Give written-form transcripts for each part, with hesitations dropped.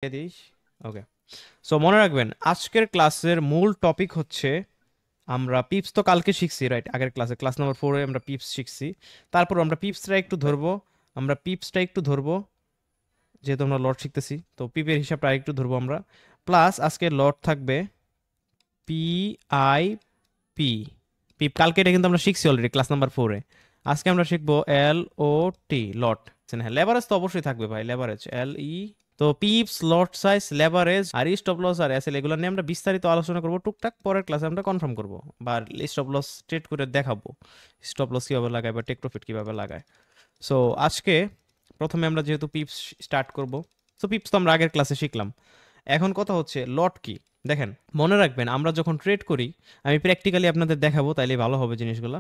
This. Okay, so মনে রাখবেন আজকের ক্লাসের মূল টপিক হচ্ছে আমরা পিপস তো কালকে শিখছি, রাইট? আগের ক্লাসে ক্লাস নাম্বার 4-এ আমরা পিপস শিখছি। তারপর আমরা পিপসটা একটু ধরবো, যেহেতু আমরা লট শিখতেছি তো পিপের হিসাবটা আরেকটু ধরবো আমরা। প্লাস আজকে লট থাকবে পি আই পি। পিপ কালকে এটা কিন্তু আমরা শিখছি অলরেডি ক্লাস নাম্বার 4-এ। আজকে আমরা শিখবো এল ও টি, লট। হ্যাঁ, লেভারেজ তো অবশ্যই থাকবে ভাই, লেভারেজ এল ই। তো পিপস, লট সাইজ, লেভারেজ আর স্টপ লস আর এসএল এগুলো নিয়ে আমরা বিস্তারিত আলোচনা করবো টুকটাক, পরের ক্লাসে আমরা কনফার্ম করবো বা স্টপ লস ট্রেড করে দেখাবো স্টপ লস কিভাবে লাগায় বা টেক প্রফিট কিভাবে লাগায়। সো আজকে প্রথমে আমরা যেহেতু পিপস স্টার্ট করব, সো পিপস তো আমরা আগের ক্লাসে শিখলাম। এখন কথা হচ্ছে লট কি। দেখেন, মনে রাখবেন আমরা যখন ট্রেড করি, আমি প্র্যাকটিক্যালি আপনাদের দেখাবো, তাইলে ভালো হবে জিনিসগুলো।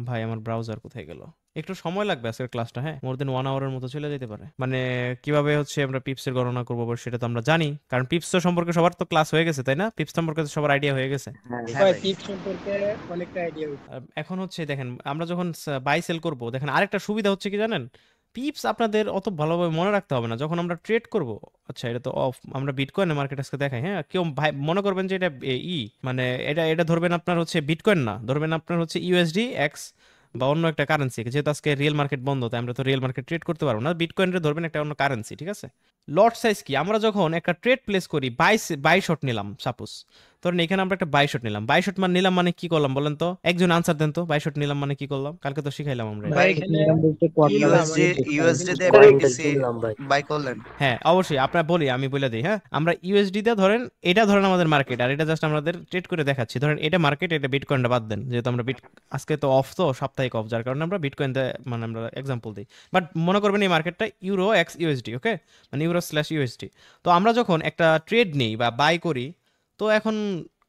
ভাই আমার ব্রাউজার কোথায় গেল? একটু সময় লাগবে আজকের ক্লাসটা, হ্যাঁ, মোর দেন 1 আওয়ারের মতো চলে যেতে পারে। মানে কিভাবে হচ্ছে আমরা পিপসের গণনা করবো সেটা তো আমরা জানি, কারণ পিপস সম্পর্কে সবার তো ক্লাস হয়ে গেছে, তাই না? পিপস সম্পর্কে তো সবার আইডিয়া হয়ে গেছে। হ্যাঁ ভাই ভাই। টিপস সম্পর্কে অনেকটা আইডিয়া। এখন হচ্ছে দেখেন, আমরা যখন বাই সেল করব, দেখেন আরেকটা সুবিধা হচ্ছে কি জানেন, পিপস আপনাদের অত ভালোভাবে মনে রাখতে হবে না যখন আমরা ট্রেড করব। আচ্ছা, এটা তো অফ, আমরা বিটকয়েনের মার্কেট আজকে দেখাই। হ্যাঁ, কেউ ভাই মনে করবেন যে এটা মানে এটা এটা ধরবেন আপনার হচ্ছে বিটকয়েন না, ধরবেন আপনার হচ্ছে ইউএসডি এক্স বা অন্য একটা কারেন্সি। যেহেতু আজকে রিয়েল মার্কেট বন্ধ, তাই আমরা তো রিয়েল মার্কেট ট্রেড করতে পারবো না। বিটকয়েনটা ধরবেন একটা অন্য কারেন্সি, ঠিক আছে? লট সাইজ কি, আমরা যখন একটা ট্রেড প্লেস করি, বাই শট নিলাম সাপোজ, ধরেন এখানে আমরা একটা বাই শট নিলাম। বাই শট মানে নিলাম মানে কি করলাম বলেন তো, একজন আনসার দেন তো, বাই শট নিলাম মানে কি করলাম? কালকে তো শিখাইলাম আমরা এটা। ভাই ভাই এখানে বলতে কোয়ার্টার কিনলাম ইউএসডি আমি ইউএসডি দিয়ে পরে এটা বাইটিসি কিনলাম ভাই। বাই করলেন। হ্যাঁ অবশ্যই, আপনার বলি, আমি বলে দিই। হ্যাঁ, আমরা ইউএসডি তে ধরেন, এটা ধরেন আমাদের মার্কেট, আর এটা জাস্ট আমাদের ট্রেড করে দেখাচ্ছি। ধরেন এটা মার্কেট, এটা বিটকয়েনটা বাদ দেন, যেহেতু আমরা আজকে তো অফ, তো সাপ্তাহিক অফ, যার কারণে আমরা বিটকয়েন মানে আমরা এক্সাম্পল দিই। বাট মনে করবেন এই মার্কেটটা ইউরো এক্স ইউএসডি, ওকে, মানে ইউরো স্ল্যাশ ইউএসডি। তো আমরা যখন একটা ট্রেড নিই বা বাই করি, তো এখন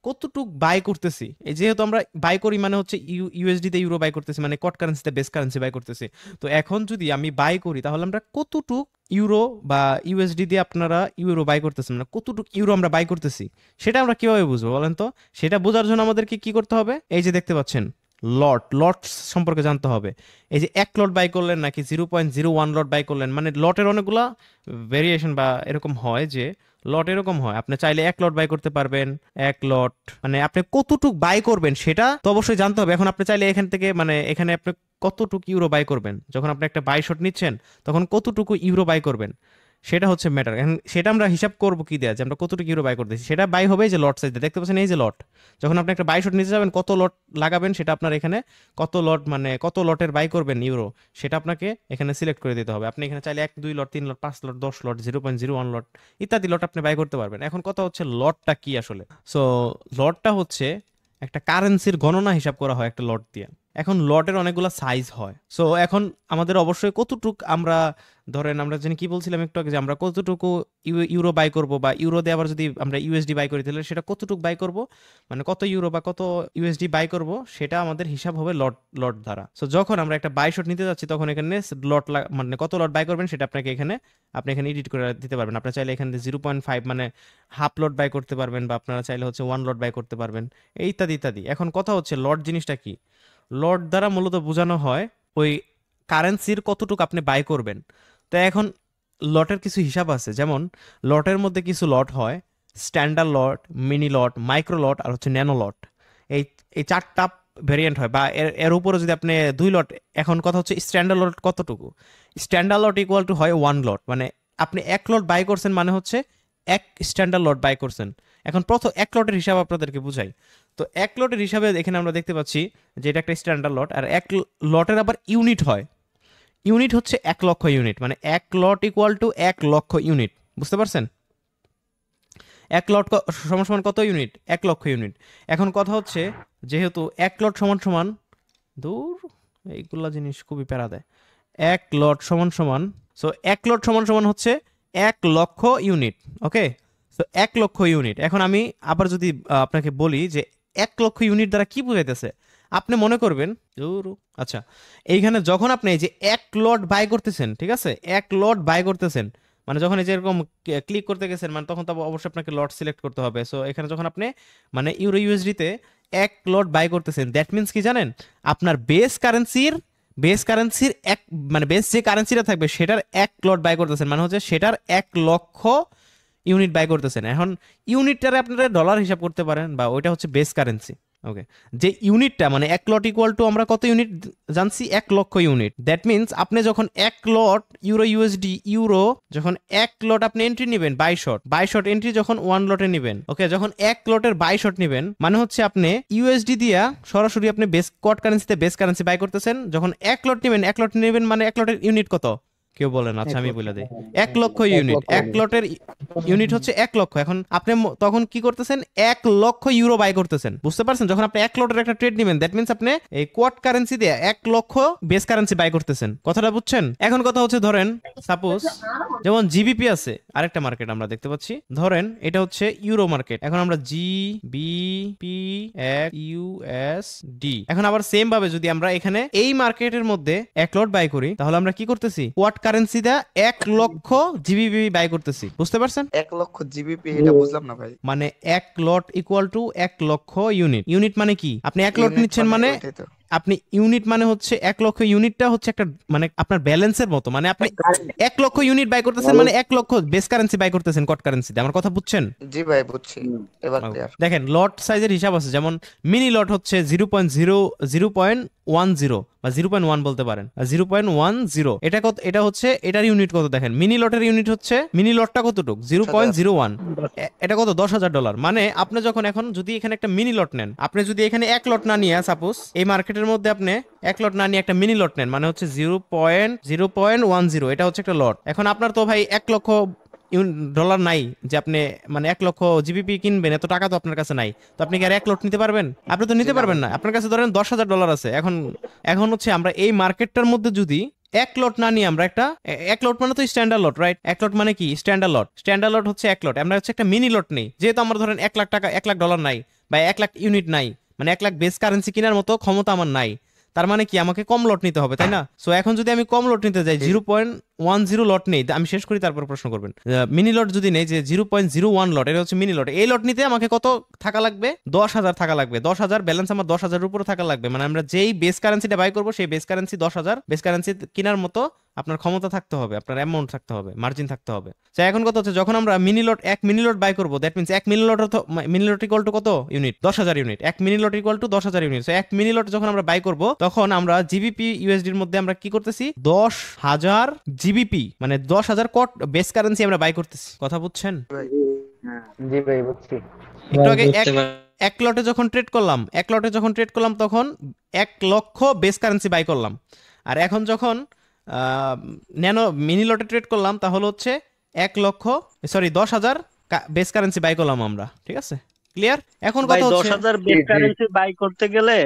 কতটুক বাই করতেছি, এই যেহেতু আমরা বাই করি মানে হচ্ছে ইউএসডি তে ইউরো বাই করতেছি, মানে কট কারেন্সিতে বেস কারেন্সি বাই করতেছি। তো এখন যদি আমি বাই করি, তাহলে আমরা কতটুক ইউরো বা ইউএসডি দিয়ে আপনারা ইউরো বাই করতেছেন, মানে কতটুকু ইউরো আমরা বাই করতেছি, সেটা আমরা কিভাবে বুঝবো বলেন তো? সেটা বোঝার জন্য আমাদেরকে কি করতে হবে? এই যে দেখতে পাচ্ছেন লট সম্পর্কে জানতে হবে। এই যে 1 লট বাই করলেন নাকি 0.01 লট বাই করলেন, মানে লটের অনেকগুলা ভেরিয়েশন বা এরকম হয় যে লট এরকম হয়, আপনি চাইলে 1 লট বাই করতে পারবেন। 1 লট মানে আপনি কতটুক বাই করবেন সেটা তো অবশ্যই জানতে হবে। এখন আপনি চাইলে এখান থেকে, মানে এখানে আপনি কতটুকু ইউরো বাই করবেন, যখন আপনি একটা বাই শট নিচ্ছেন তখন কতটুকু ইউরো বাই করবেন, সেটা হচ্ছে ম্যাটার। এখন সেটা আমরা হিসাব করবো কি দেয়া, যে আমরা কতটুকু ইউরো বাই করতেছি, সেটা বাই হবে এই যে লট সাইজ দেখতে পাচ্ছেন, এই যে লট। যখন আপনি একটা বাই শট নিতে যাবেন, কত লট লাগাবেন সেটা আপনার এখানে, কত লট মানে কত লটের বাই করবেন ইউরো, সেটা আপনাকে এখানে সিলেক্ট করে দিতে হবে। আপনি এখানে চাইলে 1 2 লট 3 লট 5 লট 10 লট 0.01 লট ইত্যাদি লট আপনি বাই করতে পারবেন। এখন কথা হচ্ছে লটটা কি আসলে। সো লটটা হচ্ছে একটা কারেন্সির গণনা হিসাব করা হয় একটা লট দিয়ে। এখন লটের অনেকগুলো সাইজ হয়। সো এখন আমাদের অবশ্যই কতটুক আমরা, ধরেন আমরা জানি কি বলছিলাম একটু আগে, যে আমরা কতটুকু ইউরো বাই করব, বা ইউরো দিয়ে আবার যদি আমরা ইউএসডি বাই করি, তাহলে সেটা কতটুক বাই করব, মানে কত ইউরো বা কত ইউএসডি বাই করব, সেটা আমাদের হিসাব হবে লট লট দ্বারা। সো যখন আমরা একটা বাই শট নিতে যাচ্ছি, তখন এখানে মানে কত লট বাই করবেন সেটা আপনাকে এখানে, আপনি এখানে এডিট করে দিতে পারবেন। আপনারা চাইলে এখানে 0.5 মানে হাফ লট বাই করতে পারবেন, বা আপনারা চাইলে হচ্ছে 1 লট বাই করতে পারবেন, এই ইত্যাদি ইত্যাদি। এখন কথা হচ্ছে লট জিনিসটা কি। লট দ্বারা মূলত বোঝানো হয় ওই কারেন্সির কতটুকু আপনি বাই করবেন। তো এখন লটের কিছু হিসাব আছে, যেমন লটের মধ্যে কিছু লট হয় স্ট্যান্ডার্ড লট, মিনি লট, মাইক্রো লট আর হচ্ছে ন্যানো লট। এই এই 4টা ভেরিয়েন্ট হয়, বা এর এর উপরে যদি আপনি 2 লট। এখন কথা হচ্ছে স্ট্যান্ডার্ড লট কতটুকু। স্ট্যান্ডার্ড লট ইকুয়াল টু হয় 1 লট, মানে আপনি 1 লট বাই করছেন মানে হচ্ছে 1 স্ট্যান্ডার্ড লট বাই করছেন। এখন প্রথম 1 লটের হিসাব আপনাদেরকে বুঝাই। তো 1 লটের হিসাবে এখানে আমরা দেখতে পাচ্ছি যে এটা একটা স্ট্যান্ডার্ড লট, আর 1 লটের আবার ইউনিট হয়। ইউনিট হচ্ছে 1 লক্ষ ইউনিট, মানে 1 লট ইকুয়াল টু 1 লক্ষ ইউনিট, বুঝতে পারছেন? 1 লট সমান সমান কত ইউনিট? 1 লক্ষ ইউনিট। এখন কথা হচ্ছে, যেহেতু 1 লট সমান সমান, দূর, এইগুলা জিনিস খুবই প্যারা দেয়। 1 লট সমান সমান, সো 1 লট সমান সমান হচ্ছে 1 লক্ষ ইউনিট, ওকে। তো 1 লক্ষ ইউনিট। এখন আমি আবার যদি আপনাকে বলি যে 1 লক্ষ ইউনিট দ্বারা কি বোঝাইতেছে, আপনি মনে করবেন দূর, আচ্ছা, এইখানে যখন আপনি এই যে 1 লট বাই করতেছেন, ঠিক আছে, 1 লট বাই করতেছেন, মানে যখন এই যে এরকম ক্লিক করতে গেছেন, মানে তখন তো অবশ্যই আপনাকে লট সিলেক্ট করতে হবে। সো এখানে যখন আপনি মানে ইউরো ইউএসডিতে 1 লট বাই করতেছেন, দ্যাট মিন্স কি জানেন, আপনার বেস কারেন্সির মানে বেস যে কারেন্সিটা থাকবে সেটার 1 লট বাই করতেছেন, মানে হচ্ছে সেটার 1 লক্ষ ইউনিট বাই করতেছেন। এখন ইউনিটটারে আপনারা ডলার হিসাব করতে পারেন বা ওইটা হচ্ছে বেস কারেন্সি। ওকে, যে ইউনিটটা মানে এক লট ইকুয়াল টু আমরা কত ইউনিট জানছি, 1 লক্ষ ইউনিট। দ্যাট মিনস আপনি যখন 1 লট ইউরো ইউএসডি ইউরো যখন 1 লট আপনি এন্ট্রি নেবেন, 22 এন্ট্রি যখন 1 লটে নেবেন, ওকে, যখন 1 লটের 22 নেবেন মানে হচ্ছে আপনি ইউএসডি দিয়া সরাসরি আপনি বেস কোয়াড কারেন্সিতে বেস কারেন্সি বাই করতেছেন। যখন 1 লট নেবেন, 1 লট নেবেন মানে 1 লটের ইউনিট কত কেউ বলেন? আচ্ছা আমি বলে দিই, 1 লক্ষ ইউনিট। 1 লটের ইউনিট হচ্ছে 1 লক্ষ। এখন আপনি তখন কি করতেছেন, 1 লক্ষ ইউরো বাই করতেছেন। বুঝতে পারছেন? যখন আপনি 1 লটের একটা ট্রেড নেবেন, দ্যাট মিনস আপনি এই কোয়াড কারেন্সি দিয়ে 1 লক্ষ বেস কারেন্সি বাই করতেছেন। কথাটা বুঝছেন? এখন কথা হচ্ছে ধরেন সাপোজ যেমন জিবিপি আছে, আরেকটা মার্কেট আমরা দেখতে পাচ্ছি, ধরেন এটা হচ্ছে ইউরো মার্কেট। এখন আমরা জিবিপি ইউএসডি, এখন আবার সেম ভাবে যদি আমরা এখানে এই মার্কেটের মধ্যে 1 লট বাই করি, তাহলে আমরা কি করতেছি, কোয়াড কারেন্সি দা 1 লক্ষ জিবিপি বাই করতেছি। বুঝতে পারছেন? 1 লক্ষ জিবিপি, এটা বুঝলাম না ভাই। মানে 1 লট ইকুয়াল টু 1 লক্ষ ইউনিট। ইউনিট মানে কি, আপনি 1 লট ইউনিট নিচ্ছেন মানে ওইটাই তো। আপনি ইউনিট মানে হচ্ছে 1 লক্ষ ইউনিটটা হচ্ছে একটা মানে আপনার ব্যালেন্সের মতো, মানে আপনি 1 লক্ষ ইউনিট বাই করতেছেন মানে 1 লক্ষ বেস কারেন্সি বাই করতেছেন কট কারেন্সিতে। আমার কথা বুঝছেন? জি ভাই বুঝছি, এবার ক্লিয়ার। দেখেন লট সাইজের হিসাব আছে, যেমন মিনি লট হচ্ছে 0.10 বা 0.1 বলতে পারেন, 0.10। এটা কত, এটা হচ্ছে এটার ইউনিট কত দেখেন, মিনি লটের ইউনিট হচ্ছে, মিনি লটটা কতটুক, 0.01। এটা কত, $10,000। মানে আপনি যখন এখন যদি এখানে একটা মিনি লট নেন, আপনি যদি এখানে 1 লট না নিয়ে সাপোজ এই মার্কেটের মধ্যে আপনি 1 লট না নিয়ে একটা মিনি লট নেন, মানে হচ্ছে 0.10, এটা হচ্ছে একটা লট। এখন আপনার তো ভাই 1 লক্ষ ডলার নাই যে আপনি মানে 1 লক্ষ জিবিপি কিনবেন, এত টাকা তো আপনার কাছে নাই। তো আপনি কি আর 1 লট নিতে পারবেন? আপনি তো নিতে পারবেন না। আপনার কাছে ধরেন $10,000 আছে। এখন এখন হচ্ছে আমরা এই মার্কেটটার মধ্যে যদি 1 লট না নিয়ে আমরা একটা 1 লট মানে তো স্ট্যান্ডার্ড লট, রাইট? 1 লট মানে কি, স্ট্যান্ডার্ড লট হচ্ছে 1 লট। আমরা হচ্ছে একটা মিনি লট নেই, যেহেতু আমরা ধরেন 1 লাখ টাকা, 1 লাখ ডলার নাই বা 1 লাখ ইউনিট নাই, মানে 1 লাখ বেস কারেন্সি কেনার মতো ক্ষমতা আমার নাই। তার মানে কি, আমাকে কম লট নিতে হবে, তাই না? সো এখন যদি আমি কম লট নিতে যাই, 0.10 লট নেই, আমি শেষ করি তারপর প্রশ্ন করবেন। মিনি লট যদি নেই যে 0.01 লট, এটা হচ্ছে মিনি লট। এই লট নিতে আমাকে কত থাকা লাগবে, 10,000 থাকা লাগবে। 10,000 ব্যালেন্স আমার 10,000 উপরে থাকা লাগবে। মানে আমরা যেই বেস কারেন্সিটা বাই করবো সেই বেস কারেন্সি 10,000, বেস কারেন্সি কেনার মতো আপনার ক্ষমতা থাকতে হবে, আপনার অ্যামাউন্ট থাকতে হবে, মার্জিন থাকতে হবে। এখন কথা হচ্ছে যখন আমরা এক মিনি লট বাই করবো, that means 1 mini lot equal to কত unit, 10,000 unit. 1 mini lot equal to 10,000 unit. 1 mini lot যখন আমরা বাই করবো, তখন আমরা জিবিপি ইউএসডির মধ্যে আমরা কি করতেছি, 10,000 জিবিপি মানে 10,000 কট বেস কারেন্সি আমরা বাই করতেছি। কথা বুঝছেন? জি ভাই বুঝছি। একটু আগে 1 লটে যখন ট্রেড করলাম তখন 1 লক্ষ বেস কারেন্সি বাই করলাম। আর এখন যখন ন্যানো মিনি লটে ট্রেড করলাম তাহলে হচ্ছে 10,000 বেস কারেন্সি বাই করলাম আমরা। ঠিক আছে, ক্লিয়ার? এখন ভাই কথা হচ্ছে 10,000 বেস কারেন্সি বাই করতে গেলে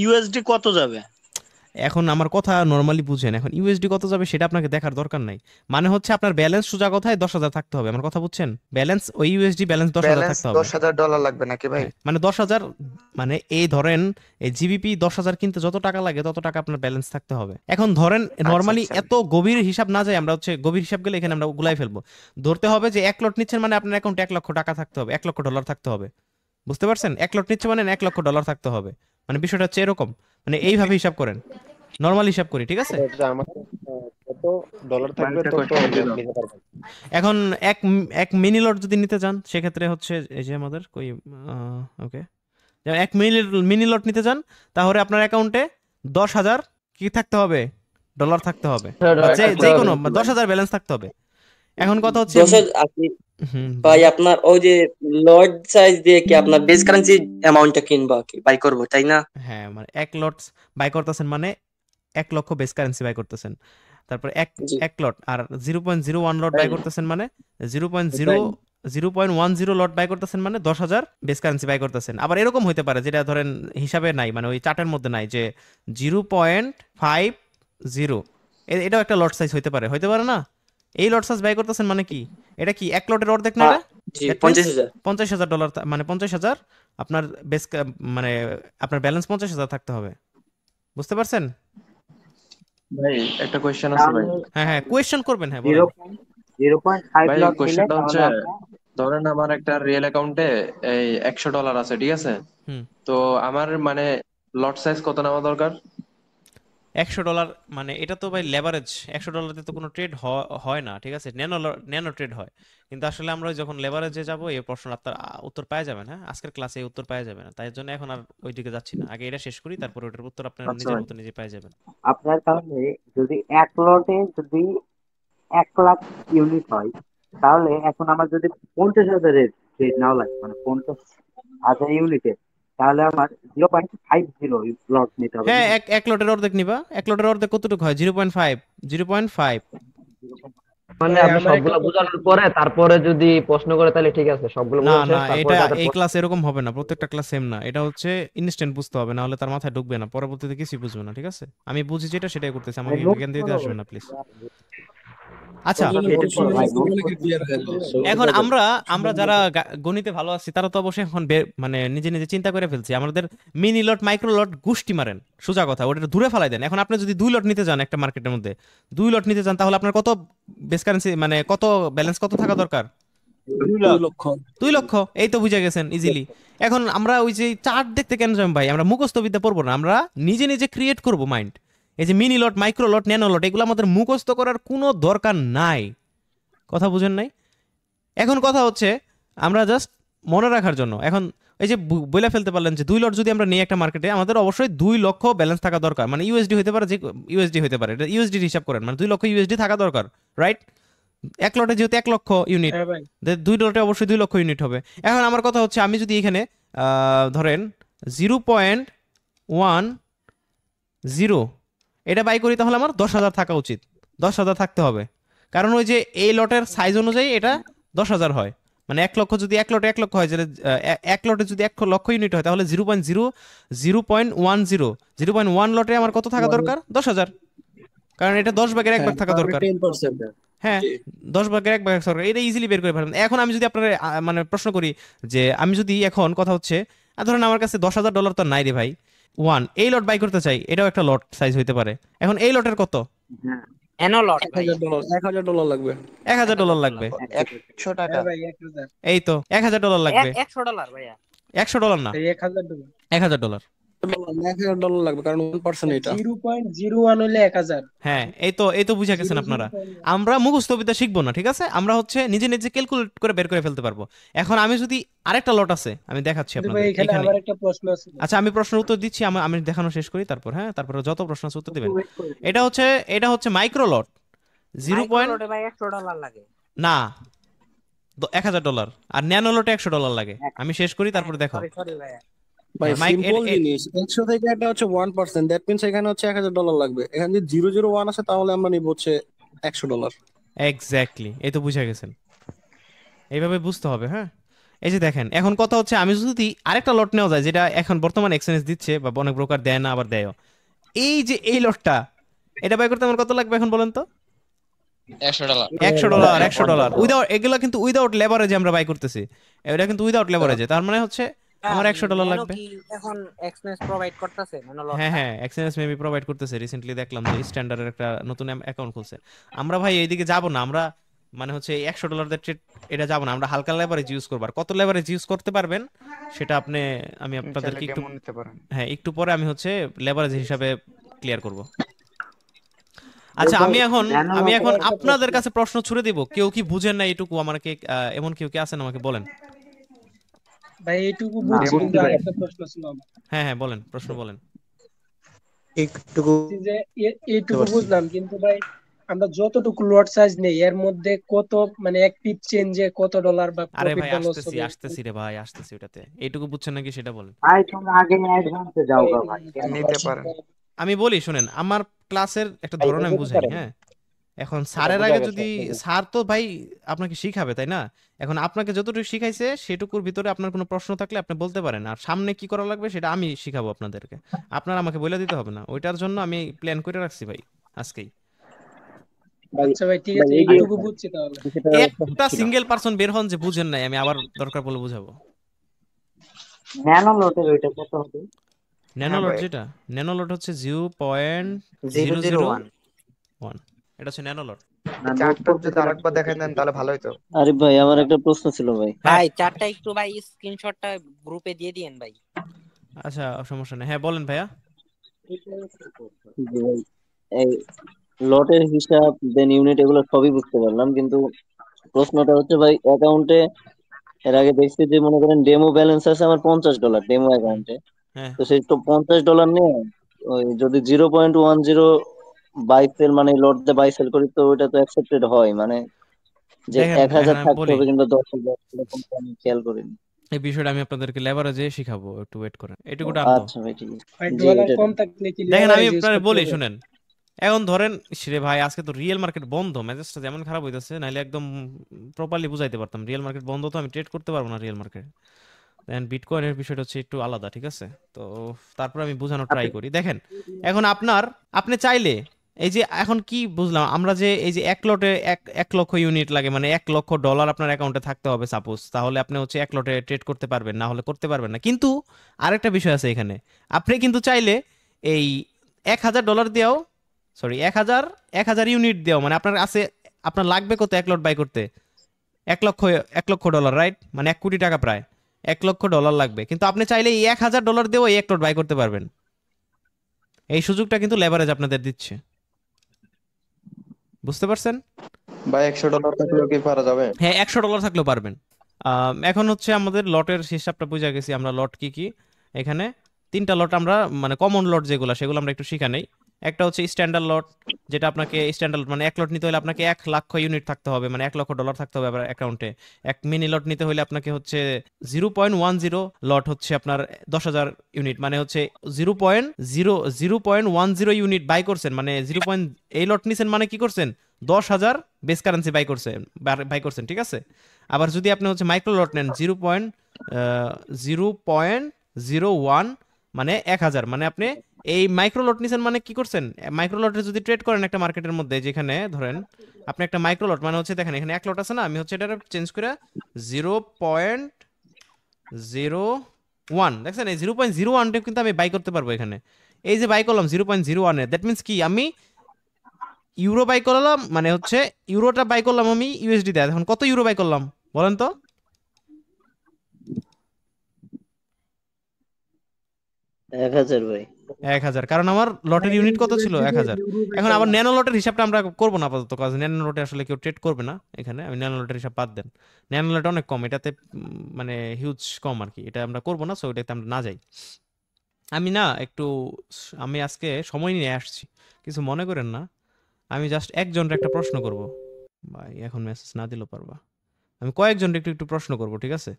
ইউএসডি কত যাবে? এখন আমার কথা নরমালি বুঝেন, এখন ইউএসডি কত যাবে সেটা আপনাকে দেখার দরকার নাই। মানে হচ্ছে আপনার ব্যালেন্স সোজা কথায় 10,000 থাকতে হবে। আমার কথা বুঝছেন? ব্যালেন্স ওই ইউএসডি ব্যালেন্স 10,000 ব্যালেন্স থাকতে হবে। $10,000 লাগবে নাকি ভাই? মানে 10,000, মানে এই ধরেন এই জিবিপি 10,000 কিনতে যত টাকা লাগে তত টাকা আপনার ব্যালেন্স থাকতে হবে। এখন ধরেন নরমালি আচ্ছা। এত গভীর হিসাব না যায়, আমরা হচ্ছে গভীর হিসাব গেলে এখানে আমরা গুলাই ফেলবো। ধরতে হবে যে 1 লট নিচ্ছেন মানে আপনার অ্যাকাউন্টে 1 লক্ষ টাকা থাকতে হবে, 1 লক্ষ ডলার থাকতে হবে। বুঝতে পারছেন? 1 লট নিচ্ছে মানে 1 লক্ষ ডলার থাকতে হবে। মানে বিষয়টা হচ্ছে এরকম, মানে এইভাবে হিসাব করেন, নরমাল হিসাব করি। ঠিক আছে, আমাকে কত ডলার থাকবে তত নিতে পারবেন। এখন এক মিনি লট যদি নিতে চান সেক্ষেত্রে হচ্ছে এই যে আমাদের কই, ওকে, যেমন 1 মিনি লট নিতে চান তাহলে আপনার অ্যাকাউন্টে 10,000 কি থাকতে হবে, ডলার থাকতে হবে, বা যে কোনো 10,000 ব্যালেন্স থাকতে হবে। এখন কথা হচ্ছে 10,000 আপনি ভাই আপনার ওই যে লট সাইজ দিয়ে কি আপনার বেস কারেন্সি অ্যামাউন্টটা কিনবো কি বাই করবো, তাই না? হ্যাঁ, মানে 1 লট বাই করতেছেন মানে 1 লক্ষ বেস কারেন্সি বাই করতেছেন। তারপর জি। 1 লট আর 0.01 লট বাই করতেছেন মানে 0.10 লট বাই করতেছেন মানে 10,000 বেস কারেন্সি বাই করতেছেন। আবার এরকম হইতে পারে যেটা ধরেন হিসাবে নাই, মানে ওই চার্টের মধ্যে নাই, যে 0.50, এটাও একটা লট সাইজ হইতে পারে না? এই লট সাইজ বাই করতেছেন মানে কি, এটা কি 1 লটের অর্ধেক না? জি 50,000। $50,000, মানে 50,000 আপনার বেস মানে আপনার ব্যালেন্স 50,000 থাকতে হবে। বুঝতে পারছেন? ভাই একটা কোয়েশ্চেন আছে ভাই। হ্যাঁ কোয়েশ্চেন করবেন, হ্যাঁ বলেন। 0.5 ভাই লট নিলে কোয়েশ্চেনটা তাহলে হচ্ছে, আমরা ধরেন আমার একটা রিয়েল অ্যাকাউন্টে এই $100 আছে, ঠিক আছে? হুম। তো আমার মানে লট সাইজ কত নেওয়া দরকার? $100 মানে এটা তো ভাই লেভারেজ। $100 তো কোনো ট্রেড হয় না, ঠিক আছে, ন্যানো ট্রেড হয়। কিন্তু আসলে আমরা যখন লেভারেজে যাব এই প্রশ্ন আপনার উত্তর পাওয়া যাবে না, আজকের ক্লাসে এই উত্তর পাওয়া যাবে না, তাই জন্য এখন আর ওইদিকে যাচ্ছি না। আগে এটা শেষ করি, তারপর ওটার উত্তর আপনার আচ্ছা নিজের ভাই, মতো নিজে পেয়ে যাবেন। আপনার তাহলে যদি এক লটে যদি 1 লাখ ইউনিট হয়, তাহলে এখন আমার যদি 50,000-এর ট্রেড নাও লাগে, মানে 50,000 ইউনিটের, তাহলে আমার 0.50 লট নিতে হবে হ্যাঁ, নাকি? এক লটের অর্ধেক নিবা। এক লটের অর্ধেক কতটুকু হয়? 0.5। 0.5। মানে ভাই আপনি আমার একটা সবগুলা প্রশ্ন বোঝানোর ছিল। পরে তারপরে যদি প্রশ্ন করে তাহলে ঠিক আছে, সবগুলো না বোঝানো না, শেষ তারপরে এটা যাদের এই প্রশ্ন। ক্লাস এরকম হবে না, প্রত্যেকটা ক্লাস সেম না। এটা হচ্ছে ইনস্ট্যান্ট বুঝতে হবে, না হলে তার মাথায় ঢুকবে না, পরবর্তীতে কিছুই বুঝবে না, ঠিক আছে? আমি বুঝি যেটা সেটাই করতেছি, মানে আমাকে নোট জ্ঞান দিতে করো। আসবেন না প্লিজ। আচ্ছা, ভাই নোট এখন আমরা আমরা যারা গণিতে ভালো আছি তারা তো অবশ্যই এখন মানে নিজে নিজে চিন্তা করে ফেলছি। আমাদের মিনি লট মাইক্রো লট গুষ্টি মারেন, সোজা কথা, ওটা দূরে ফেলাই দেন। এখন আপনি যদি 2 লট নিতে যান একটা মার্কেটের মধ্যে, 2 লট নিতে যান, তাহলে আপনার কত বেস কারেন্সি মানে কত ব্যালেন্স কত থাকা দরকার? 2 লক্ষ। এই তো বুঝে গেছেন ইজিলি। এখন আমরা ওই যে চার্ট দেখতে কেন যাই ভাই? আমরা মুখস্থ বিদ্যা পড়বো না, আমরা নিজে নিজে ক্রিয়েট করব মাইন্ড। এই যে মিনি লট মাইক্রো লট ন্যানো লট এগুলো আমাদের মুখস্থ করার কোনো দরকার নাই। কথা বুঝেন নাই? এখন কথা হচ্ছে আমরা জাস্ট মনে রাখার জন্য এখন এই যে বইলা ফেলতে পারলেন যে 2 লট যদি আমরা নিই একটা মার্কেটে, আমাদের অবশ্যই 2 লক্ষ ব্যালেন্স থাকা দরকার। মানে ইউএসডি হতে পারে, যে ইউএসডি হতে পারে, এটা ইউএসডি হিসাব করেন, মানে 2 লক্ষ ইউএসডি থাকা দরকার, রাইট? এক লটে যেহেতু 1 লক্ষ ইউনিট, হ্যাঁ ভাই 2 লটে অবশ্যই 2 লক্ষ ইউনিট হবে। এখন আমার কথা হচ্ছে আমি যদি এখানে ধরেন 0.10 এটা বাই করি, তাহলে আমার 10,000 থাকা উচিত, 10,000 থাকতে হবে। কারণ ওই যে এই লটের সাইজ অনুযায়ী এটা 10,000 হয়। মানে 1 লক্ষ যদি 1 লটে 1 লক্ষ হয়, যেটা 1 লটে যদি 1 লক্ষ ইউনিট হয়, তাহলে 0.1 লটে আমার কত থাকা দরকার? 10,000। কারণ এটা 10 ভাগের 1 ভাগ থাকা দরকার। হ্যাঁ, 10 ভাগের 1 ভাগ সরকার, এটা ইজিলি বের করে ফেলেন। এখন আমি যদি আপনার মানে প্রশ্ন করি যে আমি যদি এখন কথা হচ্ছে ধরেন আমার কাছে $10,000 তো নাই রে ভাই, এই লট বাই করতে চাই, এটাও একটা লট সাইজ হইতে পারে। এখন এই লটের কত? $1,000 লাগবে। $1,000 লাগবে। 100 টাকা। হ্যাঁ ভাই 1,000 এই তো $1,000 লাগবে। $100 ভাইয়া। $100 না, ভাই $1,000 $1,000। $1,000 লাগবে কারণ 1% এটা। 0.01 হলে 1,000। হ্যাঁ, এই তো বুঝে গেছেন আপনারা। আমরা মুখস্থ বিদ্যা শিখবো না, ঠিক আছে? আমরা হচ্ছে নিজে নিজে ক্যালকুলেট করে বের করে ফেলতে পারবো। এখন আমি যদি আরেকটা লট আছে, আমি দেখাচ্ছি কিন্তু আপনাদের ভাই এখানে এখানে। আমার একটা প্রশ্ন আছে। আচ্ছা, আমি প্রশ্নের উত্তর দিচ্ছি, আমি দেখানো শেষ করি, তারপর হ্যাঁ, তারপরে যত প্রশ্ন আছে উত্তর দিবেন। এটা হচ্ছে মাইক্রো লট। 0. ভাই $100 লাগে। না, $1,000। আর ন্যানো লটে $100 লাগে। আমি শেষ করি, তারপর দেখো। সরি ভাইয়া। ভাই হ্যাঁ, মাইক সিম্পল জিনিস, 100 থেকে এটা হচ্ছে 1%, দ্যাট মিন্স এখানে হচ্ছে $1,000 লাগবে। এখানে যদি 001 আছে তাহলে আমরা নিব হচ্ছে $100। এক্স্যাক্টলি, এই তো বুঝে গেছেন। এইভাবে বুঝতে হবে, হ্যাঁ। এই যে দেখেন, এখন কথা হচ্ছে আমি যদি আরেকটা লট নেওয়া যায়, যেটা এখন বর্তমানে এক্সচেঞ্জ দিচ্ছে বা অনেক ব্রোকার দেয় না, আবার দেয়ও, এই যে এই লটটা, এটা বাই করতে আমার কত লাগবে এখন বলেন তো? $100 উইদাউট, এগুলা কিন্তু উইদাউট লেভারেজে আমরা বাই করতেছি, এটা কিন্তু উইদাউট লেভারেজে। তার মানে হচ্ছে আমার $100 লাগবে। এখন এক্সনেস প্রোভাইড করতেছে হ্যাঁ হ্যাঁ, এক্সচেঞ্জ মেবি প্রোভাইড করতেছে। রিসেন্টলি দেখলাম যে স্ট্যান্ডার্ডের একটা নতুন অ্যাকাউন্ট খুলছে। আমরা ভাই এইদিকে যাব না, আমরা মানে হচ্ছে এই $100 ট্রেড এটা যাব না, আমরা হালকা লেভারেজ ইউজ করব। আর কত লেভারেজ ইউজ করতে পারবেন সেটা আমি আপনাদেরকে একটু, নিতে পারেন। হ্যাঁ, একটু পরে আমি হচ্ছে লেভারেজ হিসাবে ক্লিয়ার করব। আচ্ছা, আমি এখন আপনাদের কাছে প্রশ্ন ছুড়ে দিব। কেউ কি বুঝেন না এইটুকু? আমাকে এমন কেউ কি আছেন? আমাকে বলেন। ভাই এইটুকু বুঝছি, কিন্তু আরেকটা প্রশ্ন ছিল আমার। হ্যাঁ হ্যাঁ, বলেন, প্রশ্ন বলেন। একটুকু যে এইটুকু বুঝলাম, কিন্তু ভাই আমরা যতটুকু লট সাইজ নেই এর মধ্যে কত, মানে এক পিপ চেঞ্জে কত ডলার বা আরে প্রফিট ভাই, বা লস আসতেছি হবে? আসতেছি রে ভাই, আসতেছি ওটাতে। এইটুকু বুঝছেন নাকি সেটা বলেন। ভাই তুমি আগে অ্যাডভান্সে যাও গা ভাই। নিতে পারেন। আমি বলি শুনেন, আমার ক্লাসের একটা ধরন আমি বুঝাই, হ্যাঁ। এখন স্যারের আগে যদি, স্যার তো ভাই আপনাকে শিখাবে, তাই না? এখন আপনাকে যতটুকু শিখাইছে সেটুকুর ভিতরে আপনার কোনো প্রশ্ন থাকলে আপনি বলতে পারেন, আর সামনে কি করা লাগবে সেটা আমি শিখাবো আপনাদেরকে। আপনারা আমাকে বলে দিতে হবে না, ওইটার জন্য আমি প্ল্যান করে রাখছি ভাই আজকেই। আচ্ছা ভাই ঠিক আছে, এইটুকু বুঝছি তাহলে। একটা সিঙ্গেল পারসন বের হন যে বুঝেন নাই, আমি আবার দরকার পড়লে বুঝাবো। ন্যানো লটের ওইটা কত হবে? ন্যানো লট যেটা, ন্যানো লট হচ্ছে 0.001। এটা হচ্ছে ন্যানো লট। চার্টটা যদি আরেকবার দেখাই দেন তাহলে ভালো হতো। আরে ভাই, আমার একটা প্রশ্ন ছিল ভাই। ভাই চারটা একটু ভাই স্ক্রিনশটটা গ্রুপে দিয়ে দিয়েন ভাই। আচ্ছা, সমস্যা নেই, হ্যাঁ বলেন ভাইয়া। জি ভাই, এই লটের হিসাব দেন ইউনিট এগুলো সবই বুঝতে পারলাম, কিন্তু প্রশ্নটা হচ্ছে ভাই অ্যাকাউন্টে এর আগে দেখছি যে মনে করেন ডেমো ব্যালেন্স আছে আমার $50 ডেমো অ্যাকাউন্টে। হ্যাঁ তো সেই তো $50 নিয়ে ওই যদি 0.10 বাই সেল মানে লট দিয়ে বাই সেল করি তো ওইটা তো অ্যাকসেপ্টেড হয়, মানে যে দেখেন 1000 আমি থাকতে বলি, হবে কিংবা 10,000 এরকম তো আমি খেয়াল করিনি। এই বিষয়টা আমি আপনাদেরকে লেভারেজে শিখাবো, একটু ওয়েট করেন, এটুকু টানতো। আচ্ছা ভাই ঠিক আছে। ভাই জি ডলার এটা কম থাকলে কি দেখেন আমি লেভারেজ ইউজ আপনার করতে বলি, হবে? শুনেন। এখন ধরেন রে ভাই, আজকে তো রিয়েল মার্কেট বন্ধ, মেজাজটা যেমন খারাপ হইতেছে, নাইলে একদম প্রপারলি বুঝাইতে পারতাম। রিয়েল মার্কেট বন্ধ, তো আমি ট্রেড করতে পারবো না রিয়েল মার্কেট। দেন বিটকয়েনের বিষয়টা হচ্ছে একটু আলাদা, ঠিক আছে? তো তারপর আমি বোঝানোর ট্রাই করি। দেখেন এখন আপনি চাইলে, এই যে এখন কি বুঝলাম আমরা, যে এই যে এক লটে 1 লক্ষ ইউনিট লাগে, মানে $1 লক্ষ আপনার অ্যাকাউন্টে থাকতে হবে সাপোজ, তাহলে আপনি হচ্ছে 1 লটে ট্রেড করতে পারবেন, না হলে করতে পারবেন না। কিন্তু আরেকটা বিষয় আছে এখানে, আপনি কিন্তু চাইলে এই $1,000 দিয়েও, সরি 1,000 ইউনিট দিয়েও, মানে আপনার আছে, আপনার লাগবে কত 1 লট বাই করতে? 1 লক্ষ ডলার, রাইট? মানে 1 কোটি টাকা প্রায়, $1 লক্ষ লাগবে। কিন্তু আপনি চাইলে এই $1,000 দিয়েও এই 1 লট বাই করতে পারবেন। এই সুযোগটা কিন্তু লেভারেজ আপনাদের দিচ্ছে, বুঝতে পারছেন? ভাই $100 থাকলেও কি পারা যাবে? হ্যাঁ, $100 থাকলেও পারবেন। এখন হচ্ছে আমাদের লটের হিসাবটা বুঝা গেছি আমরা, লট কি কি। এখানে 3টা লট আমরা, মানে কমন লট যেগুলো, সেগুলো আমরা একটু শিখা নেই। একটা হচ্ছে স্ট্যান্ডার্ড লট, যেটা আপনাকে স্ট্যান্ডার্ড মানে 1 লট নিতে হলে আপনাকে 1 লক্ষ ইউনিট থাকতে হবে, মানে $1 লক্ষ থাকতে হবে আপনার অ্যাকাউন্টে। এক মিনি লট নিতে হলে আপনাকে হচ্ছে 0.10 লট হচ্ছে আপনার 10,000 ইউনিট, মানে হচ্ছে 0.10 ইউনিট বাই করছেন, মানে এই লট নিছেন মানে কি করছেন? 10,000 বেস কারেন্সি বাই করছেন, ঠিক আছে? আবার যদি আপনি হচ্ছে মাইক্রো লট নেন 0.01 মানে 1,000, মানে আপনি এই মাইক্রো লট নিছেন মানে কি করছেন? মাইক্রো লটে যদি ট্রেড করেন একটা মার্কেটের মধ্যে, যেখানে ধরেন আপনি একটা মাইক্রো লট, মানে হচ্ছে দেখেন এখানে 1 লট আছে না, আমি হচ্ছে এটা চেঞ্জ করে 0.01, দেখছেন এই 0.01 কিন্তু আমি বাই করতে পারবো এখানে। এই যে বাই করলাম 0.01 এ, দ্যাট মিনস কি আমি ইউরো বাই করলাম, মানে হচ্ছে ইউরোটা বাই করলাম আমি ইউএসডি দিয়ে। এখন কত ইউরো বাই করলাম বলেন তো? 1000 ভাই। 1,000, কারণ আমার লটের ইউনিট কত ছিল? 1,000। এখন আবার ন্যানো লটের হিসাবটা আমরা করবো না আপাতত, কারণ ন্যানো লটে আসলে কেউ ট্রেড করবে না এখানে। আমি ন্যানো লটের হিসাব বাদ দেন, ন্যানো লট অনেক কম, এটাতে মানে হিউজ কম আর কি, এটা আমরা করবো না, সো এটাতে আমরা না যাই। আমি না একটু, আমি আজকে সময় নিয়ে আসছি, কিছু মনে করেন না। আমি জাস্ট একজনের একটা প্রশ্ন করব ভাই, এখন মেসেজ না দিলেও পারবা। আমি কয়েকজনের একটু একটু প্রশ্ন করব, ঠিক আছে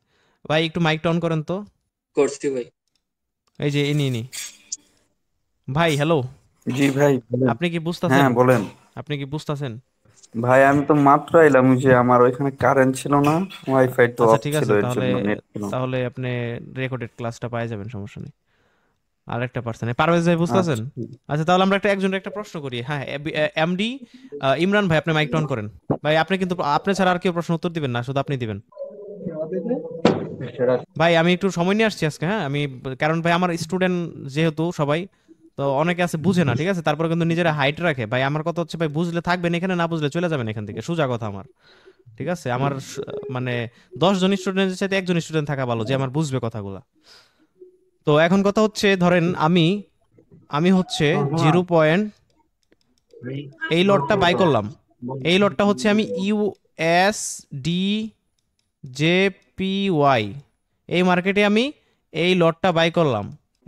ভাই? একটু মাইকটা অন করেন তো। করছি ভাই। এই যে ইনি ভাই, হ্যালো। জি ভাই বলেন। আপনি কি বুঝতাছেন? হ্যাঁ বলেন। আপনি কি বুঝতাছেন? ভাই আমি তো মাত্র এলাম, ওই যে আমার ওইখানে কারেন্ট ছিল না, ওয়াইফাই তো আচ্ছা অফ ঠিক ছিল, আছে, এর তাহলে জন্য নেট ছিল না। তাহলে আপনি রেকর্ডেড ক্লাসটা পেয়ে যাবেন, সমস্যা নেই। আরেকটা পার্সন পারভেজ ভাই, বুঝতেছেন? আচ্ছা আচ্ছা তাহলে আমরা একজনের একটা প্রশ্ন করি। হ্যাঁ, এমডি ইমরান ভাই, আপনি মাইকটা অন করেন। ভাই আপনি কিন্তু, আপনি ছাড়া আর কেউ প্রশ্ন উত্তর দিবেন না, শুধু আপনি দিবেন। ভাই আমি একটু সময় নিয়ে আসছি আজকে, হ্যাঁ আমি, কারণ ভাই আমার স্টুডেন্ট যেহেতু সবাই, তো অনেকে আছে বুঝে না, ঠিক আছে? তারপরে কিন্তু নিজেরা হাইট রাখে। ভাই আমার কথা হচ্ছে, ভাই বুঝলে থাকবেন এখানে, না বুঝলে চলে যাবেন এখান থেকে, সোজা কথা আমার, ঠিক আছে? আমার মানে 10 জন স্টুডেন্টের সাথে একজন স্টুডেন্ট থাকা ভালো, যে আমার বুঝবে কথাগুলা। তো এখন কথা হচ্ছে, ধরেন আমি হচ্ছে 0. এই লটটা বাই করলাম, এই লটটা হচ্ছে আমি USD JPY এই মার্কেটে আমি এই লটটা বাই করলাম,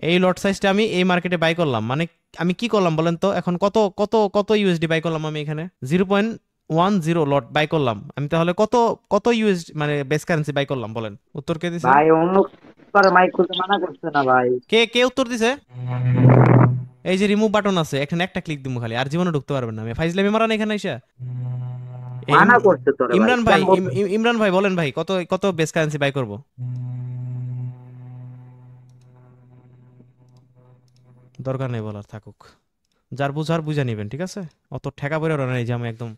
এই লট সাইজটা আমি এই মার্কেটে বাই করলাম। মানে আমি কি করলাম বলেন তো? এখন কত কত কত ইউএসডি বাই করলাম আমি এখানে? 0.10 লট বাই করলাম আমি, তাহলে কত কত ইউএসডি মানে বেস কারেন্সি বাই করলাম বলেন? উত্তর কে দিছে? ভাই অন্য করে মাইক খুলতে মানা করছে না ভাই। কে উত্তর দিছে? এই যে রিমুভ বাটন আছে, এখানে একটা ক্লিক দিমু খালি, আর জীবনে ঢুকতে পারবেন না। আমি ফাইজলামি মারান এখানে আইসা। মানা করছে তোরে ভাই। ইমরান ভাই বলেন ভাই, কত কত বেস কারেন্সি বাই করব? দরকার নেই বলার, থাকুক। যার বুঝার বুঝা নিবেন, ঠিক আছে? অত ঠেকা পড়ে রানা এই যে আমি একদম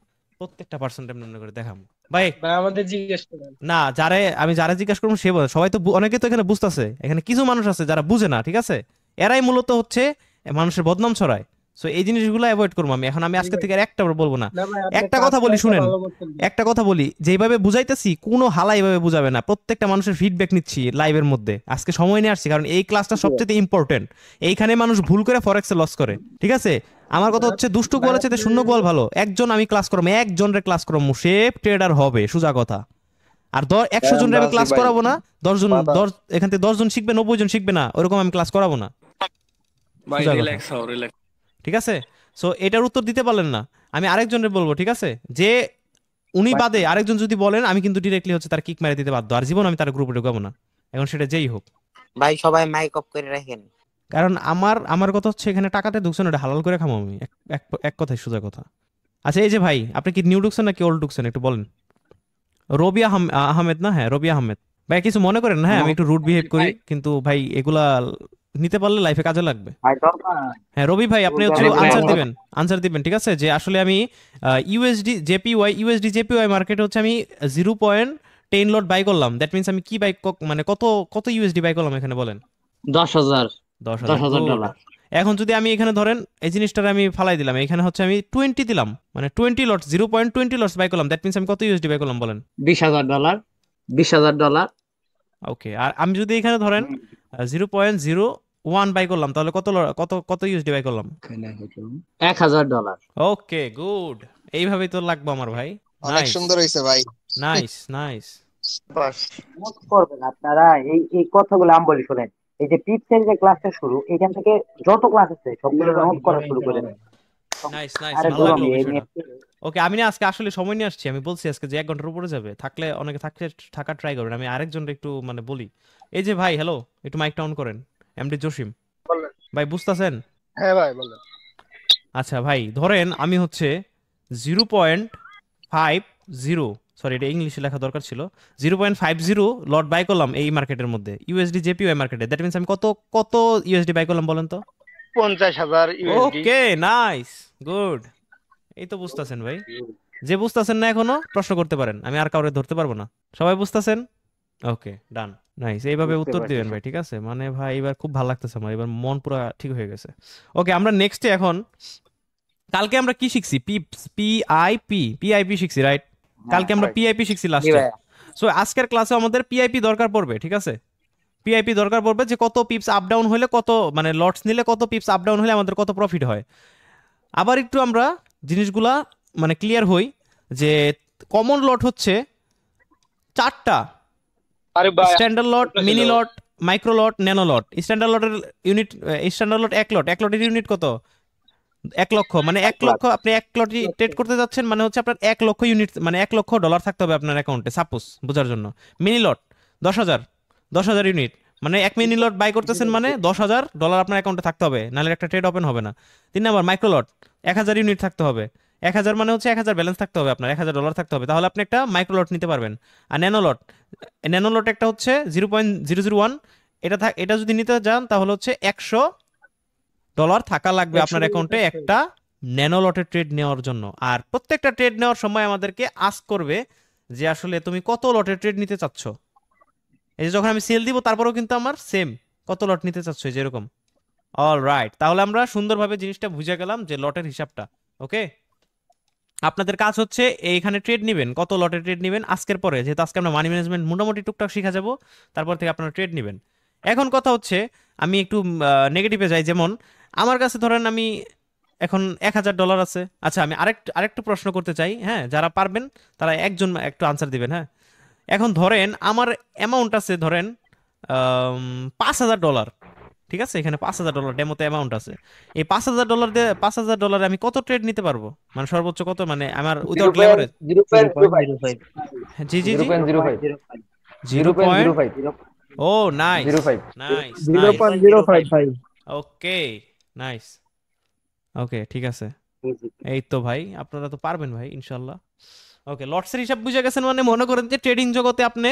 প্রত্যেকটা পার্সেন্ট এমন করে দেখাম ভাই। আমাদের জিজ্ঞেস করেন না, যারা জিজ্ঞাসা করবো সে বলে, সবাই তো অনেকে তো এখানে বুঝতেছে, এখানে কিছু মানুষ আছে যারা বুঝে না, ঠিক আছে? এরাই মূলত হচ্ছে মানুষের বদনাম ছড়ায়। সো এই জিনিসগুলো অ্যাভয়েড করবো আমি এখন। আমি আজকে থেকে আর একটা বলবো না। না ভাই, আপনি একটা কথা বলি কাজটা শুনেন, ভালো করছেন ভাই। একটা কথা বলি, যেভাবে বুঝাইতেছি কোনো হালা এইভাবে বুঝাবে না, প্রত্যেকটা মানুষের ফিডব্যাক নিচ্ছি লাইভের মধ্যে। আজকে সময় নিয়ে আসছি কারণ এই ক্লাসটা সবচেয়ে ইম্পর্টেন্ট। এইখানে মানুষ ভুল করে ফরেক্সে লস করে, ঠিক আছে? আমার কথা হচ্ছে দুষ্টু গোয়ালের চাইতে শূন্য গোয়াল ভালো। একজন আমি ক্লাস করবো, একজনের ক্লাস করবো, সে ট্রেডার হবে, সোজা কথা। আর 100 জনের আমি ক্লাস করাবো না, 10 জন, এখান থেকে 10 জন শিখবে, 90 জন শিখবে না, ওরকম আমি ক্লাস করাবো না, সোজা কথা। ঠিক আছে? সো এটার উত্তর দিতে পারলেন না, আমি আরেকজনের বলবো, ঠিক আছে? যে উনি বাদে আরেকজন যদি বলেন, আমি কিন্তু ডিরেক্টলি হচ্ছে তার কিক মেরে দিতে বাধ্য। আর জীবন আমি তার গ্রুপে ঢুকাবো না, এখন সেটা যেই হোক। ভাই সবাই মাইক অফ করে রাখেন। কারণ আমার কথা হচ্ছে এখানে টাকাতে ঢুকছেন, ওটা হালাল করে খামো আমি, এক কথায় সোজা কথা। আচ্ছা এই যে ভাই, আপনি কি নিউ ঢুকছেন নাকি ওল্ড ঢুকছেন একটু বলেন। রবিয়া আহমেদ না? হ্যাঁ রবিয়া আহমেদ ভাই, কিছু মনে করেন না, হ্যাঁ আমি একটু রুড বিহেভ করি, কিন্তু ভাই এগুলা নিতে পারলে লাইফে কাজে লাগবে। হ্যাঁ রবি ভাই, আপনি হচ্ছে আনসার দিবেন, ঠিক আছে? যে আসলে আমি ইউএসডি জেপিওয়াই মার্কেটে হচ্ছে আমি 0.10 লট বাই করলাম, দ্যাট মিন্স আমি কি বাই, মানে কত ইউএসডি বাই করলাম এখানে বলেন? 10,000 $10,000। এখন যদি আমি এখানে ধরেন এই জিনিসটা আমি ফালাই দিলাম, এখানে হচ্ছে আমি 20 দিলাম, মানে 20 লট 0.20 লটস বাই করলাম, দ্যাট মিন্স আমি কত ইউএসডি বাই করলাম বলেন? $20,000 ওকে, আর আমি যদি এখানে ধরেন 0.01 বাই করলাম, তাহলে কত ইউএসডি বাই করলাম? $1,000। ওকে গুড, এইভাবেই তো লাগবে আমার ভাই। অনেক সুন্দর হইছে ভাই। নাইস। নোট করবেন আপনারা এই কথাগুলো আমি বলি শুনেন। এই যে পিপসের যে ক্লাসটা শুরু, এখান থেকে যত ক্লাস আছে সবগুলো নোট করা শুরু করেন। নাইস, ভালো লাগলো বিষয়টা। ওকে, আমি না আজকে আসলে সময় নিয়ে আসছি, আমি বলছি আজকে যে 1 ঘন্টার উপরে যাবে, থাকলে অনেকে থাকা ট্রাই করবেন। আমি আরেকজনকে একটু মানে বলি, এই যে ভাই হ্যালো, একটু মাইকটা অন করেন, এমডি জসিম ভাই, বুঝতেছেন? হ্যাঁ ভাই বলেন। আচ্ছা ভাই, ধরেন আমি হচ্ছে 0.50, সরি এটা ইংলিশে লেখা দরকার ছিল, 0.50 লট বাই করলাম এই মার্কেটের মধ্যে, ইউএসডি জেপিওয়াই মার্কেটে। দ্যাট মিন্স আমি কত ইউএসডি বাই করলাম বলেন তো? 50,000 ইউএসডি। ওকে নাইস গুড, এই তো বুঝতেছেন ভাই। যে বুঝতেছেন না এখনো প্রশ্ন করতে পারেন, আমি আর কাউরে ধরতে পারবো না। সবাই বুঝতেছেন? ওকে ডান, নাইস। এইভাবে উত্তর দিবেন ভাই, ঠিক আছে? মানে ভাই এবার খুব ভালো লাগতেছে আমার, এবার মন পুরো ঠিক হয়ে গেছে। ওকে, আমরা নেক্সটে এখন, কালকে আমরা কি শিখছি? পিআইপি শিখছি, রাইট? কালকে আমরা পিআইপি শিখছি লাস্টে। সো আজকের ক্লাসে আমাদের পিআইপি দরকার পড়বে, ঠিক আছে? পিআইপি দরকার পড়বে যে কত পিপস আপ ডাউন হলে, কত মানে লটস নিলে কত পিপস আপ ডাউন হলে আমাদের কত প্রফিট হয়। আবার একটু আমরা জিনিসগুলা মানে ক্লিয়ার হই যে কমন লট হচ্ছে 4টা, স্ট্যান্ডার্ড লট, মিনি লট, মাইক্রো লট, ন্যানো লট। স্ট্যান্ডার্ড লটের ইউনিট, স্ট্যান্ডার্ড লট 1 লট, 1 লটের ইউনিট কত? 1 লক্ষ। মানে 1 লক্ষ আপনি 1 লট ট্রেড করতে যাচ্ছেন, মানে হচ্ছে আপনার 1 লক্ষ ইউনিট, মানে $1 লক্ষ থাকতে হবে আপনার অ্যাকাউন্টে, সাপোজ বোঝার জন্য। মিনি লট 10,000 ইউনিট, মানে 1 মিনি লট বাই করতেছেন, মানে $10,000 আপনার অ্যাকাউন্টে থাকতে হবে, নাহলে একটা ট্রেড ওপেন হবে না। 3 নাম্বার মাইক্রো লট, 1,000 ইউনিট থাকতে হবে, 1,000 মানে হচ্ছে 1,000 ব্যালেন্স থাকতে হবে আপনার, $1,000 থাকতে হবে, তাহলে আপনি একটা মাইক্রো লট নিতে পারবেন। আর ন্যানো লট একটা হচ্ছে 0.001, এটা যদি নিতে যান তাহলে হচ্ছে $100 থাকা লাগবে আপনার অ্যাকাউন্টে একটা ন্যানো লটের ট্রেড নেওয়ার জন্য। আর প্রত্যেকটা ট্রেড নেওয়ার সময় আমাদেরকে আস্ক করবে যে আসলে তুমি কত লটের ট্রেড নিতে চাচ্ছ। এই যে যখন আমি সেল দিব তারপরেও কিন্তু আমার সেম কত লট নিতে চাচ্ছ, যেরকম। অলরাইট, তাহলে আমরা সুন্দরভাবে জিনিসটা বুঝে গেলাম যে লটের হিসাবটা। ওকে, আপনাদের কাজ হচ্ছে এইখানে ট্রেড নেবেন, কত লটের ট্রেড নেবেন আজকের পরে, যেহেতু আজকে আমরা মানি ম্যানেজমেন্ট মোটামুটি টুকটাক শিখা যাব, তারপর থেকে আপনারা ট্রেড নেবেন। এখন কথা হচ্ছে আমি একটু নেগেটিভে যাই, যেমন আমার কাছে ধরেন আমি এখন $1,000 আছে। আচ্ছা আমি আরেকটু প্রশ্ন করতে চাই, হ্যাঁ যারা পারবেন তারা একজন একটু আনসার দিবেন। হ্যাঁ, এখন ধরেন আমার অ্যামাউন্ট আছে ধরেন $5,000, ঠিক আছে? এখানে $5,000 ডেমোতে অ্যামাউন্ট আছে। এই $5,000 দিয়ে $5,000 আমি কত ট্রেড নিতে পারবো, মানে সর্বোচ্চ কত, মানে আমার উইদাউট লেভারেজ? 0.05 জি 0.05 ও নাইস 0.055। ওকে নাইস, ওকে ঠিক আছে। এই তো ভাই, আপনারা তো পারবেন ভাই ইনশাল্লাহ। ওকে, লটসের হিসাব বুঝে গেছেন, মানে মনে করেন যে ট্রেডিং জগতে আপনি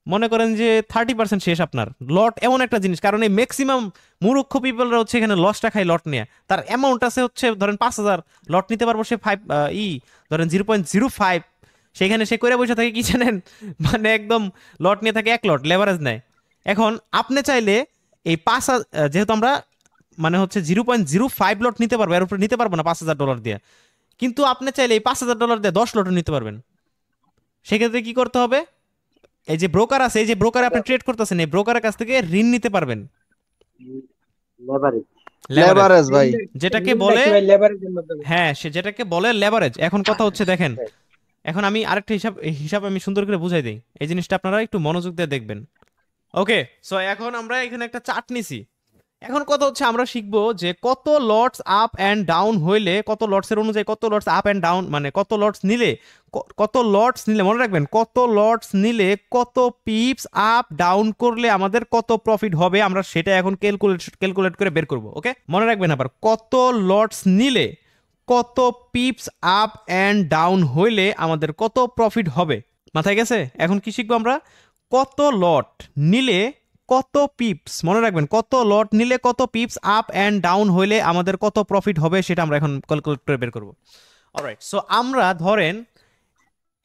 মনে করেন যে 30% শেষ আপনার। লট এমন একটা জিনিস, কারণ এই ম্যাক্সিমাম মূর্খ পিপলরা হচ্ছে এখানে লসটা খায় লট নিয়ে। তার অ্যামাউন্ট আছে হচ্ছে ধরেন 5,000, লট নিতে পারবো সে ধরেন 0.05, সেখানে সে করে বসে থাকে কি জানেন, মানে একদম লট নিয়ে থাকে 1 লট, লেভারেজ নেয়। এখন আপনি চাইলে এই 5,000, যেহেতু আমরা মানে হচ্ছে 0.05 লট নিতে পারবো, এর উপরে নিতে পারবো না $5,000 দিয়ে। কিন্তু আপনি চাইলে এই $5,000 দিয়ে 10 লটও নিতে পারবেন। সেক্ষেত্রে কি করতে হবে, এই যে ব্রোকার আছে, এই যে ব্রোকারে আপনি ট্রেড করতেছেন, এই ব্রোকারের কাছ থেকে ঋণ নিতে পারবেন, লেভারেজ ভাই, যেটাকে বলে লেভারেজের মাধ্যমে। হ্যাঁ, যেটাকে বলে লেভারেজ। এখন কথা হচ্ছে দেখেন, এখন আমি আরেকটা হিসাব আমি সুন্দর করে বুঝাই দিই, এই জিনিসটা আপনারা একটু মনোযোগ দিয়ে দেখবেন। ওকে, সো এখন আমরা এখানে একটা চার্ট নিছি। এখন কথা হচ্ছে আমরা শিখবো যে কত লটস আপ অ্যান্ড ডাউন হইলে, কত লটসের অনুযায়ী কত লটস আপ অ্যান্ড ডাউন, মানে কত লটস নিলে মনে রাখবেন, কত লটস নিলে কত পিপস আপ ডাউন করলে আমাদের কত প্রফিট হবে, আমরা সেটা এখন ক্যালকুলেট করে বের করব। ওকে, মনে রাখবেন আবার, কত লটস নিলে কত পিপস আপ অ্যান্ড ডাউন হইলে আমাদের কত প্রফিট হবে, মাথায় গেছে? এখন কি শিখবো আমরা, কত লট নিলে কত পিপস, মনে রাখবেন, কত লট নিলে কত পিপস আপ অ্যান্ড ডাউন হইলে আমাদের কত প্রফিট হবে, সেটা আমরা এখন ক্যালকুলেট করে বের করব। অলরাইট, সো আমরা ধরেন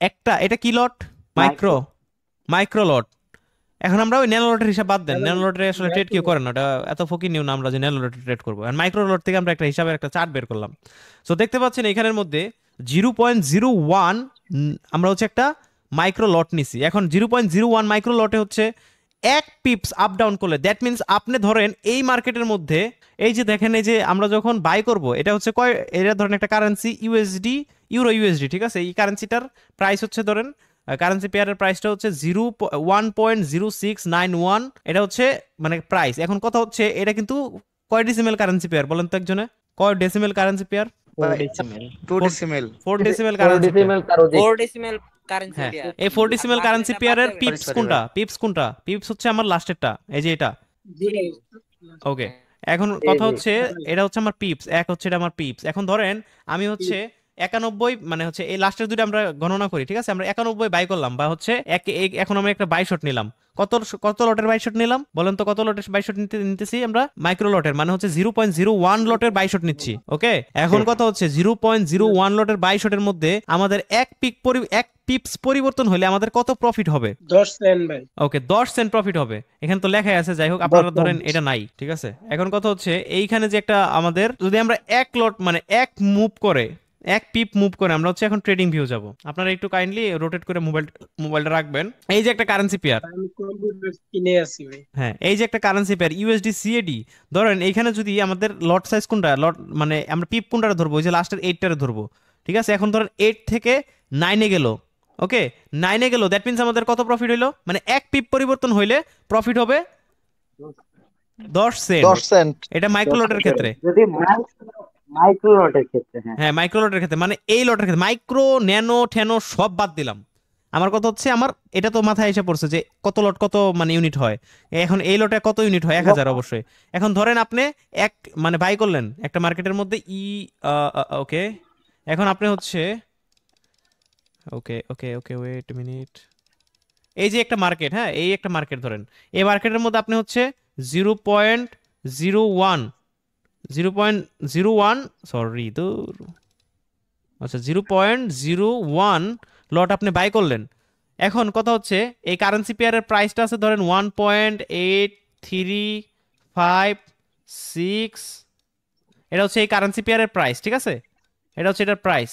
একটা, এটা কি লট, মাইক্রো লট। এখন আমরা ওই ন্যানো লটের হিসাব বাদ দেন, ন্যানো লটে আসলে ট্রেড কেউ করে না, ওটা এত ফকির নিও না আমরা যে ন্যানো লটে ট্রেড করবো। আর মাইক্রো লট থেকে আমরা একটা হিসাবের একটা চার্ট বের করলাম। সো দেখতে পাচ্ছেন এখানের মধ্যে 0.01 আমরা হচ্ছে একটা মাইক্রো লট নিছি। এখন 0.01 মাইক্রো লটে হচ্ছে 1 পিপস আপ ডাউন করলে, দ্যাট মিনস আপনি ধরেন এই মার্কেটের মধ্যে, এই যে দেখেন, এই যে আমরা যখন বাই করব, এটা হচ্ছে এটা ধরেন একটা কারেন্সি ইউএসডি, ইউরো ইউএসডি, ঠিক আছে? এই কারেন্সিটার প্রাইস হচ্ছে ধরেন, কারেন্সি পেয়ারের প্রাইসটা হচ্ছে 1.0691, এটা হচ্ছে মানে প্রাইস। এখন কথা হচ্ছে এটা কিন্তু কয় ডেসিমেল কারেন্সি পেয়ার বলেন তো একজনে, কয় decimal currency pair? 2 decimal 4 decimal currency pair. 4 decimal currency হ্যাঁ, পেয়ার। এই 4 ডেসিমেল কারেন্সি পেয়ারের পিপস কোনটা? পিপস হচ্ছে আমার লাস্টেরটা, এই যে এটা। ওকে, এখন কথা হচ্ছে এটা হচ্ছে আমার পিপস, এক হচ্ছে এটা আমার পিপস। এখন ধরেন আমি হচ্ছে 91, মানে হচ্ছে এই লাস্টের দুটো আমরা গণনা করি, ঠিক আছে? আমরা 91 বাই করলাম, বা হচ্ছে এখন আমরা একটা বাই শট নিলাম। কত লটের বাই শট নিলাম বলেন তো, কত লটের বাই শট নিতেছি আমরা? মাইক্রো লটের, মানে হচ্ছে 0.01 লটের বাই শট নিচ্ছি। ওকে, এখন কথা হচ্ছে 0.01 লটের বাই শটের মধ্যে আমাদের এক পিপস পরিবর্তন হলে আমাদের কত প্রফিট হবে? 10 সেন্ট ভাই। ওকে, 10 সেন্ট প্রফিট হবে, এখানে তো লেখাই আছে। যাই হোক, আপনারা ধরেন এটা নাই, ঠিক আছে? এখন কথা হচ্ছে এইখানে যে একটা আমাদের, যদি আমরা এক লট মানে এক পিপ মুভ করে আমরা হচ্ছে এখন ট্রেডিং ভিউ যাব। আপনারা একটু কাইন্ডলি রোটেট করে মোবাইলটা রাখবেন। এই যে একটা কারেন্সি পেয়ার, আমি কম্পিউটার কিনে আসি ভাই। হ্যাঁ, এই যে একটা কারেন্সি পেয়ার ইউএসডি সিএডি, ধরেন এইখানে যদি আমাদের লট সাইজ কোনটা, লট মানে আমরা পিপ কোনটা ধরবো, ওই যে লাস্টের 8টারে ধরবো, ঠিক আছে? এখন ধরেন 8 থেকে 9 এ গেল। ওকে, 9 এ গেল, দ্যাট মিন্স আমাদের কত প্রফিট হইলো, মানে এক পিপ পরিবর্তন হইলে প্রফিট হবে 10 সেন্ট। এটা মাইক্রো লটের ক্ষেত্রে, যদি মাইক্রো লটের ক্ষেত্রে, হ্যাঁ মাইক্রো লটের ক্ষেত্রে, মানে এই লটের ক্ষেত্রে মাইক্রো ন্যানো ঠ্যানো সব বাদ দিলাম। আমার কথা হচ্ছে, আমার এটা তো মাথায় এসে পড়ছে যে কত লট কত মানে ইউনিট হয়। এখন এই লটে কত ইউনিট হয়? 1000 অবশ্যই। এখন ধরেন আপনি এক মানে বাই করলেন একটা মার্কেটের মধ্যে ওকে, এখন আপনি হচ্ছে ওকে ওয়েট মিনিট, এই যে একটা মার্কেট, হ্যাঁ এই একটা মার্কেট ধরেন, এই মার্কেটের মধ্যে আপনি হচ্ছে 0.01 সরি দূর, আচ্ছা 0.01 লট আপনি বাই করলেন। এখন কথা হচ্ছে এই কারেন্সি পেয়ারের প্রাইসটা আছে ধরেন 1.8356, এটা হচ্ছে এই কারেন্সি পেয়ারের প্রাইস, ঠিক আছে? এটা হচ্ছে এটার প্রাইস,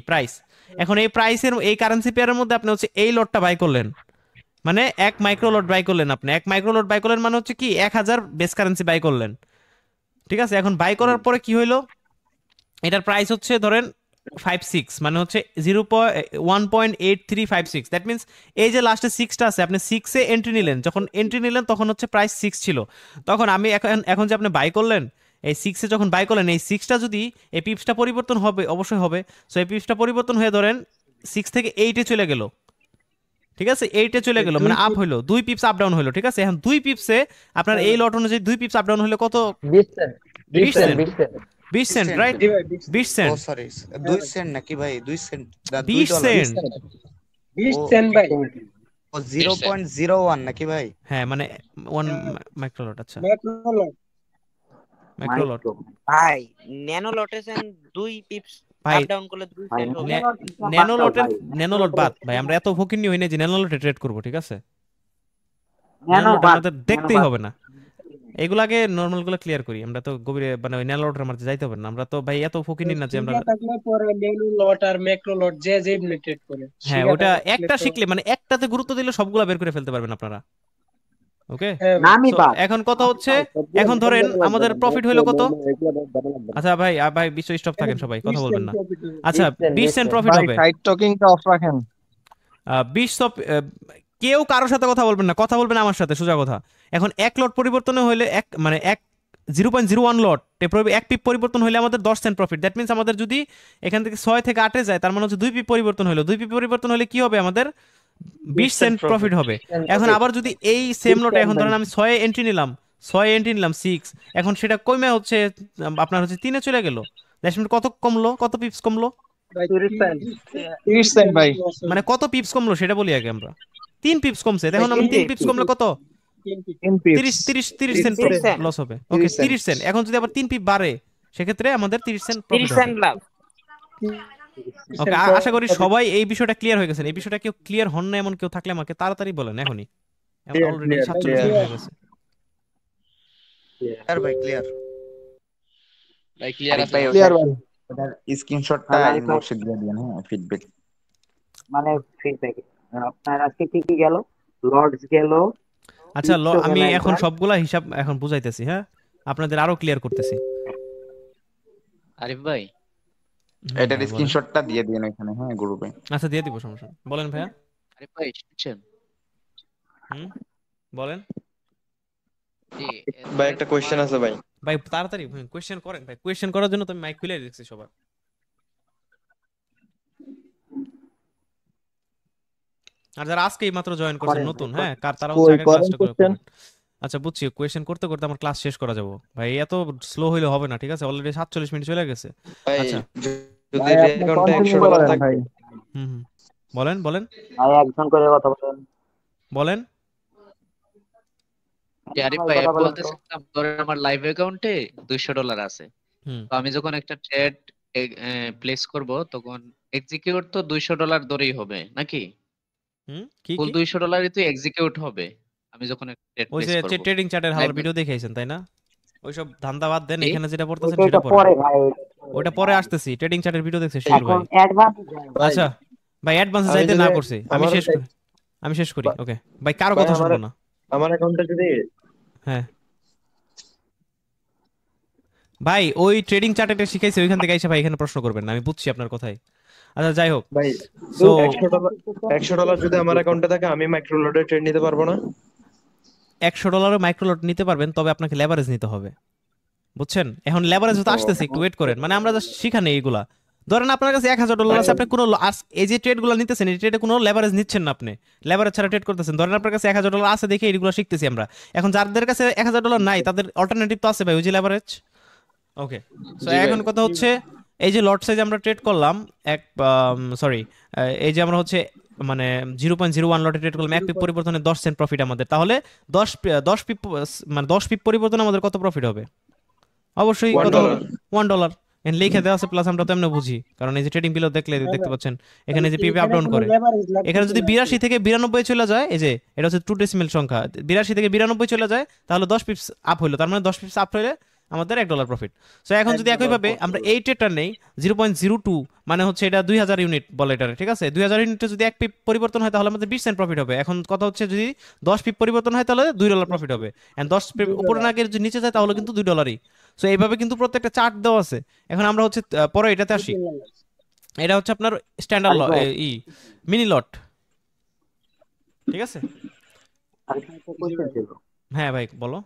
প্রাইস। এখন এই প্রাইসের এই কারেন্সি পেয়ারের মধ্যে আপনি হচ্ছে এই লটটা বাই করলেন, মানে এক মাইক্রো লট বাই করলেন। আপনি এক মাইক্রো লট বাই করলেন মানে হচ্ছে কি 1000 বেস কারেন্সি বাই করলেন, ঠিক আছে? এখন বাই করার পরে কি হইলো, এটার প্রাইস হচ্ছে ধরেন 56, মানে হচ্ছে 1.8356। দ্যাট মিনস এই যে লাস্টে 6টা আছে, আপনি 6 এ এন্ট্রি নিলেন, যখন এন্ট্রি নিলেন তখন হচ্ছে প্রাইস 6 ছিল। তখন আমি এখন যে আপনি বাই করলেন, এই 6 এ যখন বাই করলেন, এই 6টা যদি এই পিপসটা পরিবর্তন হবে, অবশ্যই হবে। সো এই পিপসটা পরিবর্তন হয়ে ধরেন 6 থেকে 8 এ চলে গেল, ঠিক আছে? 8 এ চলে গেল, মানে আপ হইলো, 2 পিপস আপ ডাউন হইলো, ঠিক আছে? এখন 2 পিপসে আপনার এই লট অনুযায়ী 2 পিপস আপ ডাউন হলে কত? 20 সেন্ট, রাইট? 20 সেন্ট। ও সরি, 2 সেন্ট নাকি ভাই? 2 সেন্ট, 20 সেন্ট, 20 সেন্ট ভাই। ও 0.01 নাকি ভাই? হ্যাঁ, মানে 1 মাইক্রো লট। আচ্ছা, মাইক্রো লট। ভাই ন্যানো লটেশন 2 পিপস ভাই আপ ডাউন করলে 2 সেন্ট হবে। ন্যানো লট বাদ ভাই, আমরা এত ফকিন্নি হই না যে ন্যানো লটে ট্রেড করব, ঠিক আছে? ন্যানো লট আমাদের দেখতেই হবে না। এগুলাকে নরমাল গুলো ক্লিয়ার করি, আমরা তো গভীরে মানে ওই ন্যানো লটের মধ্যে যাইতে পারি না, আমরা তো ভাই এত ফকিনি না যে আমরা। শিখা থাকলে পরে ন্যানো লট আর ম্যাক্রো লট যে যে ট্রেড করে হ্যাঁ শিখা ওটা থাকলে একটা তো শিখলে মানে একটাতে গুরুত্ব দিলে সবগুলা বের করে ফেলতে পারবেন আপনারা। ওকে, হ্যাঁ ভাই। নামই বাদ। এখন কথা হচ্ছে, এখন ধরেন আমাদের প্রফিট হইলো কত? আচ্ছা ভাই ভাই বিশ্ব স্টপ থাকেন সবাই, কথা বলবেন না। আচ্ছা 20 সেন্ট প্রফিট ভাই হবে। সাইড টকিংটা অফ রাখেন। 20 কেউ কারোর সাথে কথা বলবেন না, কথা বলবেন আমার সাথে, সোজা কথা। এখন এক লট পরিবর্তন হইলে এক মানে এক 0.01 লট এক পিপ পরিবর্তন হইলে আমাদের 10 সেন্ট প্রফিট। দ্যাট মিন্স আমাদের যদি এখান থেকে 6 থেকে 8 যায়, তার মানে হচ্ছে 2 পিপ পরিবর্তন হলো, 2 পিপ পরিবর্তন হলে কি হবে আমাদের 20 সেন্ট প্রফিট হবে। এখন আবার যদি এই সেম লটে এখন ধরেন আমি 6 এন্ট্রি নিলাম 6, এখন সেটা কমে হচ্ছে আপনার হচ্ছে 3 এ চলে গেল, দ্যাট মিন্স কত কমলো, কত পিপস কমলো? 30 সেন্ট ভাই। মানে কত পিপস কমলো সেটা বলি আগে আমরা। 3 পিপস কমছে, দেখুন আমরা 3 পিপস কমলে কত? 30 সেন্ট লস হবে। ওকে 30 সেন্ট। এখন যদি আবার 3 পিপ বাড়ে সেক্ষেত্রে আমাদের 30 সেন্ট প্রফিট 30 হবে। সেন্ট লাভ। ওকে, আশা করি সবাই এই বিষয়টা ক্লিয়ার হয়ে গেছে। এই বিষয়টা কেউ ক্লিয়ার হন না এমন কেউ থাকলে আমাকে তাড়াতাড়ি বলেন এখনই। অলরেডি 47 মিনিট হয়ে গেছে। ক্লিয়ার ভাই, ক্লিয়ার ভাই ক্লিয়ার আছে? ক্লিয়ার ভাই। ওটার স্ক্রিনশটটা ইনবক্সে দিয়ে দিন। হ্যাঁ ফিডব্যাক মানে ফিডব্যাক আপনার আজকে কি কি গেল? লর্ডস গেল। আচ্ছা আমি এখন সবগুলা হিসাব এখন বুঝাইতেছি, হ্যাঁ আপনাদের আরো ক্লিয়ার করতেছি। আরিফ ভাই এটার স্ক্রিনশটটা দিয়ে দিন এখানে, হ্যাঁ গ্রুপে। আচ্ছা দিয়ে দিব, সমস্যা নেই। বলেন ভাইয়া। আরিফ ভাই শুনছেন? বলেন ভাই একটা কোশ্চেন আছে ভাই। ভাই তাড়াতাড়ি কোশ্চেন করেন ভাই, কোশ্চেন করার জন্য তো আমি মাইক খুলে রেখেছি সবার। আর যারা আজকেই মাত্র জয়েন করছেন নতুন, হ্যাঁ তারাও ক্লাসটা করে। আচ্ছা বুঝছি, কোয়েশ্চেন করতে করতে আমার ক্লাস শেষ করা যাবে ভাই, এত স্লো হইলে হবে না, ঠিক আছে? অলরেডি 47 মিনিট চলে গেছে। আচ্ছা যদি অ্যাকাউন্টে 100 ডলার থাকে বলেন বলেন ভাই একজন করে কথা বলেন। আরিফ ভাই বলতেছিলাম ধরেন আমার লাইভ অ্যাকাউন্টে 200 ডলার আছে, তো আমি যখন একটা ট্রেড প্লেস করব তখন এক্সিকিউট তো 200 ডলার ধরেই হবে নাকি? ফুল 200 ডলারই তো এক্সিকিউট হবে আমি যখন একটা ট্রেড প্লেস করব। ওই যে ট্রেডিং চার্টের হালার ভিডিও দেখাইছেন তাই না? ওইসব ধান্দা বাদ দেন, এখানে যেটা পড়তেছেন সেটা পড়ে। ওটা পরে আসতেছি, ট্রেডিং চার্টের ভিডিও দেখছে শিল ভাই। আচ্ছা ভাই অ্যাডভান্সে যাইতে না করছি, আমি শেষ করি। ওকে ভাই কারো কথা শুনবো না। আমার অ্যাকাউন্টে যদি হ্যাঁ ভাই ওই ট্রেডিং চার্টে শিখাইছে ওইখান থেকে এসে ভাই এখানে প্রশ্ন করবেন না, আমি বুঝছি আপনার কথাই। আচ্ছা যাই হোক ভাই, সো 100 ডলার যদি আমার অ্যাকাউন্টে থাকে আমি মাইক্রো লটে ট্রেড নিতে পারবো না? 100 ডলারের মাইক্রো লট নিতে পারবেন, তবে আপনাকে লেভারেজ নিতে হবে, বুঝছেন? এখন লেভারেজ তো আসতেছে, একটু ওয়েট করেন। মানে আমরা জাস্ট শিখা নেই এগুলা। ধরেন আপনার কাছে 1000 ডলার আছে, আপনি কোনো এই যে ট্রেডগুলো নিতেছেন এই ট্রেডে কোনো লেভারেজ নিচ্ছেন না, আপনি লেভারেজ ছাড়া ট্রেড করতেছেন। ধরেন আপনার কাছে 1000 ডলার আছে দেখে এইগুলো শিখতেছি আমরা। এখন যাদের কাছে 1000 ডলার নাই তাদের অল্টারনেটিভ তো আছে ভাই, ওই যে লেভারেজ। ওকে সো এখন কথা হচ্ছে এই যে লট সাইজ আমরা ট্রেড করলাম এই যে আমরা হচ্ছে মানে 0.01 লটে ট্রেড করলাম, এক পিপ পরিবর্তনে 10 সেন্ট প্রফিট আমাদের। তাহলে 10 পিপ মানে 10 পিপ পরিবর্তনে আমাদের কত প্রফিট হবে? অবশ্যই কত? $1 এখানে লিখে দেওয়া আছে, প্লাস আমরা তো এমনি বুঝি কারণ এই যে ট্রেডিং বিলও দেখতে পাচ্ছেন এখানে যে পিপি আপ ডাউন করে। এখানে যদি 82 থেকে 92 চলে যায়, এই যে এটা হচ্ছে 2 ডেসিমেল সংখ্যা, 82 থেকে 92 চলে যায় তাহলে 10 পিপস আপ হলো, তার মানে 10 পিপস আপ হলে আমাদের $1 প্রফিট। সো এখন যদি একইভাবে আমরা এই ট্রেডটা নেই 0.02 মানে হচ্ছে এটা 2000 ইউনিট বলে এটারে, ঠিক আছে? 2000 ইউনিটে যদি এক পিপ পরিবর্তন হয় তাহলে আমাদের 20 সেন্ট প্রফিট হবে। এখন কথা হচ্ছে যদি 10 পিপ পরিবর্তন হয় তাহলে $2 প্রফিট হবে, এন্ড 10 পিপ উপরে না গিয়ে যদি নিচে যায় তাহলে কিন্তু $2। সো এইভাবে কিন্তু প্রত্যেকটা চার্ট দেওয়া আছে। এখন আমরা হচ্ছে পরে এটাতে আসি, এটা হচ্ছে আপনার স্ট্যান্ডার্ড মিনি লট, ঠিক আছে? হ্যাঁ ভাই বলো।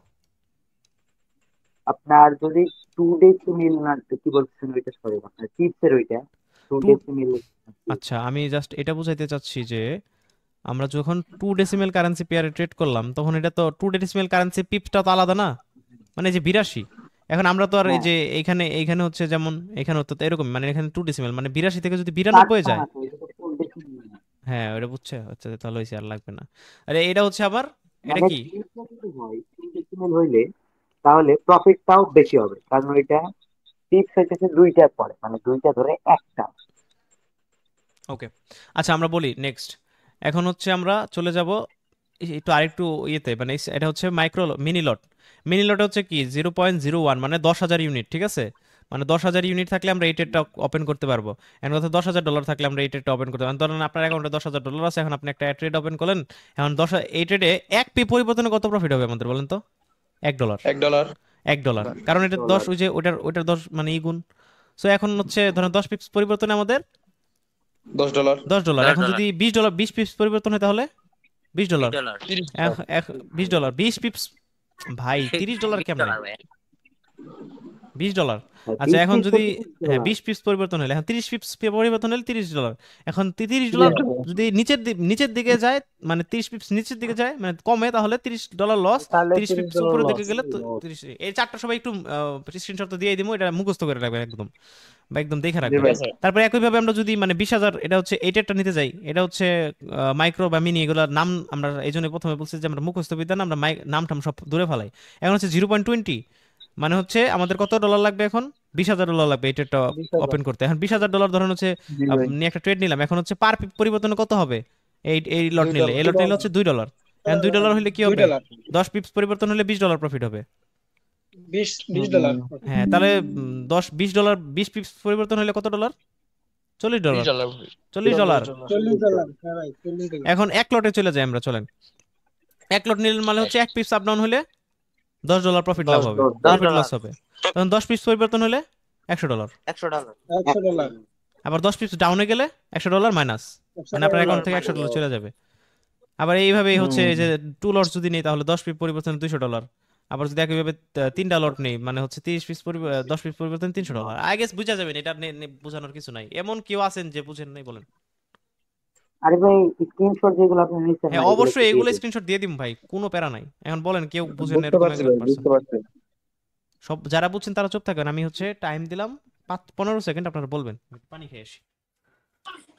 আপনার যদি 2 ডেসিমেল না কি বলছেন ওইটা, সরি আপনার টিপসের ওইটা 2 ডেসিমেল। আচ্ছা আমি জাস্ট এটা বুঝাইতে চাচ্ছি যে আমরা যখন 2 ডেসিমেল কারেন্সি পেয়ারে ট্রেড করলাম তখন এটা তো 2 ডেসিমেল কারেন্সি পিপসটা তো আলাদা না, মানে যে 82। এখন আমরা তো আর এই যে এইখানে হচ্ছে যেমন এখানে হতো তো এরকম, মানে এখানে 2 ডেসিমেল মানে 82 থেকে যদি 92 যায়, হ্যাঁ ওটা বুঝছে। আচ্ছা তাহলে হইছে, আর লাগবে না। আরে এটা হচ্ছে আবার এটা কি হয় 2 ডেসিমেল হইলে তাহলে প্রফিটটাও বেশি হবে, কারণ ওইটা পিপস হইতেছে 2টা পড়ে, মানে 2টা ধরে একটা। ওকে আচ্ছা আমরা বলি নেক্সট। এখন হচ্ছে আমরা চলে যাব একটু আরেকটু ইয়েতে, মানে এটা হচ্ছে মাইক্রো মিনি লট। মিনি লটে হচ্ছে কি 0.01 মানে 10,000 ইউনিট, ঠিক আছে? মানে 10,000 ইউনিট থাকলে আমরা এই ট্রেডটা ওপেন করতে পারবো। এখন কথা $10,000 থাকলে আমরা এই ট্রেডটা ওপেন করতে পারবো। ধরেন আপনার অ্যাকাউন্টে $10,000 আছে, এখন আপনি একটা ট্রেড ওপেন করলেন, এখন এই ট্রেডে এক পি পরিবর্তনে কত প্রফিট হবে আমাদের বলেন তো? $1। $1, কারণ এটা 10, ওই যে ওটার 10 মানে ই গুণ। সো এখন হচ্ছে ধরেন 10 পিপস পরিবর্তনে আমাদের $10। এখন যদি $20 20 পিপস পরিবর্তন হয় তাহলে $20। $20 20 পিপস ভাই $30 কেমন? $20। আচ্ছা এখন যদি হ্যাঁ 20 পিপস পরিবর্তন হলে, এখন 30 পিপস পরিবর্তন হলে $30। এখন $30 যদি নিচের দিকে যায়, মানে 30 পিপস নিচের দিকে যায় মানে কমে, তাহলে $30 লস। 30 পিপস উপরের দিকে গেলে 30। এই চারটা সবাই একটু স্ক্রিনশট দিয়ে দিমু, এটা মুখস্থ করে রাখবেন একদম, বা একদম দেখে রাখবেন। তারপরে একই ভাবে আমরা যদি মানে 20,000, এটা হচ্ছে এই ট্রেডটা নিতে যাই, এটা হচ্ছে মাইক্রো বা মিনি, এগুলোর নাম আমরা এই জন্য প্রথমে বলছি যে আমরা মুখস্থ বিদ্যা না, আমরা নামটাম সব দূরে ফেলাই। এখন হচ্ছে 0.20 মানে হচ্ছে আমাদের কত ডলার লাগবে? এখন $20,000 লাগবে এই ট্রেডটা ওপেন করতে। এখন $20,000 ধরুন হচ্ছে আপনি একটা ট্রেড নিলাম, এখন হচ্ছে পার পরিবর্তনে কত হবে? এই লট নিলে হচ্ছে $2। এখন $2 হলে কি হবে? 10 পিপস পরিবর্তন হলে $20 প্রফিট হবে। $20 হ্যাঁ, তাহলে 20 পিপস পরিবর্তন হলে কত ডলার? $40। $40। হ্যাঁ ভাই, $40। এখন এক লটে চলে যাই আমরা, চলেন এক লট নিলেন মানে হচ্ছে এক পিপস আপ ডাউন হলে $10 প্রফিট লাভ হবে, প্রফিট লস হবে। তখন 10 পিপস পরিবর্তন হলে $100। আবার 10 পিপস ডাউনে গেলে $100 মাইনাস, মানে আপনার অ্যাকাউন্ট থেকে $100 চলে যাবে। আবার এইভাবেই হচ্ছে যে 2 লটস যদি নেই তাহলে 10 পিপস পরিবর্তন $200। আবার যদি একইভাবে 3টা লট নেই মানে হচ্ছে 30 পিস 10 পিস পরিবর্তন $300। আই গেস বুঝা যাবেন, এটা বোঝানোর কিছু নাই। এমন কেউ আছেন যে বুঝেন নাই বলেন? আরে ভাই স্ক্রিনশট যেগুলো আপনি নিছেন, হ্যাঁ অবশ্যই এগুলো স্ক্রিনশট দিয়ে দিম ভাই, কোনো প্যারা নাই। এখন বলেন কেউ বুঝেন না এরকম একজন পারসন? সব যারা বুঝছেন তারা চুপ থাকেন, আমি হচ্ছে টাইম দিলাম 15 সেকেন্ড, আপনারা বলবেন। পানি খেয়ে আসি।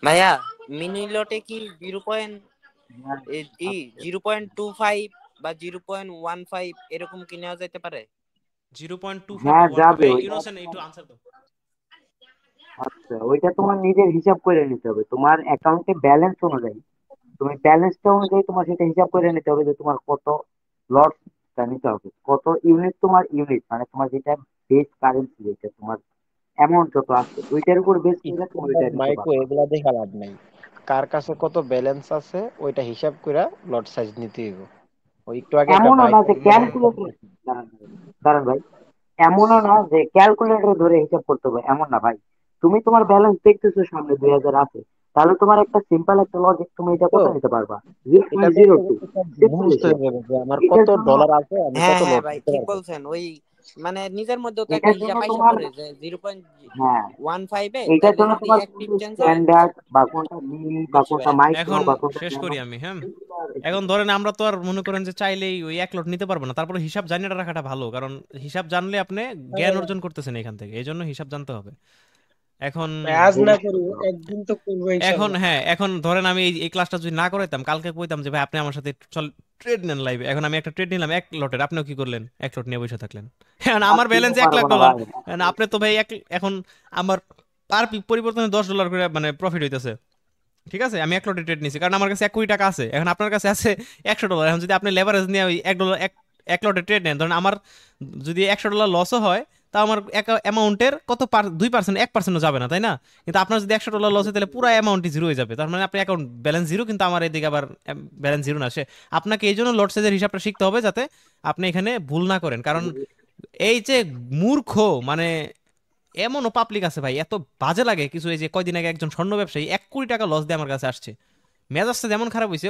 ভাইয়া মিনি লটে কি 0.25 বা 0.15 এরকম কি নেওয়া যেতে পারে? 0.25 হ্যাঁ যাবে। ইনোসেন্ট একটু আনসার দাও। আচ্ছা ওইটা তোমার নিজের হিসাব করে নিতে হবে, তোমার অ্যাকাউন্টে ব্যালেন্স অনুযায়ী, তুমি ব্যালেন্সটা অনুযায়ী তোমার সেটা হিসাব করে নিতে হবে যে তোমার কত লটটা নিতে হবে, কত ইউনিট তোমার ইউনিট, মানে তোমার যেটা বেস কারেন্সি, যেটা তোমার অ্যামাউন্ট যত আছে ওইটার উপর বেস করে তুমি ওইটা নিতে মাইকো পারো। এগুলা দেখা লাভ নাই, কার কাছে কত ব্যালেন্স আছে ওইটা হিসাব করে লট সাইজ নিতে হইব। ওই একটু আগে একটা এমনও বাইক না যে ক্যালকুলেটর, দাঁড়ান ভাই, এমনও না যে ক্যালকুলেটর ধরে হিসাব করতে হবে, এমন না ভাই। তুমি তোমার ব্যালেন্স দেখতেছো সামনে 2000 আছে, তাহলে তোমার একটা সিম্পল একটা লজিক, তুমি এটা কত নিতে পারবা? এটা 0.02 বুঝতে হবে যে আমার কত ডলার আছে, আমি হ্যাঁ কত হ্যাঁ লট ভাই নিতে ঠিক পারবো। বলছেন। ওই মানে নিজের মধ্যে তো একটা এটার হিসাব জন্য পাইসা তোমার, পড়ে যে হ্যাঁ 0.15 এ এটার তাহলে জন্য যদি তোমার এক পিপ চেঞ্জ হয়। স্ট্যান্ডার্ড বা কোনটা মিনি বা বুঝছি কোনটা ভাই। মাইক্রো এখন বা কোনটা শেষ ন্যানো, করি আমি। হ্যাঁ এখন ধরেন আমরা তো আর মনে করেন যে চাইলেই ওই এক লট নিতে পারবো না, তারপরে হিসাব জানিয়ে রাখাটা ভালো, কারণ হিসাব জানলে আপনি জ্ঞান অর্জন করতেছেন এখান থেকে, এই জন্য হিসাব জানতে হবে। এখন আজ না করি, একদিন তো করবো এখন ইনশাআল্লাহ। হ্যাঁ এখন ধরেন আমি এই ক্লাসটা যদি না করাইতাম, কালকে কইতাম যে ভাই আপনি আমার সাথে চল ট্রেড নেন লাইভে। এখন আমি একটা ট্রেড নিলাম এক লটের, আপনিও কি করলেন? এক লট নিয়ে বসে থাকলেন। এখন আমার ব্যালেন্স $1,00,000, আপনি তো ভাই এখন আমার পার পরিবর্তনে $10 করে মানে প্রফিট হইতেছে, ঠিক আছে? আমি এক লটে ট্রেড নিছি কারণ আমার কাছে 1 কোটি টাকা আছে, এখন আপনার কাছে আছে $100। এখন যদি আপনি লেভারেজ নিয়ে ওই $1 এক লটে ট্রেড নেন, ধরেন আমার যদি $100 লসও হয়, তা আমার অ্যামাউন্টের কত 2% 1%ও যাবে না, তাই না? কিন্তু আপনার যদি $100 লস হয় তাহলে পুরো অ্যামাউন্টই জিরো হয়ে যাবে, তার মানে আপনার অ্যাকাউন্ট ব্যালেন্স জিরো, কিন্তু আমার এদিকে আবার ব্যালেন্স জিরো না। সে আপনাকে এই জন্য লট সাইজের হিসাবটা শিখতে হবে যাতে আপনি এখানে ভুল না করেন, কারণ এই যে মূর্খ মানে এমনও পাবলিক আছে ভাই, এত বাজে লাগে কিছু। এই যে কয়দিন আগে একজন স্বর্ণ ব্যবসায়ী 1 কোটি টাকা লস দিয়ে আমার কাছে আসছে, মেজাজটা যেমন খারাপ হয়েছে।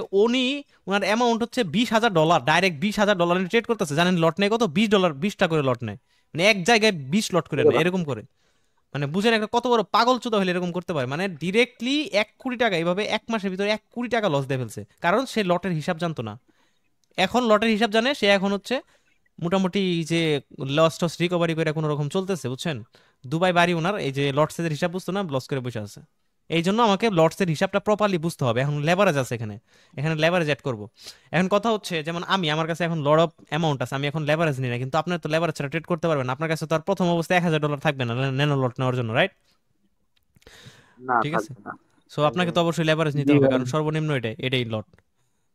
ওনার অ্যামাউন্ট হচ্ছে $20,000, ডাইরেক্ট $20,000 ট্রেড করতেছে। জানেন লট নেয় কত? $20, 20টা করে লট নেয়, মানে এক জায়গায় 20 লট করে নেয় এরকম করে। মানে বুঝেন একটা কত বড় পাগল চোদা হলে এরকম করতে পারে, মানে ডিরেক্টলি 1 কোটি টাকা এইভাবে এক মাসের ভিতরে 1 কোটি টাকা লস দিয়ে ফেলছে, কারণ সে লটের হিসাব জানতো না। এখন লটের হিসাব জানে, সে এখন হচ্ছে মোটামুটি যে লস টস রিকভারি করে কোনো রকম চলতেছে, বুঝছেন? দুবাই বাড়ি ওনার, এই যে লটসের হিসাব বুঝতো না, লস করে বসে আছে। এই জন্য আমাকে লটসের হিসাবটা প্রপারলি বুঝতে হবে। এখন লেভারেজ আছে এখানে লেভারেজ অ্যাড করব। এখন কথা হচ্ছে যেমন আমার কাছে এখন লট অফ অ্যামাউন্ট আছে, আমি এখন লেভারেজ নিই না, কিন্তু আপনার তো লেভারেজ ছাড়া ট্রেড করতে পারবেন না। আপনার কাছে তো আর প্রথম অবস্থায় $1,000 থাকবে না ন্যানো লট নেওয়ার জন্য, রাইট? ঠিক আছে, সো আপনাকে তো অবশ্যই লেভারেজ নিতে হবে, কারণ সর্বনিম্ন এটাই লট।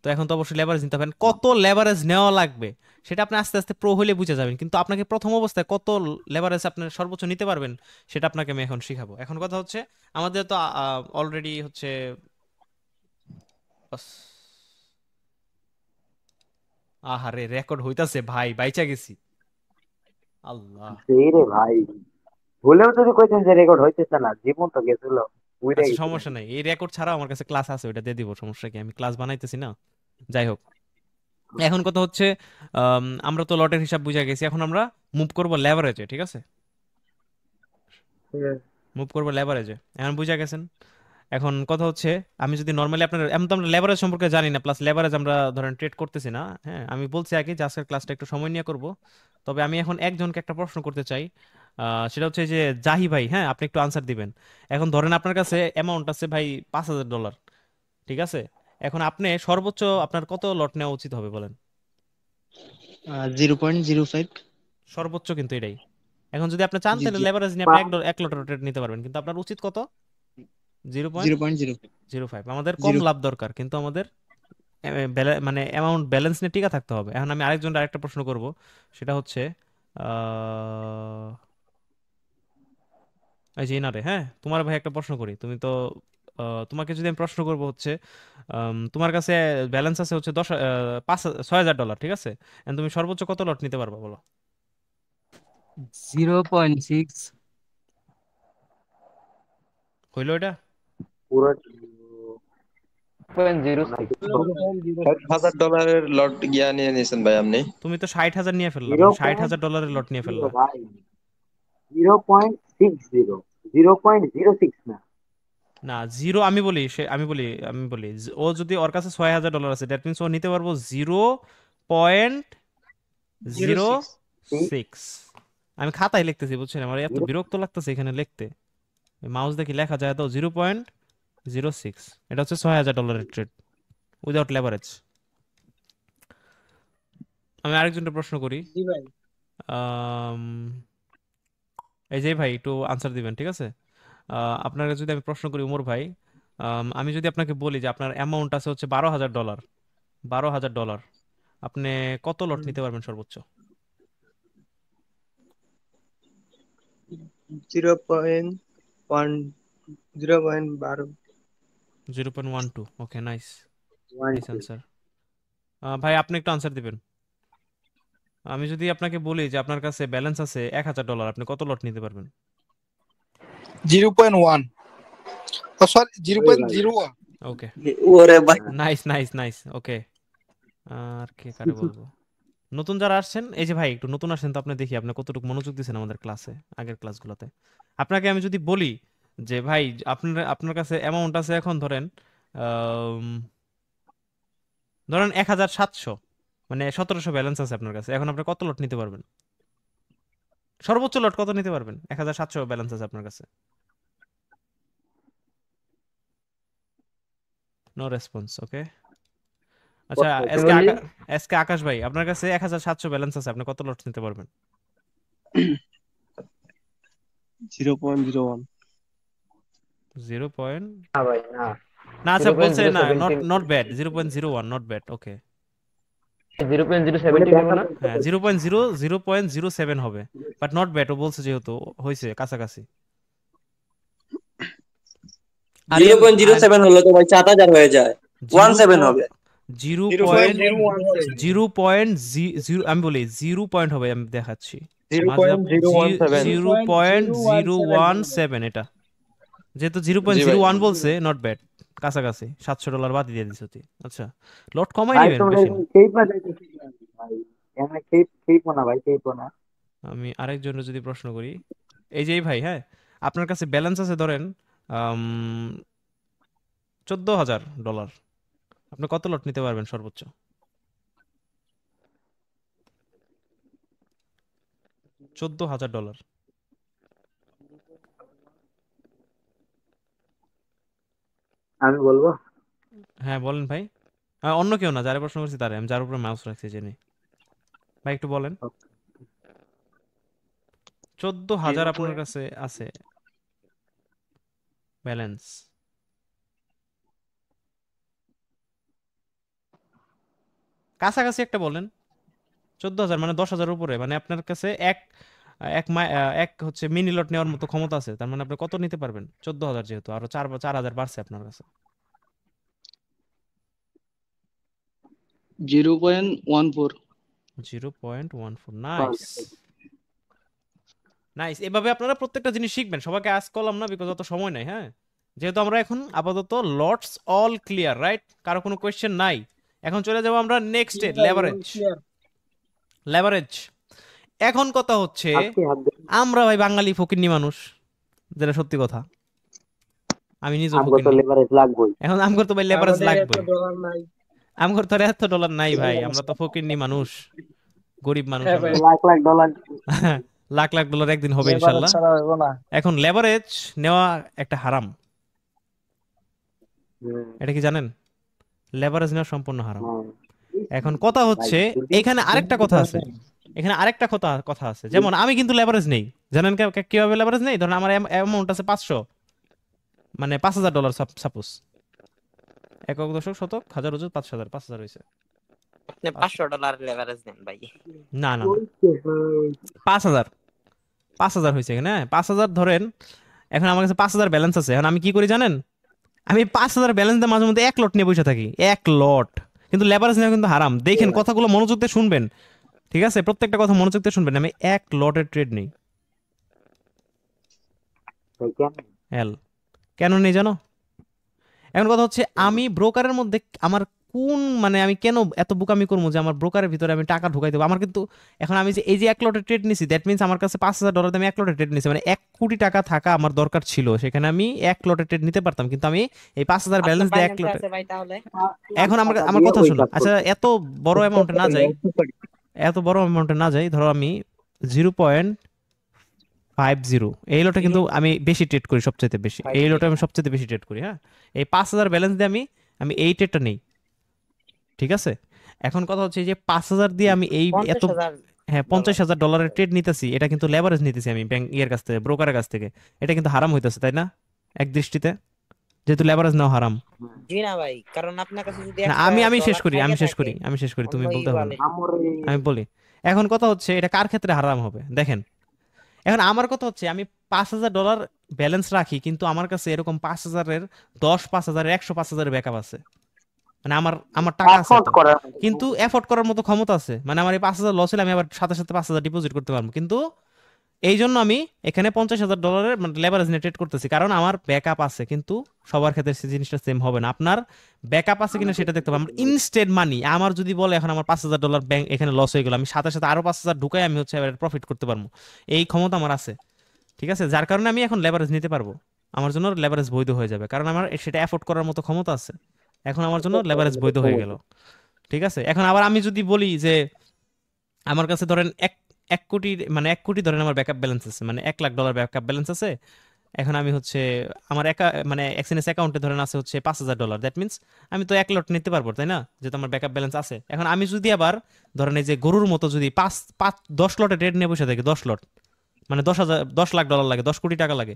তো এখন তো অবশ্যই লেভারেজ নিতে পারেন। কত লেভারেজ নেওয়া লাগবে সেটা আপনি আস্তে আস্তে প্রো হলে বুঝে যাবেন, কিন্তু আপনাকে প্রথম অবস্থায় কত লেভারেজ আপনি সর্বোচ্চ নিতে পারবেন সেটা আপনাকে আমি এখন শিখাবো। এখন কথা হচ্ছে আমাদের তো অলরেডি হচ্ছে আহারে রেকর্ড হইতাছে ভাই, বাইচা গেছি। আল্লাহ সেই রে ভাই, ভুলেও যদি কইতেন যে রেকর্ড হইতেছে না, জীবন তো গেছিল, উইরে আচ্ছা গেছিল। সমস্যা নাই, এই রেকর্ড ছাড়া আমার কাছে ক্লাস আছে, ওইটা দিয়ে দিব, সমস্যা কি, আমি ক্লাস বানাইতেছি না। যাই হোক, এখন কথা হচ্ছে আমরা তো লটের হিসাব বুঝা গেছি, এখন আমরা মুভ করব লেভারেজে, ঠিক আছে? মুভ করব লেভারেজে, এখন বুঝা গেছেন। এখন কথা হচ্ছে আমি যদি নর্মালি আপনার, এমন তো আমরা লেভারেজ সম্পর্কে জানি না, প্লাস লেভারেজ আমরা ধরেন ট্রেড করতেছি না। হ্যাঁ, আমি বলছি আগে যে আজকের ক্লাসটা একটু সময় নিয়ে করব। তবে আমি এখন একজনকে একটা প্রশ্ন করতে চাই, সেটা হচ্ছে যে জাহি ভাই, হ্যাঁ আপনি একটু আনসার দিবেন। এখন ধরেন আপনার কাছে অ্যামাউন্ট আছে ভাই $5,000, ঠিক আছে? এখন আপনি সর্বোচ্চ আপনার কত লট নেওয়া উচিত হবে বলেন? 0.05। সর্বোচ্চ কিন্তু এটাই। এখন যদি আপনি চান জি তাহলে জি লেভারেজ নিয়ে আপনি এক লটের ট্রেড নিতে পারবেন, কিন্তু আপনার উচিত কত? 0.05। 0.05। আমাদের কম লাভ দরকার, কিন্তু আমাদের মানে অ্যামাউন্ট ব্যালেন্স নিয়ে টিকা থাকতে হবে। এখন আমি আরেকটা প্রশ্ন করব, সেটা হচ্ছে এই যে ইনারে, হ্যাঁ তোমার ভাই একটা প্রশ্ন করি, তুমি তো তোমাকে যদি আমি প্রশ্ন করব হচ্ছে তোমার কাছে ব্যালেন্স আছে হচ্ছে 6,000 ডলার, ঠিক আছে? এখন তুমি সর্বোচ্চ কত লট নিতে পারবা বলো? 0.6। হইলো এটা? পুরো $60,000 লট গিয়া নিয়ে নিয়েছেন ভাই আপনি। তুমি তো 60,000 নিয়ে ফেললা, 60,000 ডলারের লট নিয়ে 0.0 ফেললা। ভাই, 0.60, 0.06 না। না জিরো, আমি বলি ও যদি ওর কাছে 6,000 ডলার আছে, দ্যাট মিনস ও নিতে পারবো 0.06। আমি খাতায় লিখতেছি, বুঝছেন, আমার এত বিরক্ত লাগতেছে এখানে লিখতে, মাউস দেখি লেখা যায় তো। 0.06, এটা হচ্ছে 6,000 ডলারের ট্রেড উইদাউট লেভারেজ। আমি আরেকজনটা প্রশ্ন করি, জি ভাই। আম, এই যে ভাই একটু আনসার দিবেন, ঠিক আছে? আপনাকে যদি আমি প্রশ্ন করি উমর ভাই, আমি যদি আপনাকে বলি যে আপনার অ্যামাউন্ট আছে হচ্ছে $12,000, $12,000, আপনি কত লট নিতে পারবেন সর্বোচ্চ? 0.12। 0.12, ওকে, নাইস, নাইস আনসার। ভাই আপনি একটু আনসার দিবেন। আমি যদি আপনাকে বলি যে আপনার কাছে ব্যালেন্স আছে $1,000, আপনি কত লট নিতে পারবেন? 0.1, সরি 0.01। ওকে, ওরে ভাই, নাইস নাইস নাইস, ওকে। আর কে কারে বলবো? নতুন যারা আসছেন, এই যে ভাই একটু নতুন আসছেন তো, আপনি দেখি আপনি কতটুকু মনোযোগ দিচ্ছেন আমাদের ক্লাসে, আগের ক্লাসগুলোতে। আপনাকে আমি যদি বলি যে ভাই আপনার কাছে অ্যামাউন্ট আছে এখন ধরেন আম, ধরেন 1,700, মানে 1,700 ব্যালেন্স আছে আপনার কাছে, এখন আপনি কত লট নিতে পারবেন? সর্বোচ্চ লট কত নিতে পারবেন? 1,700 ব্যালেন্স আছে আপনার কাছে। নো রেসপন্স, ওকে। আচ্ছা, এসকে আকাশ ভাই, আপনার কাছে 1,700 ব্যালেন্স আছে, আপনি কত লট নিতে পারবেন? 0.01। 0 পয়েন্ট না ভাই না, না, আচ্ছা বলছে না, 0.017 নট ব্যাড, 0.01, নট ব্যাড, ওকে। 0.017 হবে না। হ্যাঁ 0.07 হবে, বাট নট ব্যাড, ও বলছে যেহেতু হয়েছে কাছাকাছি। আর 0.07 হলো তো ভাই 7,000 হয়ে যায়, 17 হবে। 0.0, আমি বলি 0 পয়েন্ট হবে, আমি দেখাচ্ছি। 0.017। 0.017, এটা যেহেতু 0.01 বলছে, নট ব্যাড, কাছাকাছি। $700 বাদ দিয়ে দিছি তুই। আচ্ছা, লট কমাই ভাই নেবেন, তোমরা বেশি না। কেই পা যাইতেছি ভাই, এমন কেই পোনা ভাই, কেই পোনা। আমি আরেকজনের যদি প্রশ্ন করি, এই যে এই ভাই, হ্যাঁ আপনার কাছে ব্যালেন্স আছে ধরেন $14,000, আপনি কত লট নিতে পারবেন সর্বোচ্চ? $14,000। আমি বলবো, হ্যাঁ বলেন ভাই। অন্য কেউ না, যারা প্রশ্ন করছি তারে, আমি যার উপরে মাউস রাখছি জেনে। ভাই একটু বলেন। 14,000 আপনার কাছে আছে ব্যালেন্স। কাছাকাছি একটা বলেন। 14,000 মানে 10,000 উপরে, মানে আপনার কাছে এক হচ্ছে মিনি লট নেওয়ার মতো ক্ষমতা আছে। তার মানে আপনি কত নিতে পারবেন? 14,000 যেহেতু আরো 4,000 বাড়ছে আপনার কাছে। 0.14 0.14 নাইস নাইস। এভাবে আপনারা প্রত্যেকটা জিনিস শিখবেন। সবাইকে আজ করলাম না বিকজ অত সময় নাই। হ্যাঁ, যেহেতু আমরা এখন আপাতত লটস অল ক্লিয়ার, রাইট? কারো কোনো কোয়েশ্চেন নাই। এখন চলে যাবো আমরা নেক্সটে, লেভারেজ। লেভারেজ এখন কথা হচ্ছে, আমরা ভাই বাঙালি ফকিন্নি মানুষ, যেটা সত্যি কথা। আমি নিজে ফকিন্নি। এখন আমগর তো ভাই লেভারেজ লাগবে। আমগর তো এত ডলার নাই ভাই, আমরা তো ফকিন্নি মানুষ, গরিব মানুষ। লাখ লাখ ডলার লাখ লাখ ডলার একদিন হবে ইনশাআল্লাহ। এখন লেভারেজ নেওয়া একটা হারাম, এটা কি জানেন? লেভারেজ নেওয়া সম্পূর্ণ হারাম। এখন কথা হচ্ছে এখানে আরেকটা কথা আছে, এখানে আরেকটা কথা আছে। যেমন আমি কিন্তু লেভারেজ নেই, জানেন কিভাবে লেভারেজ নেই? ধরুন আমার অ্যামাউন্ট আছে 500, মানে 5,000 ডলার সাপোজ। একক দশক শতক হাজার ওজন 5,000 হয়েছে। আপনি 500 ডলার লেভারেজ নেন ভাই? না না 5,000 হয়েছে এখানে। 5,000 ধরেন, এখন আমার কাছে 5,000 ব্যালেন্স আছে। এখন আমি কি করি জানেন? আমি 5,000 ব্যালেন্স দিয়ে মাঝে মধ্যে 1 লট নিয়ে বসে থাকি, 1 লট। কিন্তু লেভারেজ নেওয়া কিন্তু হারাম। দেখেন কথাগুলো মনোযোগ দিয়ে শুনবেন, ঠিক আছে? প্রত্যেকটা কথা মনোযোগ দিয়ে শুনবেন। আমি 1 লটের ট্রেড নেই। কেন নেই জানো? এখন কথা হচ্ছে আমি ব্রোকারের মধ্যে আমার কোন মানে আমি কেন এত বোকামি করবো যে আমার ব্রোকারের ভিতরে আমি টাকা ঢুকাই দেবো? আমার কিন্তু এখন আমি যে এই যে 1 লটের ট্রেড নিছি, দ্যাট মিনস আমার কাছে 5,000 ডলার আমি 1 লটের ট্রেড নিছি, মানে 1 কোটি টাকা থাকা আমার দরকার ছিল। সেখানে আমি 1 লটের ট্রেড নিতে পারতাম, কিন্তু আমি এই 5,000 ব্যালেন্স দিয়ে 1 লটে। এখন আমার কথা শুনুন। আচ্ছা, এত বড় অ্যামাউন্টে না যাই, ধরো আমি 0.50 এই লটে কিন্তু আমি বেশি ট্রেড করি, সবচেয়ে বেশি এই লটে আমি সবচেয়ে বেশি ট্রেড করি। হ্যাঁ, এই 5,000 ব্যালেন্স দিয়ে আমি এই ট্রেডটা নেই, ঠিক আছে? এখন কথা হচ্ছে যে 5,000 দিয়ে আমি এই এত 50,000 ডলারের ট্রেড নিতেছি, এটা কিন্তু লেভারেজ নিতেছি আমি ব্যাংক কাছ থেকে, ব্রোকারের কাছ থেকে। এটা কিন্তু হারাম হইতেছে, তাই না? এক দৃষ্টিতে যেহেতু লেভারেজ নাও হারাম। জি না ভাই, কারণ আপনার কাছে যদি আমি শেষ করি, তুমি বলতে হবে। আমি বলি এখন কথা হচ্ছে এটা কার ক্ষেত্রে হারাম হবে দেখেন। এখন আমার কথা হচ্ছে আমি 5,000 ডলার ব্যালেন্স রাখি, কিন্তু আমার কাছে এরকম 5,000-এর 10, 5,000, 100, 5,000 ব্যাকআপ আছে। মানে আমার টাকা আছে, কিন্তু এফোর্ড করার মতো ক্ষমতা আছে। মানে আমার এই 5,000 লস হলে আমি আবার সাথে সাথে 5,000 ডিপোজিট করতে পারবো। কিন্তু এই জন্য আমি এখানে 50,000 ডলারের মানে লেভারেজ নিয়ে ট্রেড করতেছি, কারণ আমার ব্যাকআপ আছে। কিন্তু সবার ক্ষেত্রে সেই জিনিসটা সেম হবে না। আপনার ব্যাকআপ আছে কিনা সেটা দেখতে হবে। আমার ইনস্টেন্ট মানি আমার যদি বলে এখন আমার 5,000 ডলার ব্যাংক এখানে লস হয়ে গেল, আমি সাথে সাথে আরো 5,000 ঢুকাই আমি হচ্ছে প্রফিট করতে পারবো। এই ক্ষমতা আমার আছে, ঠিক আছে? যার কারণে আমি এখন লেভারেজ নিতে পারবো। আমার জন্য লেভারেজ বৈধ হয়ে যাবে, কারণ আমার সেটা এফোর্ড করার মতো ক্ষমতা আছে। এখন আমার জন্য লেভারেজ বৈধ হয়ে গেল, ঠিক আছে? এখন আবার আমি যদি বলি যে আমার কাছে ধরেন 1 কোটি মানে 1 কোটি ধরেন আমার ব্যাকআপ ব্যালেন্স আছে, মানে 1 লাখ ডলার ব্যাকআপ ব্যালেন্স আছে। এখন আমি হচ্ছে আমার মানে এক্সএনএস অ্যাকাউন্টে ধরেন আছে হচ্ছে 5,000 ডলার। দ্যাট মিনস আমি তো 1 লট নিতে পারবো, তাই না? যেহেতু আমার ব্যাকআপ ব্যালেন্স আছে। এখন আমি যদি আবার ধরেন এই যে গরুর মতো যদি 10 লটে ট্রেড নিয়ে বসে থাকি, 10 লট মানে 10 লাখ ডলার লাগে, 10 কোটি টাকা লাগে।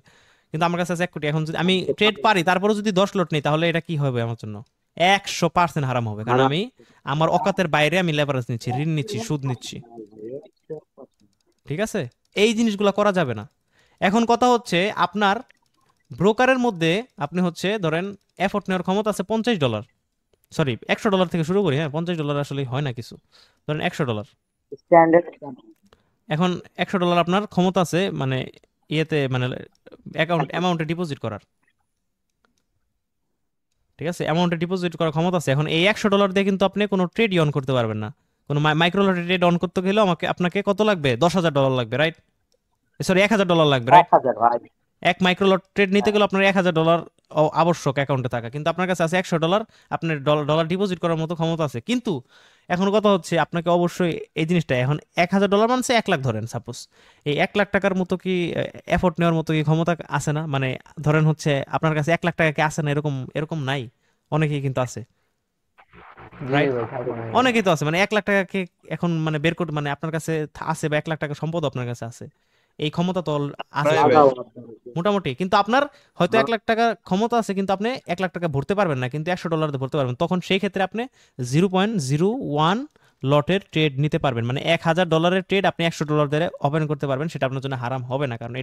কিন্তু আমার কাছে আছে 1 কোটি। এখন যদি আমি ট্রেড পারি, তারপরে যদি 10 লট নেই, তাহলে এটা কি হবে আমার জন্য? 100% হারাম হবে, কারণ আমি আমার অকাতের বাইরে আমি লেভারেজ নিচ্ছি, ঋণ নিচ্ছি, সুদ নিচ্ছি, ঠিক আছে? এই জিনিসগুলো করা যাবে না। এখন কথা হচ্ছে আপনার ব্রোকারের মধ্যে আপনি হচ্ছে ধরেন এফোর্ট নেওয়ার ক্ষমতা আছে 50 ডলার, সরি 100 ডলার থেকে শুরু করি। হ্যাঁ, 50 ডলার আসলে হয় না কিছু, ধরেন 100 ডলার। এখন 100 ডলার আপনার ক্ষমতা আছে মানে ইয়েতে মানে অ্যামাউন্টে ডিপোজিট করার, ঠিক আছে? অ্যামাউন্টে ডিপোজিট করার ক্ষমতা আছে। এখন এই 100 ডলার দিয়ে কিন্তু আপনি কোনো ট্রেড অন করতে পারবেন না। কোনো মাইক্রো লটে ট্রেড অন করতে গেলে আপনাকে কত লাগবে? 10,000 ডলার লাগবে, রাইট? সরি 1,000 ডলার লাগবে, রাইট? এক মাইক্রো লট ট্রেড নিতে গেলে আপনার 1,000 ডলার আবশ্যক অ্যাকাউন্টে থাকা। কিন্তু আপনার কাছে আছে 100 ডলার, আপনার ডলার ডিপোজিট করার মতো ক্ষমতা আছে। কিন্তু এখন কথা হচ্ছে আপনাকে অবশ্যই এই জিনিসটা, এখন 1,000 ডলার মানছে 1 লাখ ধরেন সাপোজ, এই 1 লাখ টাকার মতো কি এফোর্ট নেওয়ার মতো কি ক্ষমতা আছে না? মানে ধরেন হচ্ছে আপনার কাছে 1 লাখ টাকা কি আছে না? এরকম নাই, অনেকেই কিন্তু আছে, রাইট? অনেকেই তো আছে, মানে 1 লাখ টাকাকে এখন মানে বের করতে মানে আপনার কাছে আছে, বা 1 লাখ টাকা সম্পদ আপনার কাছে আছে, এই ক্ষমতা তো আছে নাই ভাই। মোটামুটি। কিন্তু আপনার হয়তো 1 লাখ টাকা ক্ষমতা আছে, কিন্তু আপনি 1 লাখ টাকা ভরতে পারবেন না, কিন্তু $100 দিয়ে ভরতে পারবেন। তখন সেই ক্ষেত্রে আপনি 0.01 লটের ট্রেড নিতে পারবেন, মানে $1000 ট্রেড আপনি $100 দিয়ে ওপেন করতে পারবেন। সেটা আপনার জন্য হারাম হবে না, কারণ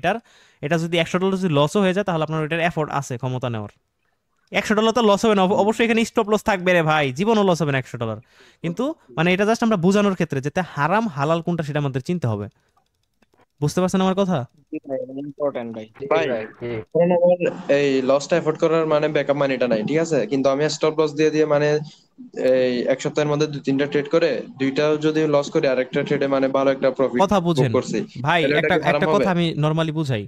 এটা যদি $100 যদি লসও হয়ে যায় তাহলে আপনার এটার এফোর্ট আছে ক্ষমতা নেওয়ার। $100 তো লস হবে না, অবশ্যই এখানে স্টপ লস থাকবে রে ভাই, জীবনও লস হবে না $100। কিন্তু মানে এটা জাস্ট আমরা বোঝানোর ক্ষেত্রে যেটা হারাম হালাল কোনটা সেটা আমাদের চিনতে হবে। বুঝতে পারছেন আমার কথা? ইম্পর্টেন্ট ভাই। ভাই কারণ আমার এই লসটা এফোর্ড করার মানে ব্যাকআপ মানিটা নাই, ঠিক আছে? কিন্তু আমি স্টপ লস দিয়ে মানে এই এক সপ্তাহের মধ্যে 2-3টা ট্রেড করে 2টাও যদি লস করি আর একটা ট্রেডে মানে ভালো একটা প্রফিট কথা বুঝেন করছি, ভাই, তাহলে এটা কি হারাম একটা হবে? কথা আমি নরমালি বুঝাই।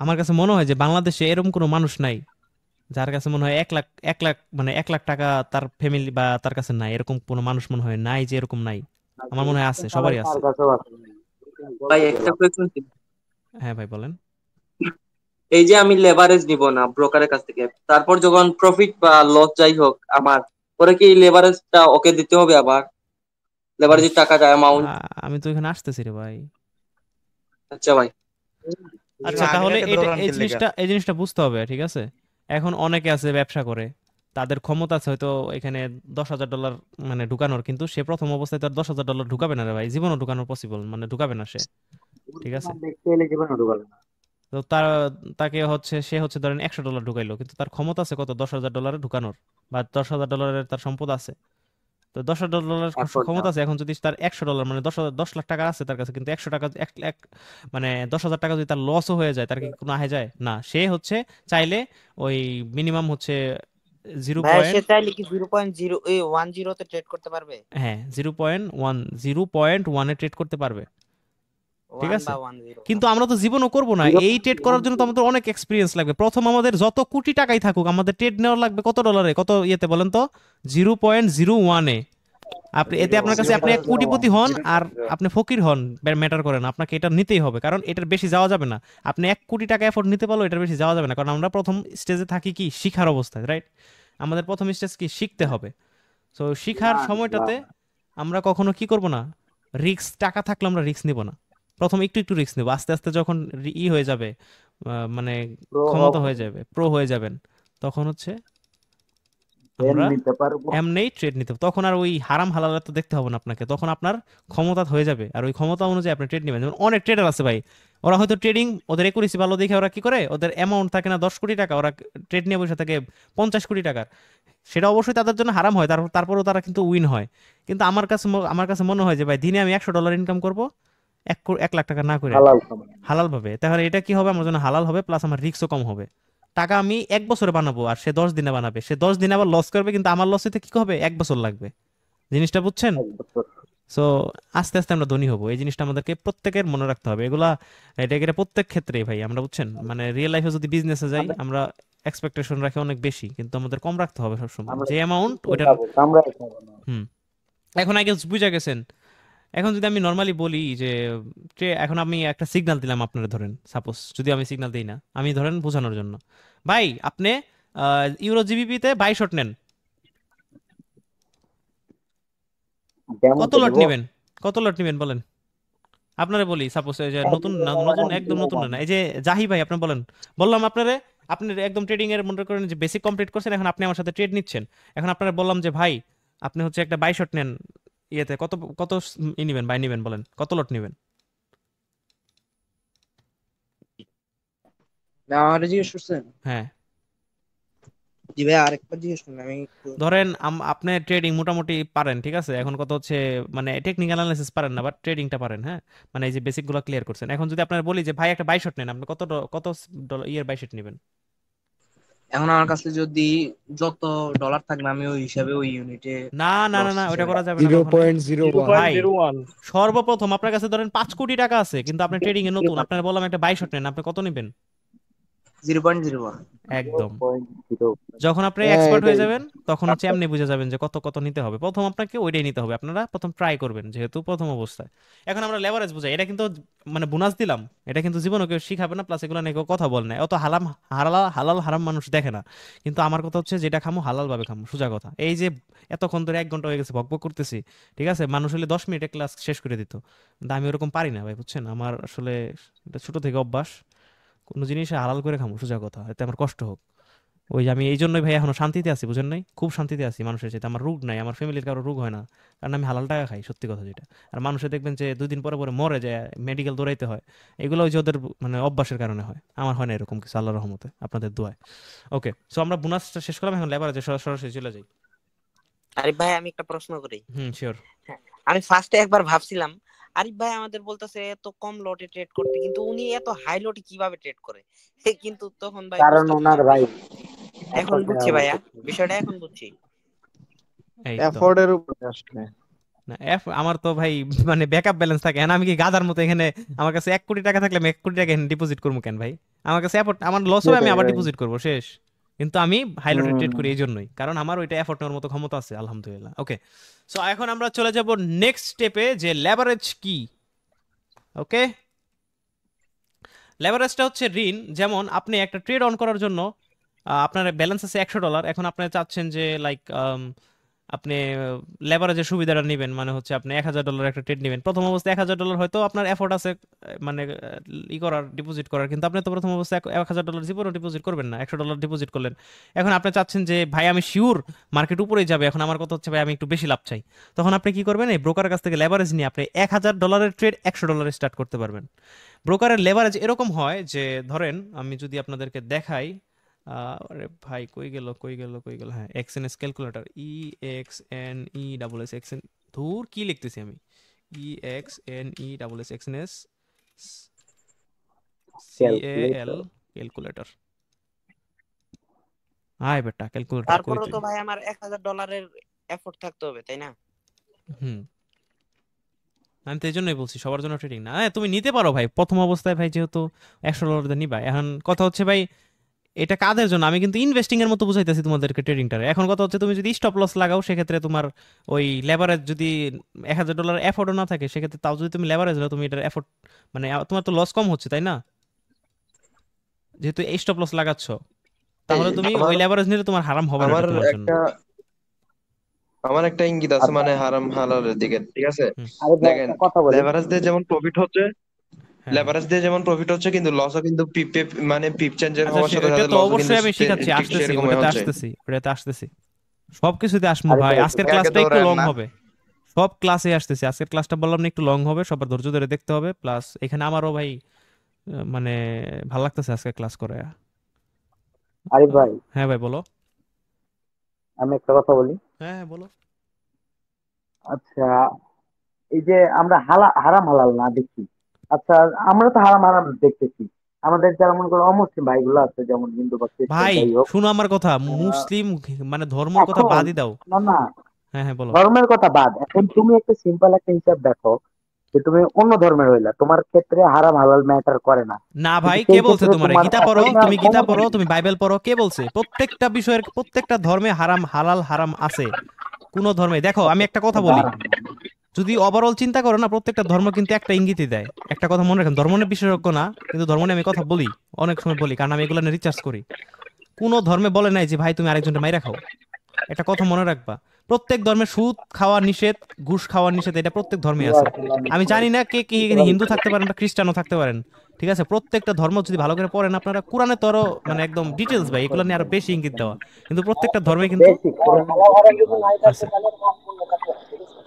আমার কাছে মনে হয় যে বাংলাদেশে এরকম কোনো মানুষ নাই যার কাছে মনে হয় 1 লাখ টাকা তার ফ্যামিলি বা তার কাছে নাই, এরকম কোনো মানুষ মনে হয় নাই যে এরকম নাই। আমার মনে হয় আছে, সবারই আছে। ভাই একটা কোয়েশ্চেন ছিল। হ্যাঁ ভাই বলেন। এই যে আমি লেভারেজ নিব না ব্রোকারের কাছ থেকে, তারপর যখন প্রফিট বা লস যাই হোক আমার, পরে কি লেভারেজটা ওকে দিতে হবে আবার? লেভারেজের টাকাটা অ্যামাউন্ট? আমি তো এখানে আসতেছি রে ভাই। আচ্ছা ভাই। আচ্ছা তাহলে এই জিনিসটা বুঝতে হবে, ঠিক আছে? এখন অনেকে আছে ব্যবসা করে, তাদের ক্ষমতা আছে হয়তো এখানে $10,000 মানে ঢুকানোর, কিন্তু সে প্রথম অবস্থায় তার $10,000 ঢুকাবে না রে ভাই, জীবনও ঢুকানো পসিবল মানে ঢুকাবে না সে, ঠিক আছে? তো তাকে সে হচ্ছে ধরেন $100 ঢুকাইলো, কিন্তু তার ক্ষমতা আছে কত $10,000 ঢুকানোর, বা $10,000 তার সম্পদ আছে। তো $10,000 ক্ষমতা আছে, এখন যদি তার $100 মানে 10 লাখ টাকা আছে তার কাছে, কিন্তু 100 টাকা মানে 10,000 টাকা যদি তার লসও হয়ে যায়, তার কি কোনো আহে যায় না? সে হচ্ছে চাইলে ওই মিনিমাম হচ্ছে ভাই সে চাইলে কি 0.010 তে ট্রেড করতে পারবে? হ্যাঁ 0.1 এ ট্রেড করতে পারবে, ঠিক আছে? কিন্তু আমরা তো জীবনও করব না। এই ট্রেড করার জন্য তো আমাদের অনেক এক্সপিরিয়েন্স লাগবে। প্রথম আমাদের যত কোটি টাকাই থাকুক, আমাদের ট্রেড নেওয়ার লাগবে কত ডলারে, কত ইয়েতে বলেন তো? 0.01 এ। আপনি এতে আপনার কাছে আপনি 1 কোটিপতি হন আর আপনি ফকির হন, ম্যাটার করে না, আপনাকে এটা নিতেই হবে, কারণ এটার বেশি যাওয়া যাবে না। আপনি 1 কোটি টাকা এফোর্ট নিতে পারলেও এটার বেশি যাওয়া যাবে না, কারণ আমরা প্রথম স্টেজে থাকি কি শিখার অবস্থায়, রাইট? আমাদের প্রথম স্টেজ কি শিখতে হবে। সো শিখার সময়টাতে আমরা কখনো কি করব না, টাকা থাকলে আমরা রিস্ক নিব না। প্রথম একটু রিস্ক নেব, আস্তে আস্তে যখন হয়ে যাবে, মানে ক্ষমতা হয়ে যাবে, প্রো হয়ে যাবেন, তখন হচ্ছে আমরা এমনি ট্রেড নিতে হবে। তখন আর ওই হারাম হালাল তো দেখতে হবে না আপনাকে, তখন আপনার ক্ষমতা হয়ে যাবে, আর ওই ক্ষমতা অনুযায়ী আপনি ট্রেড নেবেন। যেমন অনেক ট্রেডার আছে ভাই, ওরা হয়তো ট্রেডিং ওদের একুরেসি ভালো দেখে ওরা কি করে, ওদের অ্যামাউন্ট থাকে না 10 কোটি টাকা, ওরা ট্রেড নিয়ে বসে থাকে 50 কোটি টাকার। সেটা অবশ্যই তাদের জন্য হারাম হয়, তারপরেও তারা কিন্তু উইন হয়। কিন্তু আমার কাছে মনে হয় যে ভাই দিনে আমি $100 ইনকাম করবো 1 লাখ টাকা না করে হালাল ভাবে, তাহলে এটা কি হবে আমার জন্য হালাল হবে, প্লাস আমার রিস্কও কম হবে। টাকা আমি 1 বছরে বানাবো আর সে 10 দিনে বানাবে, সে 10 দিনে আবার লস করবে, কিন্তু আমার লস হতে কি হবে 1 বছর লাগবে। জিনিসটা বুঝছেন? সো আস্তে আস্তে আমরা ধনী হবো, এই জিনিসটা আমাদেরকে প্রত্যেকের মনে রাখতে হবে। এটা প্রত্যেক ক্ষেত্রে ভাই, আমরা বুঝছেন মানে রিয়েল লাইফে যদি বিজনেসে যাই আমরা এক্সপেকটেশন রাখি অনেক বেশি, কিন্তু আমাদের কম রাখতে হবে সবসময় যে অ্যামাউন্ট ওইটা। এখন আগে বুঝা গেছেন। এখন যদি আমি নর্মালি বলি যে এখন আমি একটা সিগন্যাল দিলাম আপনারা, ধরেন সাপোজ যদি আমি সিগন্যাল দিই না, আমি ধরেন বোঝানোর জন্য, ভাই আপনি ইউরো জিবিপিতে 22 শট নেন, কত লট নেবেন বলেন? আপনারা বলি সাপোজ নতুন একদম নতুন না, এই যে জাহি ভাই আপনি বললাম আপনারা, আপনি একদম ট্রেডিং এর মনে করেন যে বেসিক কমপ্লিট করছেন, এখন আপনি আমার সাথে ট্রেড নিচ্ছেন। এখন আপনারা বললাম যে ভাই আপনি হচ্ছে একটা 22 শট নেন, ইয়েতে কত নিবেন বাই নিবেন, বলেন কত লট নিবেন? আমার জিজ্ঞেস করছেন? হ্যাঁ জি ভাই, আরেকবার জিজ্ঞেস করুন। আমি ধরেন আপনি ট্রেডিং মোটামুটি পারেন, ঠিক আছে? এখন কথা হচ্ছে মানে টেকনিক্যাল অ্যানালাইসিস পারেন না, বাট ট্রেডিংটা পারেন, হ্যাঁ? মানে এই যে বেসিক গুলো ক্লিয়ার করছেন। এখন যদি আপনার বলি যে ভাই একটা 22 শট নেন, আপনি কত ইয়ের 22 শট নেবেন? এখন আমার কাছে যদি যত ডলার থাকবে আমি ওই হিসাবে ওই ইউনিটে না ওটা করা যাবে না। 0.01 সর্বপ্রথম আপনার কাছে ধরেন 5 কোটি টাকা আছে, কিন্তু আপনি ট্রেডিং এ নতুন, আপনার বললাম একটা 22 শট নেন, আপনি কত নেবেন? 0.01। একদম 0.0 যখন আপনি হ্যাঁ এক্সপার্ট হয়ে এটাই যাবেন তখন হচ্ছে এমনি বুঝে যাবেন যে কত কত নিতে হবে। প্রথম আপনাকে ওইটাই নিতে হবে, আপনারা প্রথম ট্রাই করবেন যেহেতু প্রথম অবস্থায়। এখন আমরা লেভারেজ বুঝাই, এটা কিন্তু মানে বোনাস দিলাম, এটা কিন্তু জীবনে কেউ শিখাবে না, প্লাস এগুলো নিয়ে কেউ কথা বলে না, অত হালাম হালাল হালাল হারাম মানুষ দেখে না। কিন্তু আমার কথা হচ্ছে যেটা খামো হালাল ভাবে খামো, সোজা কথা। এই যে এতক্ষণ ধরে 1 ঘন্টা হয়ে গেছে বকবক করতেছি, ঠিক আছে, মানুষ হলে 10 মিনিটে ক্লাস শেষ করে দিত, কিন্তু আমি ওরকম পারি না ভাই, বুঝছেন, আমার আসলে এটা ছোট থেকে অভ্যাস, কোনো জিনিস হালাল করে খামো, সোজা কথা, এতে আমার কষ্ট হোক। ওই যে আমি এই জন্যই ভাই এখনো শান্তিতে আছি, বুঝেন নাই, খুব শান্তিতে আছি মানুষের সাথে, আমার রোগ নাই, আমার ফ্যামিলির কারো রোগ হয় না, কারণ আমি হালাল টাকা খাই, সত্যি কথা যেটা। আর মানুষে দেখবেন যে 2 দিন পরে পরে মরে যায়, মেডিকেল দৌড়াইতে হয়, এগুলো ওই যে ওদের মানে অভ্যাসের কারণে হয়, আমার হয় না এরকম কিছু, আল্লাহর রহমতে, আপনাদের দোয়ায়। ওকে, সো আমরা বোনাসটা শেষ করলাম, এখন লেবারেজে সরাসরি চলে যাই। আরিফ ভাই আমি একটা প্রশ্ন করি। শিওর। আমি ফার্স্টে একবার ভাবছিলাম আরিফ ভাই আমাদের বলতেছে এত কম লটে ট্রেড করতে, কিন্তু উনি এত হাই লটে কিভাবে ট্রেড করে? কিন্তু তখন ভাই কারণ বুঝতে ওনার ভাই এখন বুঝছি ভাইয়া, বিষয়টা এখন বুঝছি। এই তো এফোর্ডের উপরে আসলে না আমার তো ভাই মানে ব্যাকআপ ব্যালেন্স থাকে, আর আমি কি গাধার মতো এখানে আমার কাছে 1 কোটি টাকা থাকলে আমি 1 কোটি টাকা এখানে ডিপোজিট করবো কেন ভাই? আমার কাছে এফোর্ট, আমার লস হবে আমি আবার ডিপোজিট করবো, শেষ। কিন্তু আমি হাই লটে ট্রেড করি এই জন্যই, কারণ আমার ওইটা এফোর্ট নেওয়ার মতো ক্ষমতা আছে, আলহামদুলিল্লাহ। ওকে, সো এখন আমরা চলে যাব নেক্সট স্টেপে, যে লেভারেজ কি। ওকে, লেভারেজটা হচ্ছে ঋণ। যেমন আপনি একটা ট্রেড অন করার জন্য আপনার ব্যালেন্স আছে $100, এখন আপনি চাচ্ছেন যে লাইক আপনি লেভারেজের সুবিধাটা নেবেন, মানে হচ্ছে আপনি $1000 একটা ট্রেড নেবেন। প্রথম অবস্থায় $1000 হয়তো আপনার এফোর্ট আছে মানে করার, ডিপোজিট করার, কিন্তু আপনি তো প্রথম অবস্থায় $1000 জীবনও ডিপোজিট করবেন না, $100 ডিপোজিট করলেন। এখন আপনি চাচ্ছেন যে ভাই আমি শিওর মার্কেট উপরেই যাবে, এখন আমার কথা হচ্ছে ভাই আমি একটু বেশি লাভ চাই। তখন আপনি কি করবেন, এই ব্রোকারের কাছ থেকে লেভারেজ নিয়ে আপনি $1000 ট্রেড $100 স্টার্ট করতে পারবেন। ব্রোকারের লেভারেজ এরকম হয় যে, ধরেন আমি যদি আপনাদেরকে দেখাই, আরে ভাই কই গেল, হ্যাঁ, এক্সএনএস ক্যালকুলেটর, EXNESS এক্সএন, ধুর কি লিখতেছি আমি, EXNESS এক্সএনএস CAL ক্যালকুলেটর। হাই বেটা ক্যালকুলেটর কই তারপরে তুই? তো ভাই আমার $1000 এফোর্ট থাকতে হবে, তাই না? আমি তো এই জন্যই বলছি সবার জন্য ট্রেডিং না। হ্যাঁ তুমি নিতে পারো ভাই প্রথম অবস্থায় ভাই, যেহেতু $100 নিবা। এখন কথা হচ্ছে ভাই এটা কাদের জন্য, আমি কিন্তু ইনভেস্টিং এর মতো বুঝাইতেছি তোমাদেরকে ট্রেডিংটারে। এখন কথা হচ্ছে তুমি যদি স্টপ লস লাগাও, সেক্ষেত্রে তোমার ওই লেভারেজ যদি $1000 এফোর্টও না থাকে, সেক্ষেত্রে তাও যদি তুমি লেভারেজ নাও, তুমি এটার এফোর্ট মানে তোমার তো লস কম হচ্ছে, তাই না? যেহেতু স্টপ লস লাগাচ্ছ, তাহলে তুমি ওই লেভারেজ নিলে তোমার হারাম হবে না তোমার জন্য। আমার একটা ইঙ্গিত আছে মানে হারাম হালালের দিকে, ঠিক আছে? দেখেন লেভারেজ দিয়ে যেমন প্রফিট হচ্ছে, কিন্তু লসও কিন্তু মানে পিপ চেঞ্জের হওয়ার সাথে সাথে তো লসও কিন্তু অবশ্যই আমি শিখাচ্ছি, আসতেছি সেরকমই হচ্ছে। ওটাতে আসতেছি, সবকিছুতে আসবো ভাই। আজকের ক্লাসটা একটু লং হবে, সব ক্লাসে আসতেছি। আজকের ক্লাসটা বললাম না একটু লং হবে, সবার ধৈর্য ধরে দেখতে হবে। প্লাস এখানে আমারও ভাই মানে ভালো লাগতেছে আজকে ক্লাস করে। আরিফ ভাই, হ্যাঁ ভাই বলো। আমি একটা কথা বলি। হ্যাঁ বলো। আচ্ছা, এই যে আমরা হারাম হালাল না দেখি, আচ্ছা আমরা তো হারাম হারাম দেখতেছি। আমাদের যারা মনে করো অমুসলিম ভাইগুলো আছে, যেমন হিন্দু বা খ্রিস্টান, ভাই যাই হোক, শুনো আমার কথা, মুসলিম মানে ধর্মের কথা বাদই দাও। না হ্যাঁ বলো। ধর্মের কথা বাদ, এখন তুমি একটা সিম্পল একটা হিসাব দেখো, যে তুমি অন্য ধর্মের হইলা, তোমার ক্ষেত্রে হারাম হালাল ম্যাটার করে না। না ভাই কে বলছে তোমার? গীতা পড়ো, তুমি গীতা পড়ো, তুমি বাইবেল পড়ো, কে বলছে? প্রত্যেকটা বিষয়ের প্রত্যেকটা ধর্মে হারাম হালাল হারাম আছে, কোন ধর্মে। দেখো আমি একটা কথা বলি, যদি ওভারঅল চিন্তা করো না, প্রত্যেকটা ধর্ম কিন্তু একটা ইঙ্গিতই দেয়। একটা কথা মনে রাখেন, ধর্ম নিয়ে বিশেষজ্ঞ না, কিন্তু ধর্ম নিয়ে আমি কথা বলি, অনেক সময় বলি, কারণ আমি এগুলো নিয়ে রিসার্চ করি। কোন ধর্মে বলে নাই যে ভাই তুমি আরেকজনকে মাইরা খাও। একটা কথা মনে রাখবা, প্রত্যেক ধর্মে সুদ খাওয়া নিষেধ, ঘুষ খাওয়া নিষেধ, এটা প্রত্যেক ধর্মে আছে। আমি জানি না কে কি হিন্দু থাকতে পারেন বা খ্রিস্টানও থাকতে পারেন, ঠিক আছে? প্রত্যেকটা ধর্ম যদি ভালো করে পড়েন আপনারা, কোরআনে তো আরো মানে একদম ডিটেলস ভাই, এগুলো নিয়ে আরো বেশি ইঙ্গিত দেওয়া, কিন্তু প্রত্যেকটা ধর্মে কিন্তু আছে।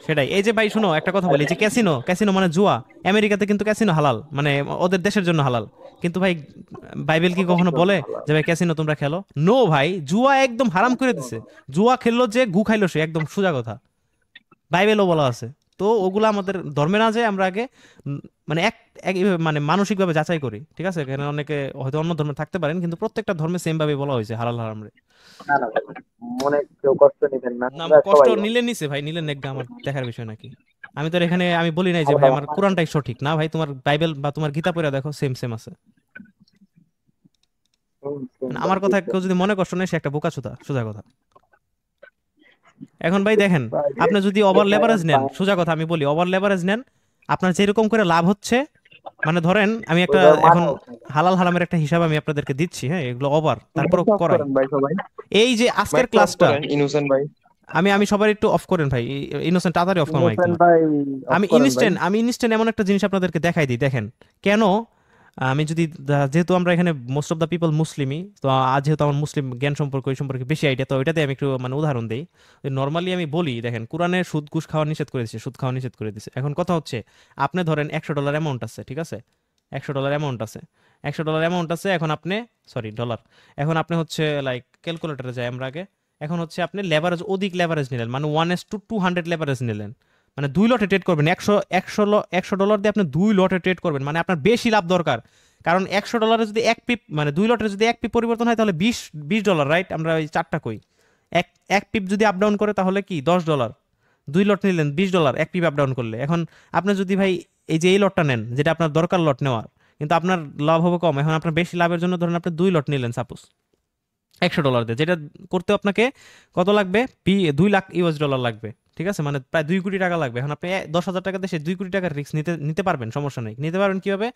সেটাই। এই যে ভাই শুনো একটা কথা বলি, যে ক্যাসিনো মানে জুয়া, আমেরিকাতে কিন্তু ক্যাসিনো হালাল, মানে ওদের দেশের জন্য হালাল। কিন্তু ভাই বাইবেল কি কখনো বলে যে ভাই ক্যাসিনো তোমরা খেলো? নো ভাই, জুয়া একদম হারাম করে দিছে। জুয়া খেললো যে গু খাইলো সে, একদম সোজা কথা, বাইবেলও বলা আছে। তো ওগুলো আমাদের ধর্মে না যায়, আমরা আগে মানে মানে মানসিকভাবে যাচাই করি, ঠিক আছে? এখানে অনেকে হয়তো অন্য ধর্মে থাকতে পারেন, কিন্তু প্রত্যেকটা ধর্মে সেম ভাবে বলা হয়েছে হালাল হারাম রে। মনে কেউ কষ্ট নেবেন না, কষ্ট নিলে নিছে ভাই, নিলে নেগা, আমার দেখার বিষয় নাকি। আমি তো এখানে আমি বলি নাই যে ভাই আমার কোরআনটাই সঠিক না, ভাই তোমার বাইবেল বা তোমার গীতা পড়ে দেখো, সেম আছে। মানে আমার কথা কেউ যদি মনে কষ্ট নেই, সে একটা বোকাচোদা, সোজা কথা। এখন ভাই দেখেন, আপনি যদি ওভার লেভারেজ নেন, সোজা কথা আমি বলি, ওভার লেভারেজ নেন, আপনার যেরকম করে লাভ হচ্ছে, মানে ধরেন আমি একটা এখন হালাল হারামের একটা হিসাব আমি আপনাদেরকে দিচ্ছি, হ্যাঁ, এগুলো ওভার, তারপর করাই। এই যে আজকের ক্লাসটা, ইনোসেন্ট ভাই আমি সবার একটু অফ করেন ভাই, ইনোসেন্ট তাড়াতাড়ি অফ করেন ইনোসেন্ট ভাই আমি ইনস্ট্যান্ট এমন একটা জিনিস আপনাদেরকে দেখাই দিই। দেখেন কেন আমি যদি যেহেতু আমরা এখানে মোস্ট অফ দ্য পিপল মুসলিমই, তো আজ যেহেতু আমার মুসলিম জ্ঞান সম্পর্কে ওই সম্পর্কে বেশি আইডিয়া, তো ওইটাতে আমি একটু মানে উদাহরণ দিই। নর্মালি আমি বলি, দেখেন কোরআনে সুদ ঘুষ খাওয়া নিষেধ করে দিচ্ছে, সুদ খাওয়া নিষেধ করে দিচ্ছে। এখন কথা হচ্ছে, আপনি ধরেন $100 অ্যামাউন্ট আছে, ঠিক আছে, $100 অ্যামাউন্ট আছে, $100 অ্যামাউন্ট আছে, এখন আপনি ডলার, এখন আপনি হচ্ছে লাইক ক্যালকুলেটরে যাই আমরা আগে। এখন হচ্ছে আপনি লেভারেজ, অধিক লেভারেজ নিলেন, মানে 1:200 লেভারেজ নিলেন, মানে 2 লটে ট্রেড করবেন। $100 দিয়ে আপনি 2 লটে ট্রেড করবেন, মানে আপনার বেশি লাভ দরকার। কারণ $100 যদি এক পিপ, মানে 2 লটের যদি এক পিপ পরিবর্তন হয় তাহলে $20, রাইট? আমরা ওই চারটা কই, এক পিপ যদি আপ ডাউন করে তাহলে কি $10, 2 লট নিলেন $20 এক পিপ আপ ডাউন করলে। এখন আপনি যদি ভাই এই যে এই লটটা নেন, যেটা আপনার দরকার লট নেওয়ার, কিন্তু আপনার লাভ হবে কম, এখন আপনার বেশি লাভের জন্য ধরেন আপনি 2 লট নিলেন সাপোজ $100 দিয়ে, যেটা করতে আপনাকে কত লাগবে? $2,00,000 লাগবে, ঠিক আছে, মানে প্রায় 2 কোটি টাকা লাগবে। এখন আপনি 10,000 টাকা দিয়ে 2 কোটি টাকার রিস্ক নিতে পারবেন, সমস্যা নেই। নিতে পারবেন কিভাবে?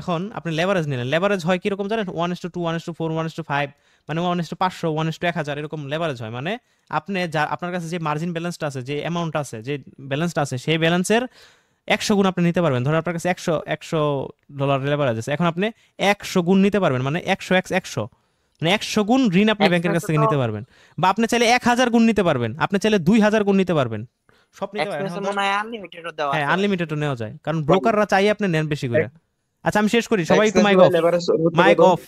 এখন আপনি লেভারেজ নিলেন, লেভারেজ হয় কিরকম জানেন? 1:2, 1:4, 1:5, মানে 1:500, 1:1000 এরকম লেভারেজ হয়। মানে আপনি আপনার কাছে যে মার্জিন ব্যালেন্সটা আছে, যে অ্যামাউন্ট আছে, যে ব্যালেন্সটা আছে, সেই ব্যালেন্সের 100 গুণ আপনি নিতে পারবেন। ধরেন আপনার কাছে $100 লেভারেজ আছে, এখন আপনি 100 গুণ নিতে পারবেন, মানে 100x100, মানে 100 গুণ ঋণ আপনি ব্যাংকের কাছ থেকে নিতে পারবেন। বা আপনি চাইলে 1000 গুণ নিতে পারবেন, আপনি চাইলে 2000 গুণ নিতে পারবেন, সব নিতে পারবেন। হ্যাঁ, আনলিমিটেডও নেওয়া যায়, কারণ ব্রোকাররা চাই আপনি নেন বেশি করে। আচ্ছা আমি শেষ করি, সবাই একটু মাইক অফ।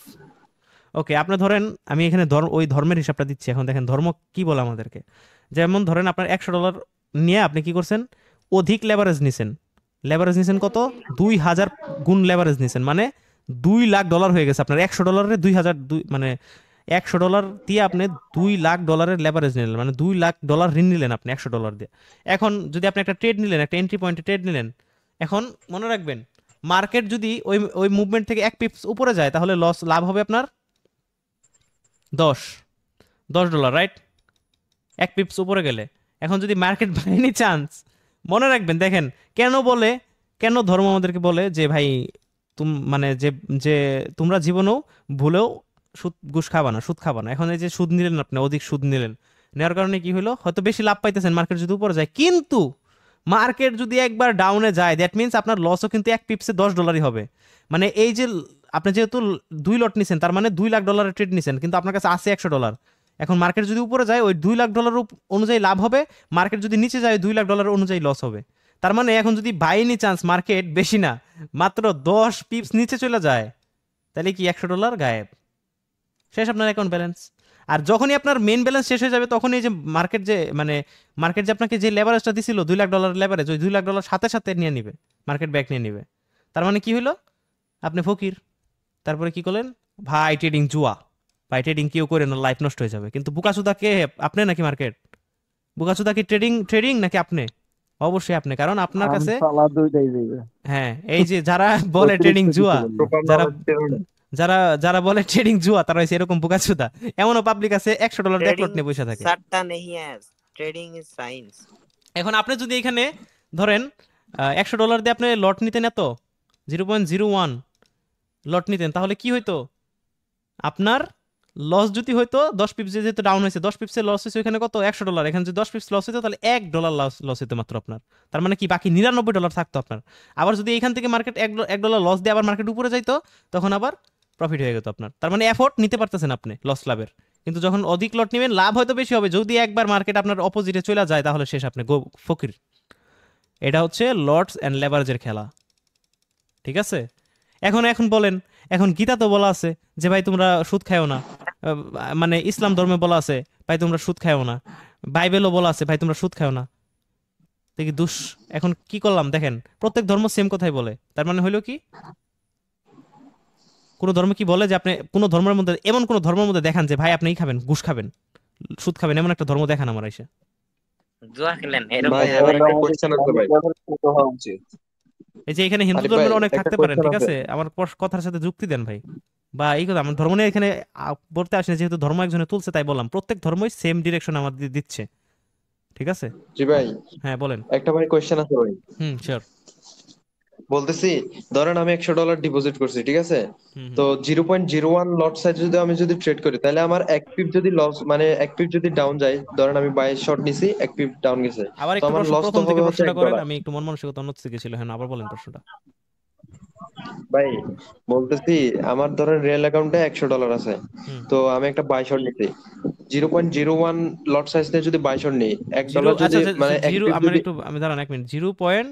ওকে, আপনি ধরেন আমি এখানে ওই ধর্মের হিসাবটা দিচ্ছি। এখন দেখেন ধর্ম কি বলে আমাদেরকে। যেমন ধরেন আপনার $100 নিয়ে আপনি কি করছেন? অধিক লেভারেজ নিছেন। লেভারেজ নিছেন কত? 2000 গুণ লেভারেজ নিছেন, মানে $2,00,000 হয়ে গেছে আপনার। $100 2000, মানে $100 দিয়ে আপনি $2,00,000 লেভারেজ নিলেন, মানে $2,00,000 ঋণ নিলেন আপনি $100 দিয়ে। এখন যদি আপনি একটা ট্রেড নিলেন, একটা এন্ট্রি পয়েন্টে ট্রেড নিলেন, এখন মনে রাখবেন মার্কেট যদি ওই মুভমেন্ট থেকে 1 পিপস উপরে যায় তাহলে লাভ হবে আপনার $10, রাইট? 1 পিপস উপরে গেলে। এখন যদি মার্কেট বাই এনি চান্স, মনে রাখবেন, দেখেন কেন ধর্ম আমাদেরকে বলে যে ভাই মানে যে তোমরা জীবনেও ভুলেও সুদ খাবা না। এখন এই যে সুদ নিলেন আপনি, অধিক সুদ নিলেন, নেওয়ার কারণে কি হলো? হয়তো বেশি লাভ পাইতেছেন মার্কেট যদি উপরে যায়, কিন্তু মার্কেট যদি একবার ডাউনে যায়, দ্যাট মিনস আপনার লসও কিন্তু 1 পিপসে $10 হবে। মানে এই যে আপনি যেহেতু 2 লট নিছেন, তার মানে $2,00,000 ট্রেড নিছেন, কিন্তু আপনার কাছে আছে $100। এখন মার্কেট যদি উপরে যায় ওই $2,00,000 অনুযায়ী লাভ হবে, মার্কেট যদি নিচে যায় $2,00,000 অনুযায়ী লস হবে। তার মানে এখন যদি বাই এনি চান্স মার্কেট বেশি না মাত্র 10 পিপস নিচে চলে যায়, তাহলে কি $100 গায়েব, শেষ আপনার অ্যাকাউন্ট ব্যালেন্স। আর যখনই আপনার মেইন ব্যালেন্স শেষ হয়ে যাবে, তখন এই যে মার্কেট যে আপনাকে যে লেভারেজটা দিছিল $2,00,000 লেভারেজ, ওই $2,00,000 সাথে সাথে নিয়ে নিবে, মার্কেট ব্যাক নিয়ে নিবে। তার মানে কি হলো? আপনি ফকির। তারপরে কি করলেন? ভাই ট্রেডিং জুয়া, ভাই ট্রেডিং কেউ করে না, লাইফ নষ্ট হয়ে যাবে। কিন্তু বুকাচুদা কে? আপনি নাকি মার্কেট? বুকাচুদা কি ট্রেডিং নাকি আপনি? অবশ্যই আপনি, কারণ আপনার কাছে হ্যাঁ, এই যে যারা বলে ট্রেডিং জুয়া, যারা বলে ট্রেডিং জুয়া, তারা হচ্ছে এরকম বুকাচুদা। এমনও পাবলিক আছে $100 দিয়ে লট নিয়ে বসে থাকে। এখন আপনি যদি এখানে ধরেন $100 দিয়ে আপনি লট নিতেন, এত 0.01 লট নিতেন, তাহলে কি হইতো? আপনার লস যদি হইতো 10 পিপস, যেহেতু ডাউন হয়েছে 10 পিপসের লস হয়েছে, এখানে কত? $100। এখানে যদি 10 পিপস লস হইতো তাহলে $1 লস হইতো মাত্র আপনার। তার মানে কি বাকি $99 থাকতো আপনার। আবার যদি এখান থেকে মার্কেট $1 লস দিয়ে আবার মার্কেট উপরে যাইতো, তখন আবার প্রফিট হয়ে যেত আপনার। তার মানে এফোর্ট নিতে পারতেছেন আপনি লস লাভের, কিন্তু যখন অধিক লট নেবেন লাভ হয়তো বেশি হবে। যদি একবার মার্কেট আপনার অপোজিটে চলে যায় তাহলে শেষ, আপনি ফকির। এটা হচ্ছে লটস অ্যান্ড লেভারেজের খেলা, ঠিক আছে? এখন বলেন, এখন গীতা তো বলা আছে যে ভাই তোমরা সুদ খাও না, মানে ইসলাম ধর্মে বলা আছে ভাই তোমরা সুদ খাও না, বাইবেলও বলা আছে ভাই তোমরা সুদ খাও না। দেখি এখন কি করলাম দেখেন, প্রত্যেক ধর্ম সেম কথাই বলে। তার মানে হইলো কি, কোন ধর্ম কি বলে যে আপনি কোন ধর্মের মধ্যে, এমন কোন ধর্মের মধ্যে দেখান যে ভাই আপনি খাবেন, ঘুষ খাবেন, সুদ খাবেন, এমন একটা ধর্ম দেখান আমার এসে। এই যে এখানে হিন্দু ধর্মের অনেক থাকতে পারেন, ঠিক আছে, আমার কথার সাথে যুক্তি দেন ভাই। বা এই কথা আমার ধর্ম নিয়ে এখানে বলতে আসেনি, যেহেতু ধর্ম একজনে তুলছে তাই বললাম, প্রত্যেক ধর্মই সেম ডিরেকশন আমাদের দিচ্ছে, ঠিক আছে? জি ভাই, হ্যাঁ বলেন। একটা ভাই কোয়েশ্চেন আছে ভাই। শিওর। বলতেছি, ধরেন আমি $100 ডিপোজিট করছি, ঠিক আছে? তো 0.01 লট সাইজ যদি ট্রেড করি, তাহলে আমার এক পিপ যদি লস, মানে এক পিপ যদি ডাউন যায়, ধরেন আমি 22 শট নিছি, এক পিপ ডাউন গেছে, আবার তো একটু আমার লস তো প্রথম থেকে হবে হচ্ছে প্রশ্নটা করেন, $1। আমি একটু মন মানসিকতা অন্য দিকে ছিল। হ্যাঁ আবার বলেন প্রশ্নটা। ভাই বলতেছি, আমার ধরেন রিয়েল অ্যাকাউন্টে $100 আছে, তো আমি একটা বাই শট নিছি, 0.01 লট সাইজ নিয়ে যদি বাই শট নিই, $1 যদি আচ্ছা মানে এক জিরো, পিপ যদি আমি দাঁড়ান 1 মিনিট, 0 পয়েন্ট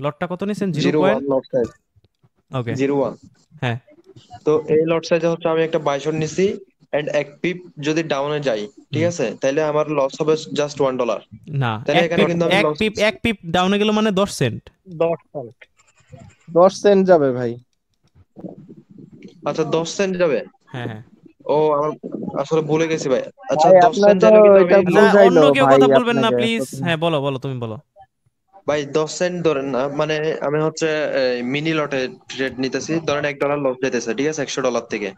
লটটা কত নিছেন? 0.1 লট সাইজ, ওকে 0.1। হ্যাঁ, তো এই লট সাইজে হচ্ছে আমি একটা বাই শট নিছি, এন্ড এক পিপ যদি ডাউনে যাই, ঠিক আছে, তাহলে আমার লস হবে জাস্ট $1। না তাহলে এখানে কিন্তু আমি লস, এক পিপ ডাউনে গেল মানে 10 সেন্ট। 10 সেন্ট যাবে ভাই। আচ্ছা 10 সেন্ট যাবে। হ্যাঁ হ্যাঁ, ও আমার আসলে ভুলে গেছি ভাই। আচ্ছা ভাই 10 আপনার সেন্ট তো যাইলে কিন্তু এটা আমি, অন্য কেউ ভাই কথা বলবেন না আপনাকে প্লিজ। হ্যাঁ বলো তুমি বলো। ভাই 10 সেন্ট ধরেন না, মানে আমি হচ্ছে মিনি লটে ট্রেড নিতেছি, ধরেন $1 লস যাইতেছে, ঠিক আছে, $100 থেকে,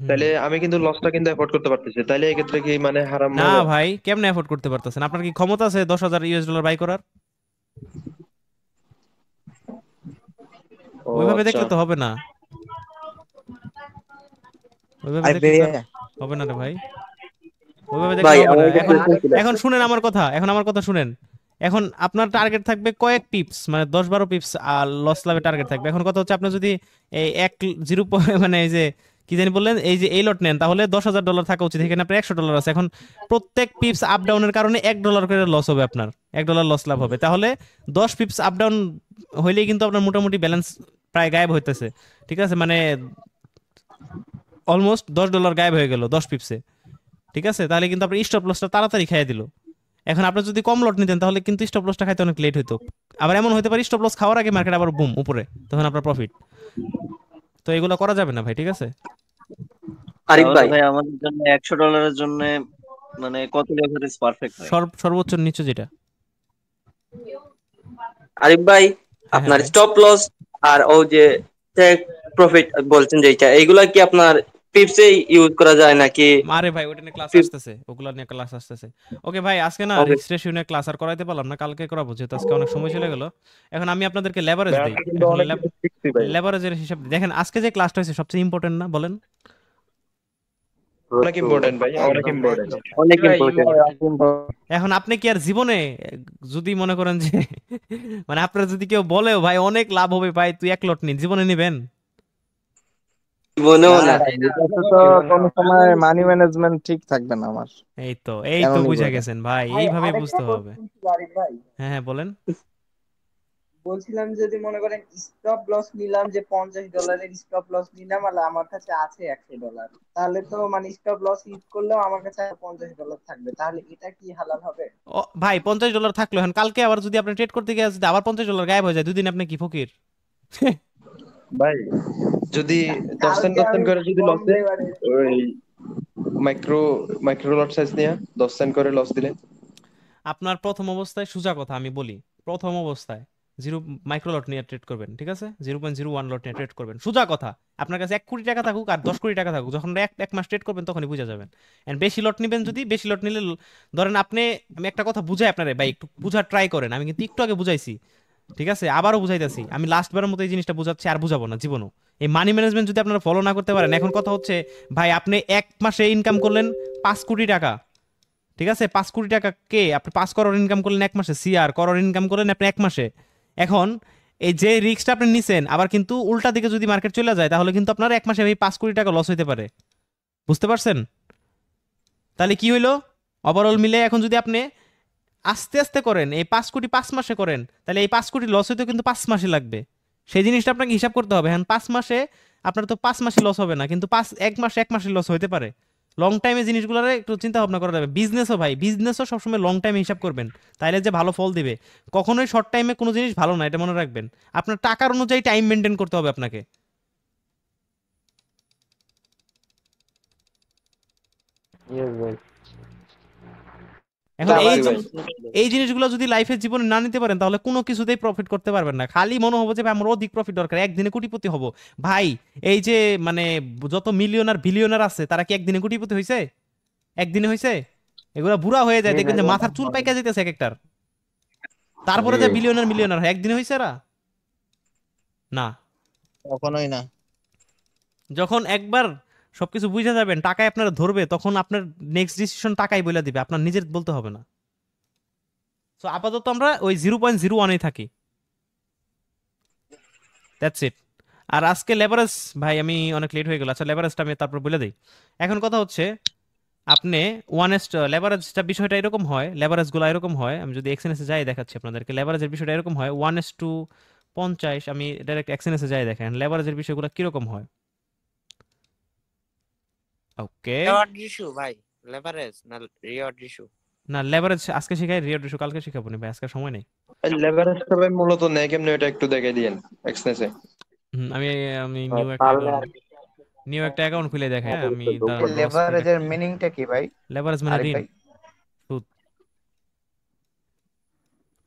তাহলে আমি কিন্তু লসটা কিন্তু এফোর্ড করতে পারতেছি, তাহলে এই ক্ষেত্রে কি মানে হারাম না হবে? ভাই, কেমনে এফোর্ড করতে পারতেছেন? আপনার কি ক্ষমতা আছে $10,000 বাই করার? ও ওইভাবে আচ্ছা, দেখলে তো হবে না, ওইভাবে দেখলে তো হবে না রে ভাই, ওইভাবে দেখলে ভাই হবে আমার না। একটা কোয়েশ্চেন ছিল। এখন শুনেন আমার কথা, শুনেন। এখন আপনার টার্গেট থাকবে কয়েক পিপস, মানে 10-12 পিপস আর লস লাভের টার্গেট থাকবে। এখন কথা হচ্ছে আপনি যদি এই 1 মানে এই যে কি জানি বললেন, এই যে এই লট নেন, তাহলে $10,000 থাকা উচিত, এখানে আপনার $100 আছে। এখন প্রত্যেক পিপস আপ ডাউনের কারণে $1 করে লস হবে, আপনার $1 লস লাভ হবে। তাহলে 10 পিপস আপ ডাউন হইলেই কিন্তু আপনার মোটামুটি ব্যালেন্স প্রায় গায়েব হইতেছে, ঠিক আছে? মানে অলমোস্ট $10 গায়েব হয়ে গেল 10 পিপসে, ঠিক আছে? তাহলে কিন্তু আপনার স্টপ লসটা তাড়াতাড়ি খাইয়ে দিল। এখন আপনি যদি কম লট নিতেন তাহলে কিন্তু স্টপ লসটা খাইতে অনেক লেট হইতো। আবার এমন হতে পারে স্টপ লস খাওয়ার আগে মার্কেট আবার বুম উপরে, তখন আপনার প্রফিট। তো এগুলো করা যাবে না ভাই, ঠিক আছে? আরিফ তাহলে ভাই, ভাই আমাদের জন্য $100 জন্য মানে কত লেভারেজ পারফেক্ট হয়? সর্বোচ্চ নিচে যেটা। আরিফ ভাই আপনার ভাই। স্টপ লস আর ও যে টেক প্রফিট বলছেন যেটা, এইগুলা কি আপনার টিপসে ইউজ করা যায় নাকি? আরে ভাই ওটা নিয়ে ক্লাস আসতেছে, ওগুলা নিয়ে ক্লাস আসতেছে। ওকে ভাই, আজকে না Okay. রিস্ক রেশিও নিয়ে ক্লাস আর করাইতে পারলাম না, কালকে করাবো, যেহেতু আজকে অনেক সময় চলে গেল। এখন আমি আপনাদেরকে লেভারেজ ভাই, দেই। আমি কিন্তু অনেক কিছু শিখছি ভাই। লেভারেজের হিসাব দেখেন, আজকে যে ক্লাসটা হয়েছে সবচেয়ে ইম্পর্টেন্ট না বলেন? অনেক ইম্পর্টেন্ট ভাই, অনেক ইম্পর্টেন্ট। অনেক ইম্পর্টেন্ট। এখন আপনি কি আর জীবনে যদি মনে করেন যে মানে আপনার যদি কেউ বলেও ভাই অনেক লাভ হবে ভাই তুই 1 লট নি, জীবনে নিবেন? মনেও না। এটাতে তো কোনো সময় মানি ম্যানেজমেন্ট ঠিক থাকবে না আমার। এই তো কেন নিবো বুঝা এটা? গেছেন ভাই, ভাই এইভাবে আরেকটা বুঝতে হবে। কোশ্চেন ছিল আরিফ ভাই, হ্যাঁ হ্যাঁ বলেন। বলছিলাম যদি মনে করেন স্টপ লস নিলাম, যে $50 স্টপ লস নিলাম, আর আমার কাছে আছে $100, তাহলে তো মানে স্টপ লস ইউজ করলেও আমার কাছে আর $50 থাকবে, তাহলে এটা কি হালাল হবে? ও ভাই $50 থাকলো, এখন কালকে আবার যদি আপনি ট্রেড করতে গিয়ে যদি আবার $50 গায়েব হয়ে যায়, দুদিন আপনি কি ফকির? ভাই যদি 10 সেন্ট করে যদি লস দেয়, ওই মাইক্রো লট সাইজ নিয়ে 10 সেন্ট করে লস দিলে, আপনার প্রথম অবস্থায় সোজা কথা আমি বলি, প্রথম অবস্থায় 0 মাইক্রো লট নিয়ে ট্রেড করবেন, ঠিক আছে? 0.01 লট নিয়ে ট্রেড করবেন, সোজা কথা। আপনার কাছে 1 কোটি টাকা থাকুক আর 10 কোটি টাকা থাকুক, যখন এক মাস ট্রেড করবেন তখনই বুঝা যাবেন। এন্ড বেশি লট নেবেন, যদি বেশি লট নিলে ধরেন আপনি, আমি একটা কথা বুঝাই আপনারে ভাই, একটু বুঝার ট্রাই করেন। আমি কিন্তু একটু আগে বুঝাইছি, ঠিক আছে? আবারও বুঝাইতেছি, আমি লাস্টবারের মতো এই জিনিসটা বুঝাচ্ছি, আর বুঝাবো না জীবনও। এই মানি ম্যানেজমেন্ট যদি আপনারা ফলো না করতে পারেন, এখন কথা হচ্ছে ভাই আপনি 1 মাসে ইনকাম করলেন 5 কোটি টাকা, ঠিক আছে? 5 কোটি টাকা কে আপনি 5 করোড় ইনকাম করলেন 1 মাসে, সিআর করোড় ইনকাম করলেন আপনি 1 মাসে। এখন এই যে রিস্কটা আপনি নিছেন, আবার কিন্তু উল্টা দিকে যদি মার্কেট চলে যায়, তাহলে কিন্তু আপনার 1 মাসে এই 5 কোটি টাকা লস হইতে পারে, বুঝতে পারছেন? তাহলে কি হইলো ওভারঅল মিলে? এখন যদি আপনি আস্তে আস্তে করেন, এই 5 কোটি 5 মাসে করেন, তাহলে এই 5 কোটি লস হইতে কিন্তু 5 মাসে লাগবে। সেই জিনিসটা আপনাকে হিসাব করতে হবে। হ্যাঁ 5 মাসে আপনার তো 5 মাসে লস হবে না, কিন্তু 1 মাসে লস হইতে পারে। লং টাইমে জিনিসগুলো একটু চিন্তা ভাবনা করা যাবে। বিজনেসও ভাই, বিজনেসও সবসময় লং টাইমে হিসাব করবেন, তাইলে যে ভালো ফল দিবে। কখনোই শর্ট টাইমে কোনো জিনিস ভালো না, এটা মনে রাখবেন। আপনার টাকার অনুযায়ী টাইম মেনটেন করতে হবে আপনাকে। ইয়েস ভাই। এখন তা এই ভাই এই জিনিসগুলো যদি লাইফের জীবনে না নিতে পারেন তাহলে কোনো কিছুতেই প্রফিট করতে পারবেন না। খালি মনে হবে যে ভাই আমার অধিক প্রফিট দরকার, একদিনে কোটিপতি হব। ভাই এই যে মানে যত মিলিয়নার বিলিয়নার আছে তারা কি একদিনে কোটিপতি হয়েছে? একদিনে হয়েছে? এগুলা বুড়া হয়ে যায়, দেখবেন যে মাথার চুল পাইকা যেতেছে এক একটার, তারপরে যে বিলিয়নার মিলিয়নার হয়, একদিনে হয়েছে এরা? না, কখনোই না। যখন একবার সবকিছু বুঝে যাবেন, টাকায় আপনারা ধরবে, তখন আপনার নেক্সট ডিসিশন টাকাই বলে দিবে, আপনার নিজের বলতে হবে না। সো আপাতত আমরা ওই 0.01 থাকি, দ্যাটস ইট। আর আজকে লেভারেজ, ভাই আমি অনেক লেট হয়ে গেল, আচ্ছা লেভারেজটা আমি তারপর বলে দিই। এখন কথা হচ্ছে আপনি লেভারেজটা বিষয়টা এরকম হয়, লেভারেজগুলো এরকম হয়, আমি যদি এক্সএনএসে যাই দেখাচ্ছি আপনাদেরকে। লেভারেজের বিষয়টা এরকম হয় 1:50, আমি ডাইরেক্ট এক্সএনএসে যাই দেখেন লেভারেজের বিষয়গুলো কিরকম হয়। ওকে, রিওয়ার্ড ইস্যু ভাই, লেভারেজ না রিওয়ার্ড ইস্যু? না লেভারেজ আজকে শিখাই, রিওয়ার্ড ইস্যু কালকে শিখাবো না ভাই, আজকে সময় নেই। লেভারেজটা ভাই মূলত নেয় কেমনে এটা একটু দেখাই দিয়েন এক্সনেসে। আমি আমি নিউ একটা অ্যাকাউন্ট খুলে দেখাই। আমি লেভারেজের মিনিংটা কি ভাই? লেভারেজ মানে আরিফ ঋণ, ভাই সুদ।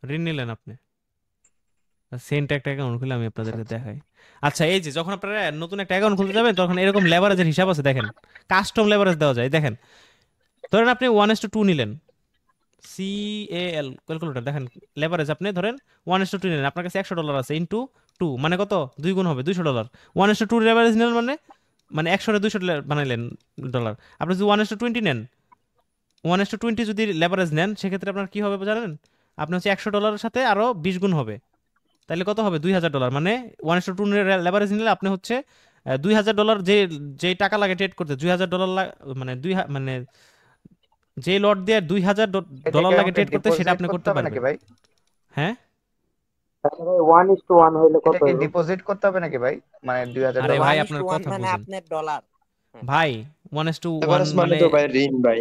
ঋণ নিলেন আপনি, সেন্ট একটা অ্যাকাউন্ট খুলে আমি আপনাদেরকে দেখাই। আচ্ছা এই যে যখন আপনারা নতুন একটা অ্যাকাউন্ট খুলতে যাবেন তখন এরকম লেভারেজের হিসাব আছে, দেখেন কাস্টম লেভারেজ দেওয়া যায়। দেখেন ধরেন আপনি 1:2 নিলেন, CAL ক্যালকুলেটর, দেখেন লেভারেজ আপনি ধরেন 1:2 নিলেন, আপনার কাছে $100 আছে, ইন্টু 2 মানে কত? 2 গুণ হবে, $200। 1:2 লেভারেজ নিলেন মানে 100 200 বানাইলেন ডলার। আপনি যদি 1:20 নেন, 1:20 যদি লেভারেজ নেন, সেক্ষেত্রে আপনার কি হবে জানেন? আপনি হচ্ছে $100 সাথে আরো 20 গুণ হবে, তাহলে কত হবে? $2000। মানে 1:2 লেভারেজ নিলে আপনি হচ্ছে $2000 যে টাকা লাগে ট্রেড করতে, $2000 মানে মানে যে লট দিয়ে $2000 লাগে ট্রেড করতে, সেটা আপনি করতে পারবেন নাকি ভাই? হ্যাঁ 1:1 হইলে কত এটা কি হইব? ডিপোজিট করতে হবে নাকি ভাই? মানে $2000। আরে ভাই আপনার কথা মানে বুঝেন আপনার ডলার ভাই, 1:1 লেভারেজ মানে মানে তো ভাই ঋণ ভাই।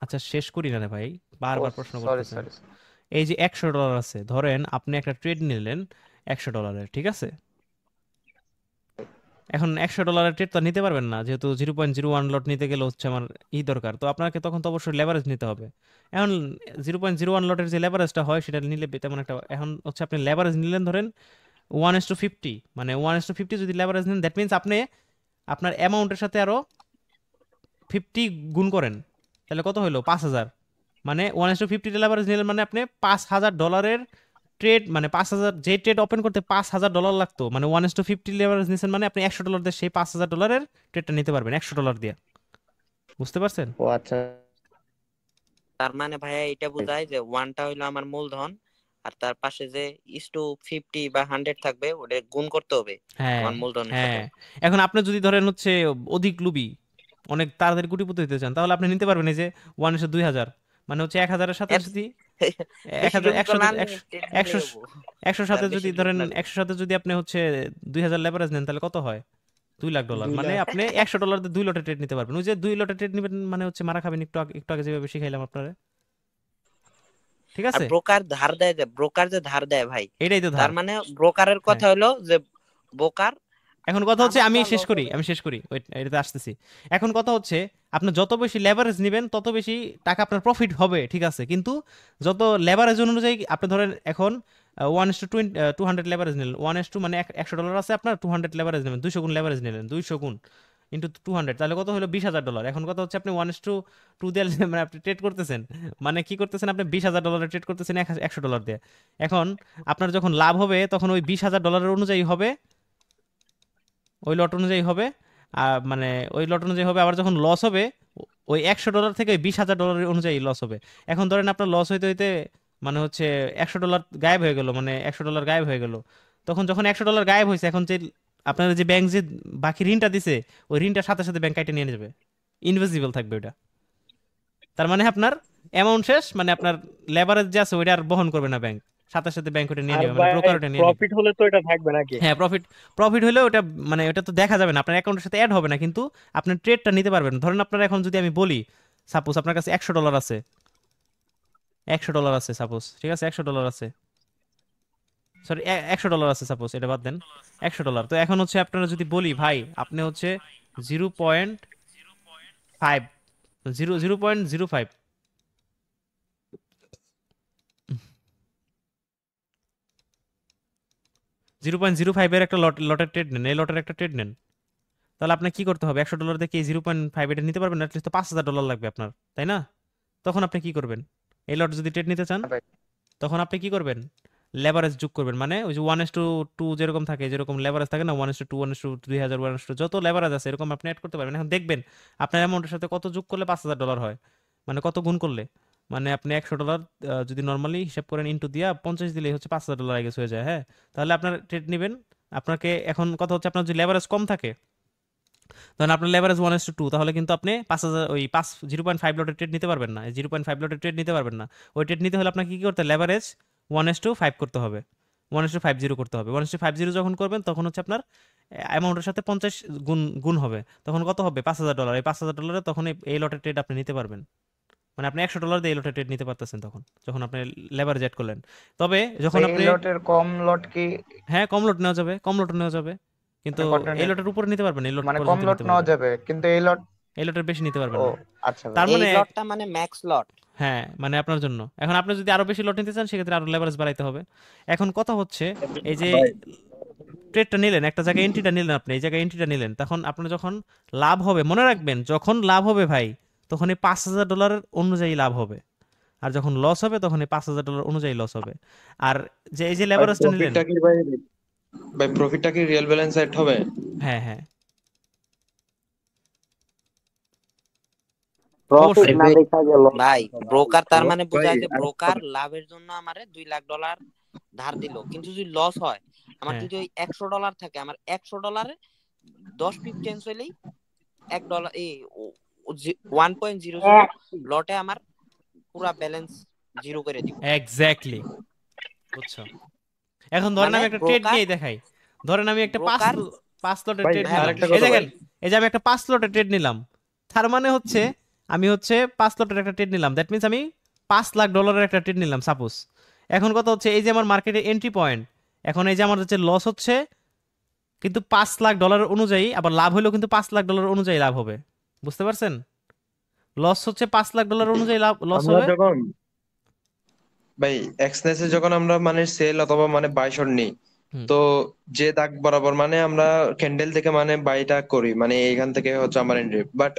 আচ্ছা শেষ করি না রে ভাই, বারবার প্রশ্ন সরি করতেছেন। সরি। এই যে $100 আছে, ধরেন আপনি একটা ট্রেড নিলেন $100, ঠিক আছে? এখন $100 ট্রেড তো নিতে পারবেন না, যেহেতু 0.01 লট নিতে গেলে হচ্ছে আমার দরকার, তো আপনাকে তখন তো অবশ্যই লেভারেজ নিতে হবে। এখন 0.01 লটের যে লেভারেজটা হয় সেটা নিলে তেমন একটা, এখন হচ্ছে আপনি লেভারেজ নিলেন ধরেন 1:50, মানে 1:50 যদি লেভারেজ নেন, দ্যাট মিনস আপনি আপনার অ্যামাউন্টের সাথে আরো 50 গুণ করেন, তাহলে কত হলো? 5000। মানে 1:50 লেভারেজ নিলেন মানে আপনি $5000 ট্রেড, মানে 5000 যে ট্রেড ওপেন করতে $5000 লাগতো, মানে 1:50 লেভারেজ নিছেন মানে আপনি $100 দিয়ে সেই $5000 ট্রেডটা নিতে পারবেন $100 দিয়ে। বুঝতে পারছেন? ও আচ্ছা, তার মানে ভাইয়া এটা বোঝায় যে 1টা হইলো আমার মূলধন, আর তার পাশে যে ইস টু 50 বা 100 থাকবে ওটা গুণ করতে হবে হ্যাঁ আমার মূলধনের সাথে। হ্যাঁ, এখন আপনি যদি ধরেন হচ্ছে অধিক লোভী, অনেক তাড়াতাড়ি কোটিপতি হতে চান, তাহলে আপনি নিতে পারবেন এই যে 1:2000, মানে হচ্ছে 1000-এর সাথে যদি 100 সাথে যদি ধরেন 100 সাথে যদি আপনি হচ্ছে 2000 লেভারেজ নেন, তাহলে কত হয়? $2,00,000। মানে আপনি $100 দিয়ে 2 লটে ট্রেড নিতে পারবেন। ওই যে 2 লটে ট্রেড নেবেন মানে হচ্ছে মারা খাবেন, একটু আগে যেভাবে শিখাইলাম আপনারা, ঠিক আর আছে? ব্রোকার ধার দেয়, যে ব্রোকার যে ধার দেয় ভাই, এটাই তো তার ধার। মানে ব্রোকারের কথা হলো যে ব্রোকার। এখন কথা হচ্ছে আমি শেষ করি ওয়েট, এটাতে আসতেছি। এখন কথা হচ্ছে আপনি যত বেশি লেভারেজ নেবেন তত বেশি টাকা আপনার প্রফিট হবে, ঠিক আছে? কিন্তু যত লেভারেজ অনুযায়ী আপনি ধরেন এখন 1:200 লেভারেজ নিলেন, 1:2 মানে $100 আছে আপনার, 200 লেভারেজ নেবেন, 200 গুণ লেভারেজ নিলেন, 200 গুণ ইন্টু 200, তাহলে কত হলো? $20,000। এখন কথা হচ্ছে আপনি 1:2 দিয়ে মানে আপনি ট্রেড করতেছেন, মানে কি করতেছেন? আপনি $20,000 ট্রেড করতেছেন $100 দিয়ে। এখন আপনার যখন লাভ হবে তখন ওই $20,000 অনুযায়ী হবে, ওই লট অনুযায়ী হবে, মানে ওই লট অনুযায়ী হবে। আবার যখন লস হবে ওই $100 থেকে ওই $20,000 অনুযায়ী লস হবে। এখন ধরেন আপনার লস হইতে হইতে মানে হচ্ছে $100 গায়েব হয়ে গেল, মানে $100 গায়েব হয়ে গেল। তখন যখন $100 গায়েব হয়েছে, এখন যে আপনার যে ব্যাংক যে বাকি ঋণটা দিছে, ওই ঋণটার সাথে সাথে ব্যাংক কাইটে নিয়ে যাবে, ইনভিজিবল থাকবে ওটা। তার মানে আপনার অ্যামাউন্ট শেষ, মানে আপনার লেভারেজ যে আছে ওইটা আর বহন করবে না ব্যাংক, সাথে সাথে ব্যাংক ওটা নিয়ে নেবে, মানে ব্রোকার ওটা নিয়ে নেবে। প্রফিট হলে তো এটা থাকবে নাকি? হ্যাঁ প্রফিট হলে ওটা মানে ওটা তো দেখা যাবে না, আপনার অ্যাকাউন্টের সাথে অ্যাড হবে না, কিন্তু আপনার ট্রেডটা নিতে পারবেন। ধরেন আপনার এখন যদি আমি বলি সাপোজ আপনার কাছে $100 আছে, $100 আছে সাপোজ, ঠিক আছে? $100 আছে, সরি $100 আছে সাপোজ, এটা বাদ দেন, $100। তো এখন হচ্ছে আপনারা যদি বলি ভাই আপনি হচ্ছে 0.5 0.05 এর একটা লটের ট্রেড নেন, এই লটের একটা ট্রেড নেন, তাহলে আপনি কি করতে হবে? $100 দিয়ে কি 0.5 এটা নিতে পারবেন? অ্যাটলিস্ট তো $5,000 লাগবে আপনার, তাই না? তখন আপনি কি করবেন? এই লট যদি ট্রেড নিতে চান তখন আপনি কি করবেন? লেভারেজ যোগ করবেন, মানে ওই যে 1:2 যেরকম থাকে, যেরকম লেভারেজ থাকে না 1:2 1:3000 1:2 যত লেভারেজ আছে এরকম আপনি অ্যাড করতে পারবেন। এখন দেখবেন আপনার অ্যামাউন্টের সাথে কত যোগ করলে $5,000 হয়, মানে কত গুণ করলে, মানে আপনি $100 যদি নর্মালি হিসাব করেন ইনটু দিয়া 50 দিলেই হচ্ছে $5,000 আগে হয়ে যায়। হ্যাঁ, তাহলে আপনার ট্রেড নেবেন। আপনাকে এখন কথা হচ্ছে আপনার যদি লেভারেজ কম থাকে, ধরেন আপনার লেভারেজ 1:2, তাহলে কিন্তু আপনি 5,000 ওই 0.5 লটের ট্রেড নিতে পারবেন না, 0.5 লটের ট্রেড নিতে পারবেন না। ওই ট্রেড নিতে হলে আপনাকে কি করতে হবে? লেভারেজ 1:5 করতে হবে, 1:50 করতে হবে। 1:50 যখন করবেন তখন হচ্ছে আপনার অ্যামাউন্টের সাথে 50 গুণ হবে, তখন কত হবে? $5,000। এই $5,000 তখন এই লটের ট্রেড আপনি নিতে পারবেন, মানে আপনি $100 দিয়ে এই লটের ট্রেড নিতে পারতেছেন তখন, যখন আপনি লেভারেজ অ্যাড করলেন। তবে যখন এই আপনি লটের কম লট কি হ্যাঁ কম লট নেওয়া যাবে, কম লট নেওয়া যাবে, কিন্তু এই লটের উপরে নিতে পারবেন, এই লট মানে কম পর্যন্ত লট নিতে নেওয়া পারবেন, যাবে, কিন্তু এই লটের বেশি নিতে পারবেন ও না। আচ্ছা তার এই মানে লটটা মানে ম্যাক্স লট। হ্যাঁ, মানে আপনার জন্য এখন আপনি যদি আরো বেশি লট নিতে চান সেক্ষেত্রে আরো লেভারেজ বাড়াইতে হবে। এখন কথা হচ্ছে এই যে ট্রেডটা নিলেন, একটা জায়গায় এন্ট্রিটা নিলেন, আপনি এই জায়গায় এন্ট্রিটা নিলেন, তখন আপনার যখন লাভ হবে, মনে রাখবেন যখন লাভ হবে ভাই তখন এই $5,000 অনুযায়ী লাভ হবে, আর যখন লস হবে তখন এই $5,000 অনুযায়ী লস হবে। আর যে এই যে লেভারেজটা নিলেন, প্রফিটটা কি ভাই প্রফিটটা কি রিয়েল ব্যালেন্স সেট হবে? হ্যাঁ হ্যাঁ প্রফিট না দেখা গেল ভাই ব্রোকার, তার মানে ভাই, বোঝায় যে ব্রোকার লাভের জন্য আমারে $2 লাখ ধার দিল, কিন্তু যদি লস হয় আমার, হ্যাঁ যদি ওই $100 থাকে, আমার $100 10 পিপ চেঞ্জ হইলেই $1 এই 1.00 লটে আমার পুরা ব্যালেন্স জিরো করে দিব। এক্স্যাক্টলি, বুঝছো? এখন ধরেন মানে আমি একটা ট্রেড ব্রোকার নিয়ে দেখাই, ধরেন আমি একটা ব্রোকার 5 লটের ভাই, ট্রেড হ্যাঁ নিলাম, আরেকটা এই কথা দেখেন ভাই, এই যে আমি একটা 5 লটের ট্রেড নিলাম, তার মানে হচ্ছে আমি হচ্ছে 5 লটের একটা ট্রেড নিলাম, দ্যাট মিন্স আমি $5,00,000 একটা ট্রেড নিলাম সাপোজ। এখন কথা হচ্ছে এই যে আমার মার্কেটে এন্ট্রি পয়েন্ট, এখন এই যে আমার হচ্ছে লস হচ্ছে কিন্তু $5,00,000 অনুযায়ী, আবার লাভ হলেও কিন্তু $5,00,000 অনুযায়ী লাভ হবে, বুঝতে পারছেন? লস হচ্ছে $5,00,000 অনুযায়ী লাভ লস আমরা হবে। যখন ভাই এক্সনেসে যখন আমরা মানে সেল অথবা মানে বাই শট নিই, হুম। তো যে দাগ বরাবর মানে আমরা ক্যান্ডেল থেকে মানে বাইটা করি, মানে এইখান থেকে হচ্ছে আমার এন্ট্রি, বাট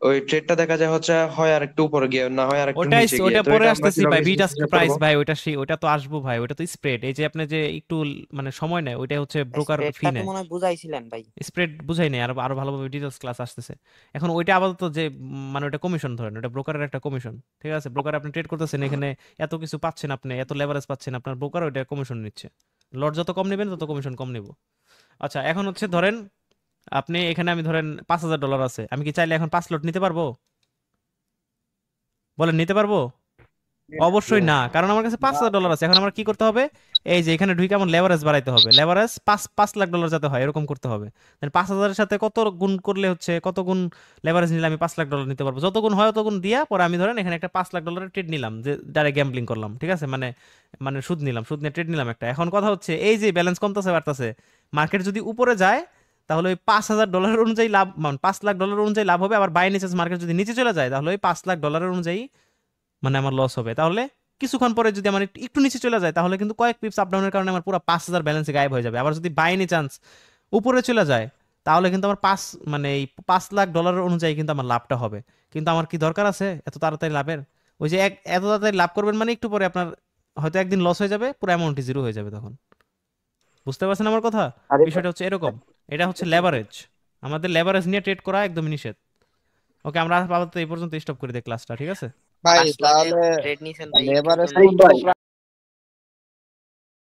ওই ট্রেডটা দেখা যায় হচ্ছে হয় আর একটু উপরে গিয়ে, না হয় আর একটু নিচে গিয়ে। ওটা তো পরে এটা আমরা আসতেছি কিভাবে ভাই, বিট আস্ক হিসাব প্রাইস করবো? ভাই, ওটা তো আসবো ভাই, ওটা তো স্প্রেড। এই যে আপনি যে একটু মানে সময় নেয়, ওইটা হচ্ছে ব্রোকার ফি স্প্রেডটা তো নেয়। মনে হয় বুঝাইছিলেন ভাই। স্প্রেড বুঝাই নেই, আরো আরো ভালোভাবে ডিটেলস ক্লাস আসতেছে। এখন ওইটা আপাতত যে মানে ওটা কমিশন, ধরেন ওটা ব্রোকারের একটা কমিশন, ঠিক আছে? ব্রোকার আপনি ট্রেড করতেছেন, এখানে এত কিছু পাচ্ছেন, আপনি এত লেভারেজ পাচ্ছেন, আপনার ব্রোকার ওইটা কমিশন নিচ্ছে। লট যত কম নেবেন তত কমিশন কম নেব। আচ্ছা, এখন হচ্ছে ধরেন আপনি এখানে, আমি ধরেন $5,000 আছে, আমি কি চাইলে এখন 5 লট নিতে পারবো? বলেন নিতে পারবো? অবশ্যই না, কারণ আমার কাছে $5,000 আছে। এখন আমার কি করতে হবে? এই যে এখানে ঢুকে আমার লেভারেজ বাড়াইতে হবে, লেভারেজ $5,00,000 যাতে হয় এরকম করতে হবে। দেন 5,000 এর সাথে কত গুণ করলে হচ্ছে, কত গুণ লেভারেজ নিলে আমি $5,00,000 নিতে পারবো, যত গুণ হয় তত গুণ দিয়া পরে আমি ধরেন এখানে একটা $5,00,000 ট্রেড নিলাম, যে ডাইরেক্ট গ্যাম্বলিং করলাম, ঠিক আছে? মানে মানে সুদ নিলাম, সুদ নিয়ে ট্রেড নিলাম একটা। এখন কথা হচ্ছে এই যে ব্যালেন্স কমতেছে বাড়তেছে, মার্কেট যদি উপরে যায় তাহলে ওই $5,000 অনুযায়ী লাভ, মানে $5,00,000 অনুযায়ী লাভ হবে। আবার বাই নিচে মার্কেট যদি নিচে চলে যায় তাহলে ওই $5,00,000 অনুযায়ী মানে আমার লস হবে। তাহলে কিছুক্ষণ পরে যদি আমার একটু নিচে চলে যায় তাহলে কিন্তু কয়েক পিপস আপ ডাউনের কারণে আমার পুরো 5,000 ব্যালেন্সে গায়েব হয়ে যাবে। আবার যদি বাই এনি চান্স উপরে চলে যায় তাহলে কিন্তু আমার মানে এই $5,00,000 অনুযায়ী কিন্তু আমার লাভটা হবে। কিন্তু আমার কি দরকার আছে এত তাড়াতাড়ি লাভের? ওই যে এত তাড়াতাড়ি লাভ করবেন মানে একটু পরে আপনার হয়তো একদিন লস হয়ে যাবে, পুরো অ্যামাউন্টই জিরো হয়ে যাবে তখন। বুঝতে পারছেন আমার কথা? বিষয়টা হচ্ছে এরকম, এটা হচ্ছে লেভারেজ। আমাদের লেভারেজ নিয়ে ট্রেড করা একদমই নিষেধ। ওকে, আমরা আপাতত এই পর্যন্ত স্টপ করে দিই ক্লাসটা, ঠিক আছে? ভাই 5 লাখের তাহলে ট্রেড নিছেন ভাই, লেবারেজ একটু